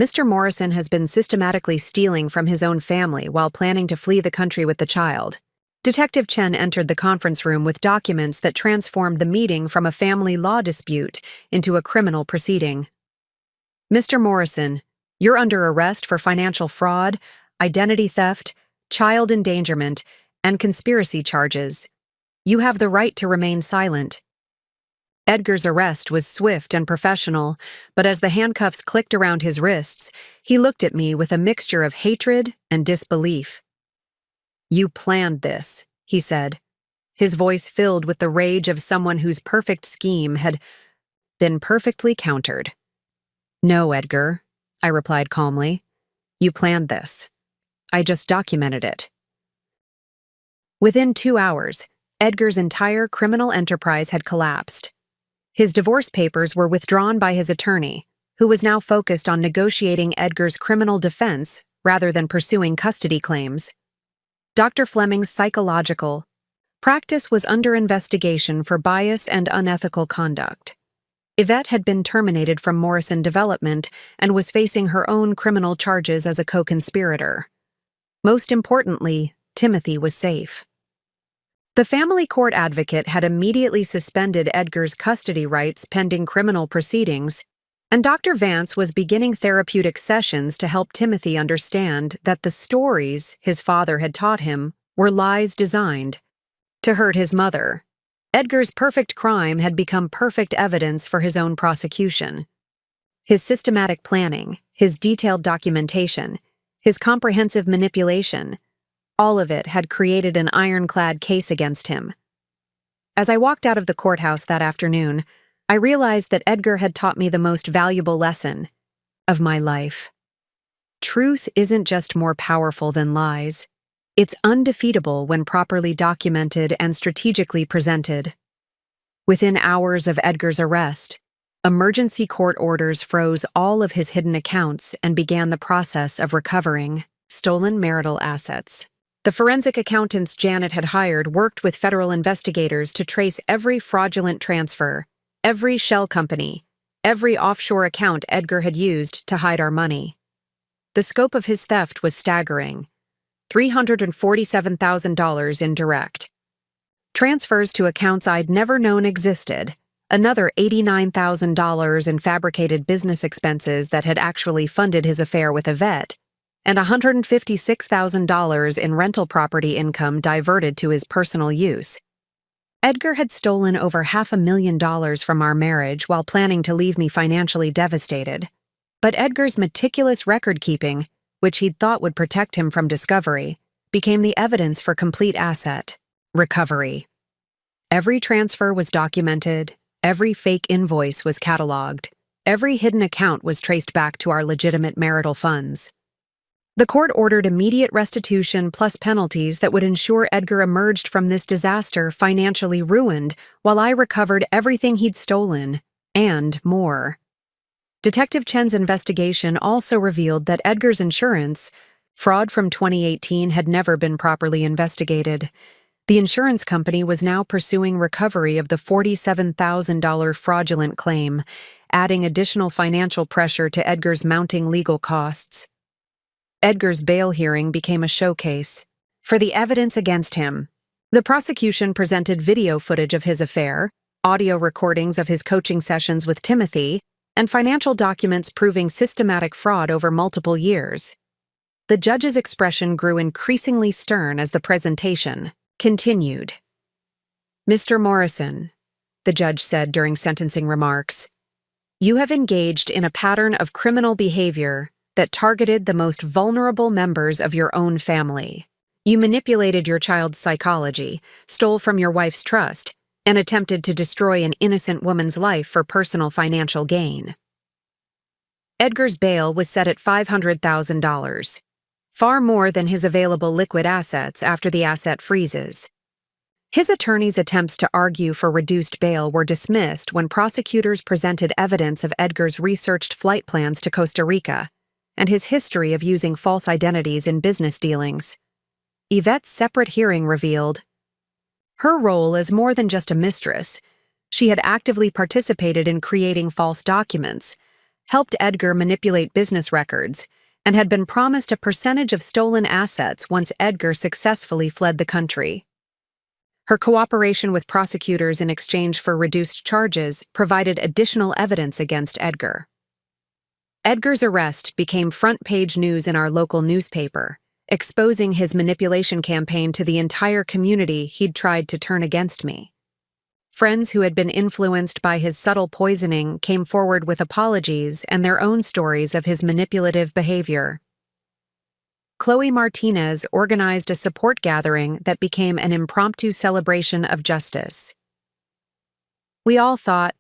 Mr. Morrison has been systematically stealing from his own family while planning to flee the country with the child. Detective Chen entered the conference room with documents that transformed the meeting from a family law dispute into a criminal proceeding. "Mr. Morrison, you're under arrest for financial fraud, identity theft, child endangerment, and conspiracy charges. You have the right to remain silent." Edgar's arrest was swift and professional, but as the handcuffs clicked around his wrists, he looked at me with a mixture of hatred and disbelief. "You planned this," he said, his voice filled with the rage of someone whose perfect scheme had been perfectly countered. "No, Edgar," I replied calmly. "You planned this. I just documented it." Within 2 hours, Edgar's entire criminal enterprise had collapsed. His divorce papers were withdrawn by his attorney, who was now focused on negotiating Edgar's criminal defense rather than pursuing custody claims. Dr. Fleming's psychological practice was under investigation for bias and unethical conduct. Yvette had been terminated from Morrison Development and was facing her own criminal charges as a co-conspirator. Most importantly, Timothy was safe. The family court advocate had immediately suspended Edgar's custody rights pending criminal proceedings, and Dr. Vance was beginning therapeutic sessions to help Timothy understand that the stories his father had taught him were lies designed to hurt his mother. Edgar's perfect crime had become perfect evidence for his own prosecution. His systematic planning, his detailed documentation, his comprehensive manipulation, all of it had created an ironclad case against him. As I walked out of the courthouse that afternoon, I realized that Edgar had taught me the most valuable lesson of my life. Truth isn't just more powerful than lies. It's undefeatable when properly documented and strategically presented. Within hours of Edgar's arrest, emergency court orders froze all of his hidden accounts and began the process of recovering stolen marital assets. The forensic accountants Janet had hired worked with federal investigators to trace every fraudulent transfer, every shell company, every offshore account Edgar had used to hide our money. The scope of his theft was staggering: $347,000 in direct transfers to accounts I'd never known existed, another $89,000 in fabricated business expenses that had actually funded his affair with Yvette, and $156,000 in rental property income diverted to his personal use. Edgar had stolen over $500,000 from our marriage while planning to leave me financially devastated. But Edgar's meticulous record-keeping, which he'd thought would protect him from discovery, became the evidence for complete asset recovery. Every transfer was documented, every fake invoice was cataloged, every hidden account was traced back to our legitimate marital funds. The court ordered immediate restitution plus penalties that would ensure Edgar emerged from this disaster financially ruined, while I recovered everything he'd stolen, and more. Detective Chen's investigation also revealed that Edgar's insurance fraud from 2018 had never been properly investigated. The insurance company was now pursuing recovery of the $47,000 fraudulent claim, adding additional financial pressure to Edgar's mounting legal costs. Edgar's bail hearing became a showcase for the evidence against him. The prosecution presented video footage of his affair, audio recordings of his coaching sessions with Timothy, and financial documents proving systematic fraud over multiple years. The judge's expression grew increasingly stern as the presentation continued. "Mr. Morrison," the judge said during sentencing remarks, You have engaged in a pattern of criminal behavior that targeted the most vulnerable members of your own family. You manipulated your child's psychology, stole from your wife's trust, and attempted to destroy an innocent woman's life for personal financial gain. Edgar's bail was set at $500,000, far more than his available liquid assets after the asset freezes. His attorney's attempts to argue for reduced bail were dismissed when prosecutors presented evidence of Edgar's researched flight plans to Costa Rica and his history of using false identities in business dealings. Yvette's separate hearing revealed her role as more than just a mistress. She had actively participated in creating false documents, helped Edgar manipulate business records, and had been promised a percentage of stolen assets once Edgar successfully fled the country. Her cooperation with prosecutors in exchange for reduced charges provided additional evidence against Edgar. Edgar's arrest became front-page news in our local newspaper, exposing his manipulation campaign to the entire community he'd tried to turn against me. Friends who had been influenced by his subtle poisoning came forward with apologies and their own stories of his manipulative behavior. Chloe Martinez organized a support gathering that became an impromptu celebration of justice. We all thought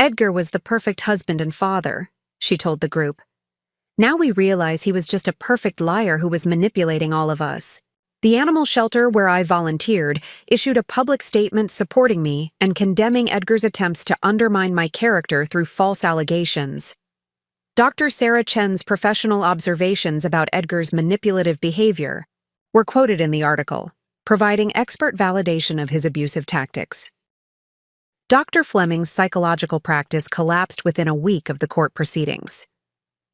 Edgar was the perfect husband and father, she told the group. Now we realize he was just a perfect liar who was manipulating all of us. The animal shelter where I volunteered issued a public statement supporting me and condemning Edgar's attempts to undermine my character through false allegations. Dr. Sarah Chen's professional observations about Edgar's manipulative behavior were quoted in the article, providing expert validation of his abusive tactics. Dr. Fleming's psychological practice collapsed within a week of the court proceedings.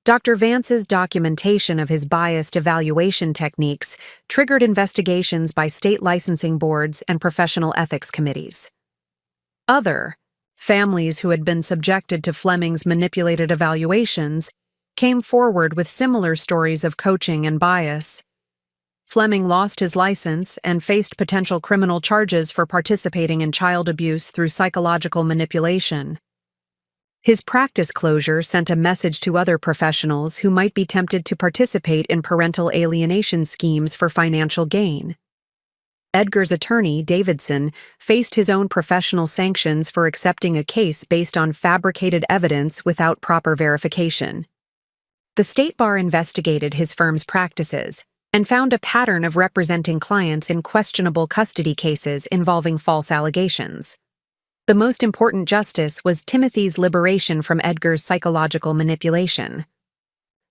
Dr. Vance's documentation of his biased evaluation techniques triggered investigations by state licensing boards and professional ethics committees. Other families who had been subjected to Fleming's manipulated evaluations came forward with similar stories of coaching and bias. Fleming lost his license and faced potential criminal charges for participating in child abuse through psychological manipulation. His practice closure sent a message to other professionals who might be tempted to participate in parental alienation schemes for financial gain. Edgar's attorney, Davidson, faced his own professional sanctions for accepting a case based on fabricated evidence without proper verification. The State Bar investigated his firm's practices and found a pattern of representing clients in questionable custody cases involving false allegations. The most important justice was Timothy's liberation from Edgar's psychological manipulation.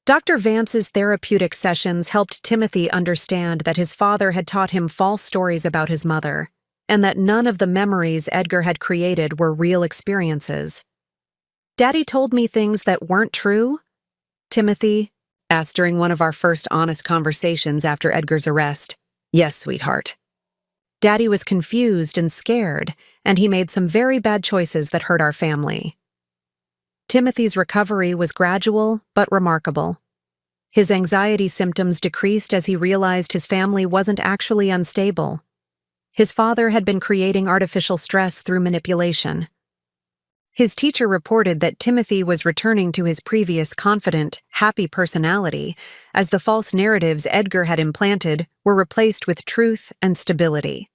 Dr. Vance's therapeutic sessions helped Timothy understand that his father had taught him false stories about his mother, and that none of the memories Edgar had created were real experiences. "Daddy told me things that weren't true?" Timothy asked during one of our first honest conversations after Edgar's arrest. "Yes, sweetheart." Daddy was confused and scared, and he made some very bad choices that hurt our family. Timothy's recovery was gradual but remarkable. His anxiety symptoms decreased as he realized his family wasn't actually unstable. His father had been creating artificial stress through manipulation. His teacher reported that Timothy was returning to his previous confident, happy personality as the false narratives Edgar had implanted were replaced with truth and stability.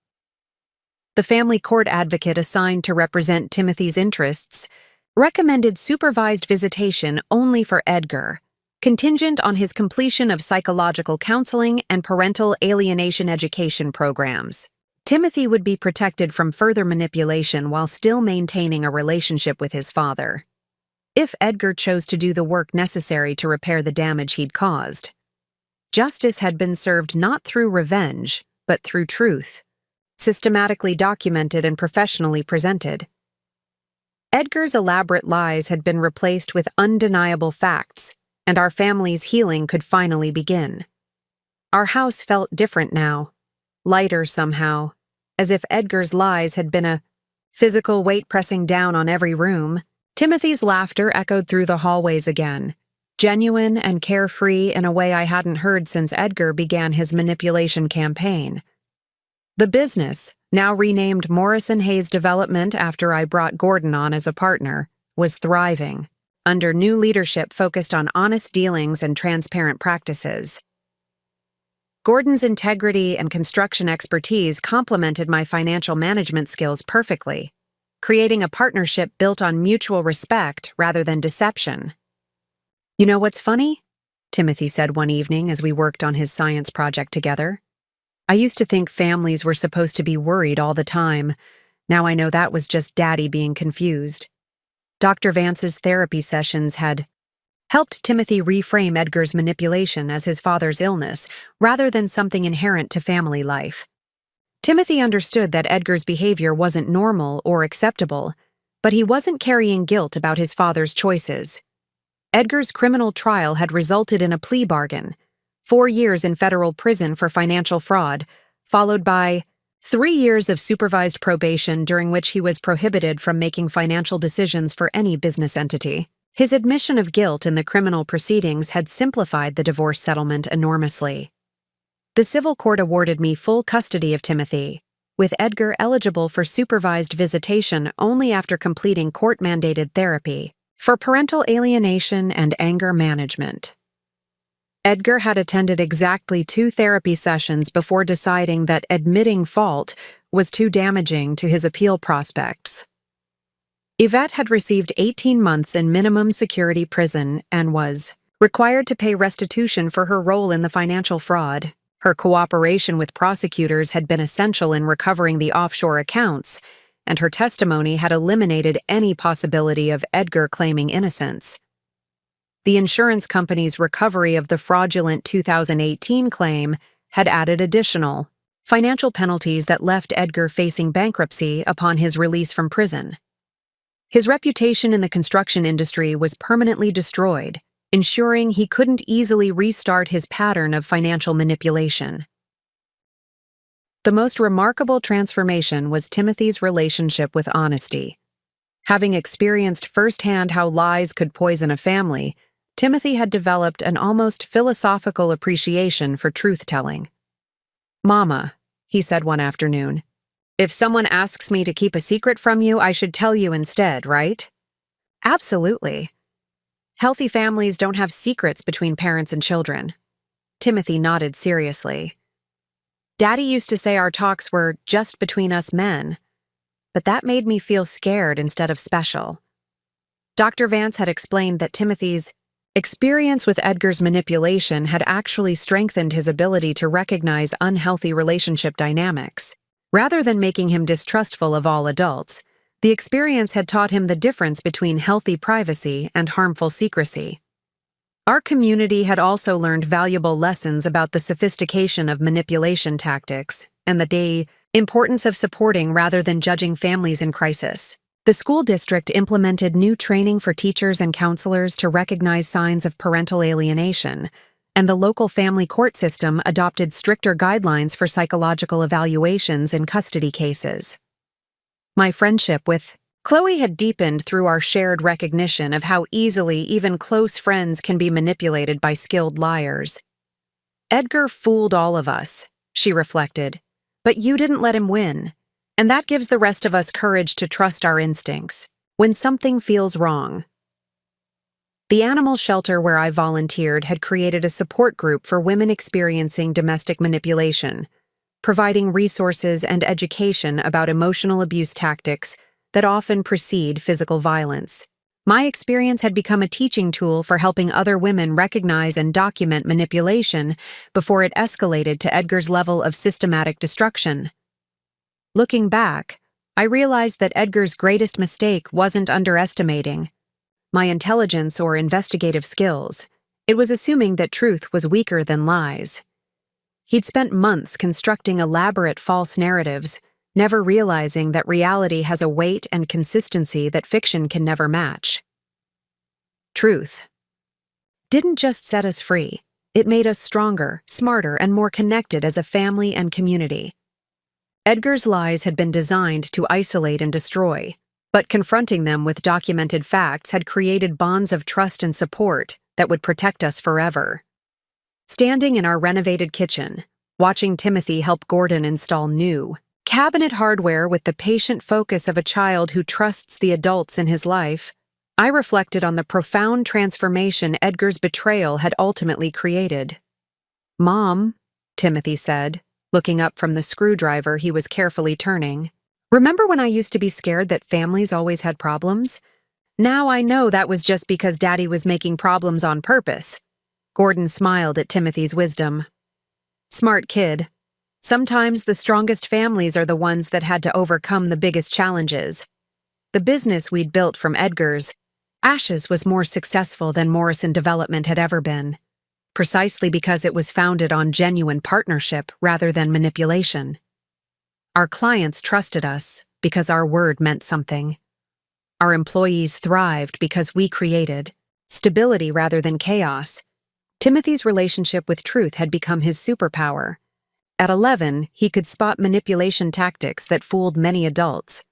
The family court advocate assigned to represent Timothy's interests recommended supervised visitation only for Edgar, contingent on his completion of psychological counseling and parental alienation education programs. Timothy would be protected from further manipulation while still maintaining a relationship with his father, if Edgar chose to do the work necessary to repair the damage he'd caused. Justice had been served not through revenge, but through truth, systematically documented and professionally presented. Edgar's elaborate lies had been replaced with undeniable facts, and our family's healing could finally begin. Our house felt different now, lighter somehow, as if Edgar's lies had been a physical weight pressing down on every room. Timothy's laughter echoed through the hallways again, genuine and carefree in a way I hadn't heard since Edgar began his manipulation campaign. The business, now renamed Morrison Hayes Development after I brought Gordon on as a partner, was thriving. under new leadership focused on honest dealings and transparent practices. Gordon's integrity and construction expertise complemented my financial management skills perfectly, creating a partnership built on mutual respect rather than deception. "You know what's funny?" Timothy said one evening as we worked on his science project together. "I used to think families were supposed to be worried all the time. Now I know that was just Daddy being confused." Dr. Vance's therapy sessions had helped Timothy reframe Edgar's manipulation as his father's illness rather than something inherent to family life. Timothy understood that Edgar's behavior wasn't normal or acceptable, but he wasn't carrying guilt about his father's choices. Edgar's criminal trial had resulted in a plea bargain, 4 years in federal prison for financial fraud, followed by 3 years of supervised probation during which he was prohibited from making financial decisions for any business entity. His admission of guilt in the criminal proceedings had simplified the divorce settlement enormously. The civil court awarded me full custody of Timothy, with Edgar eligible for supervised visitation only after completing court-mandated therapy for parental alienation and anger management. Edgar had attended exactly 2 therapy sessions before deciding that admitting fault was too damaging to his appeal prospects. Yvette had received 18 months in minimum security prison and was required to pay restitution for her role in the financial fraud. Her cooperation with prosecutors had been essential in recovering the offshore accounts, and her testimony had eliminated any possibility of Edgar claiming innocence. The insurance company's recovery of the fraudulent 2018 claim had added additional financial penalties that left Edgar facing bankruptcy upon his release from prison. His reputation in the construction industry was permanently destroyed, ensuring he couldn't easily restart his pattern of financial manipulation. The most remarkable transformation was Timothy's relationship with honesty. Having experienced firsthand how lies could poison a family, Timothy had developed an almost philosophical appreciation for truth-telling. "Mama," he said one afternoon, "if someone asks me to keep a secret from you, I should tell you instead, right?" "Absolutely. Healthy families don't have secrets between parents and children." Timothy nodded seriously. "Daddy used to say our talks were just between us men, but that made me feel scared instead of special." Dr. Vance had explained that Timothy's experience with Edgar's manipulation had actually strengthened his ability to recognize unhealthy relationship dynamics. Rather than making him distrustful of all adults, the experience had taught him the difference between healthy privacy and harmful secrecy. Our community had also learned valuable lessons about the sophistication of manipulation tactics and the importance of supporting rather than judging families in crisis. The school district implemented new training for teachers and counselors to recognize signs of parental alienation, and the local family court system adopted stricter guidelines for psychological evaluations in custody cases. My friendship with Chloe had deepened through our shared recognition of how easily even close friends can be manipulated by skilled liars. "Edgar fooled all of us," she reflected, "but you didn't let him win, and that gives the rest of us courage to trust our instincts when something feels wrong." The animal shelter where I volunteered had created a support group for women experiencing domestic manipulation, providing resources and education about emotional abuse tactics that often precede physical violence. My experience had become a teaching tool for helping other women recognize and document manipulation before it escalated to Edgar's level of systematic destruction. Looking back, I realized that Edgar's greatest mistake wasn't underestimating my intelligence or investigative skills. It was assuming that truth was weaker than lies. He'd spent months constructing elaborate false narratives, never realizing that reality has a weight and consistency that fiction can never match. Truth didn't just set us free, it made us stronger, smarter, and more connected as a family and community. Edgar's lies had been designed to isolate and destroy, but confronting them with documented facts had created bonds of trust and support that would protect us forever. Standing in our renovated kitchen, watching Timothy help Gordon install new cabinet hardware with the patient focus of a child who trusts the adults in his life, I reflected on the profound transformation Edgar's betrayal had ultimately created. "Mom," Timothy said, looking up from the screwdriver he was carefully turning, "remember when I used to be scared that families always had problems? Now I know that was just because Daddy was making problems on purpose." Gordon smiled at Timothy's wisdom. "Smart kid. Sometimes the strongest families are the ones that had to overcome the biggest challenges." The business we'd built from Edgar's ashes was more successful than Morrison Development had ever been, precisely because it was founded on genuine partnership rather than manipulation. Our clients trusted us because our word meant something. Our employees thrived because we created stability rather than chaos. Timothy's relationship with truth had become his superpower. At 11, he could spot manipulation tactics that fooled many adults.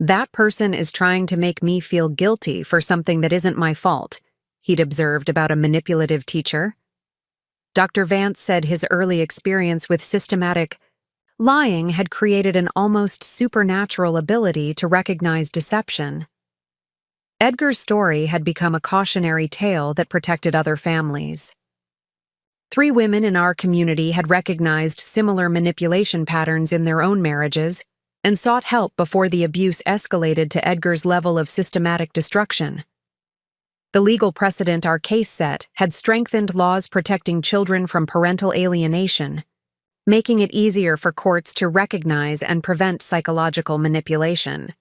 "That person is trying to make me feel guilty for something that isn't my fault," he'd observed about a manipulative teacher. Dr. Vance said his early experience with systematic lying had created an almost supernatural ability to recognize deception. Edgar's story had become a cautionary tale that protected other families. 3 women in our community had recognized similar manipulation patterns in their own marriages and sought help before the abuse escalated to Edgar's level of systematic destruction. The legal precedent our case set had strengthened laws protecting children from parental alienation, making it easier for courts to recognize and prevent psychological manipulation.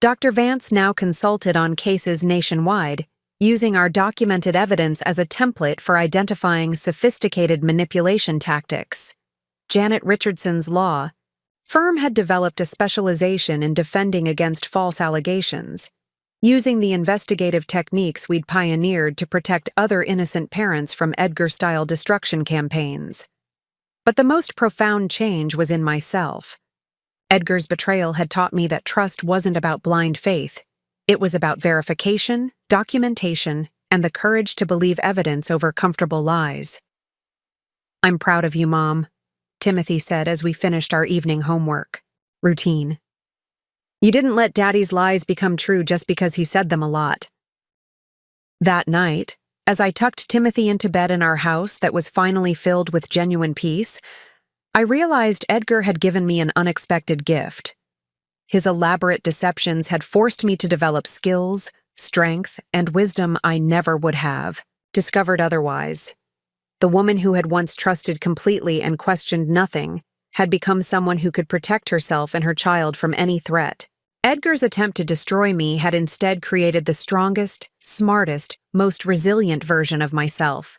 Dr. Vance now consulted on cases nationwide, using our documented evidence as a template for identifying sophisticated manipulation tactics. Janet Richardson's law firm had developed a specialization in defending against false allegations, using the investigative techniques we'd pioneered to protect other innocent parents from Edgar-style destruction campaigns. But the most profound change was in myself. Edgar's betrayal had taught me that trust wasn't about blind faith. It was about verification, documentation, and the courage to believe evidence over comfortable lies. "I'm proud of you, Mom," Timothy said as we finished our evening homework routine. "You didn't let Daddy's lies become true just because he said them a lot." That night, as I tucked Timothy into bed in our house that was finally filled with genuine peace, I realized Edgar had given me an unexpected gift. His elaborate deceptions had forced me to develop skills, strength, and wisdom I never would have discovered otherwise. The woman who had once trusted completely and questioned nothing had become someone who could protect herself and her child from any threat. Edgar's attempt to destroy me had instead created the strongest, smartest, most resilient version of myself.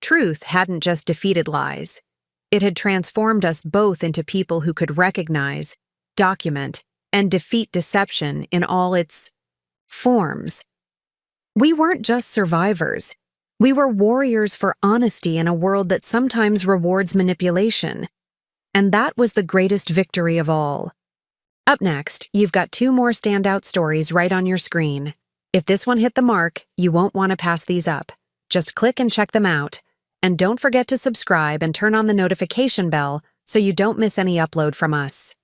Truth hadn't just defeated lies. It had transformed us both into people who could recognize, document, and defeat deception in all its forms. We weren't just survivors. We were warriors for honesty in a world that sometimes rewards manipulation. And that was the greatest victory of all. Up next, you've got 2 more standout stories right on your screen. If this one hit the mark, you won't want to pass these up. Just click and check them out. And don't forget to subscribe and turn on the notification bell so you don't miss any upload from us.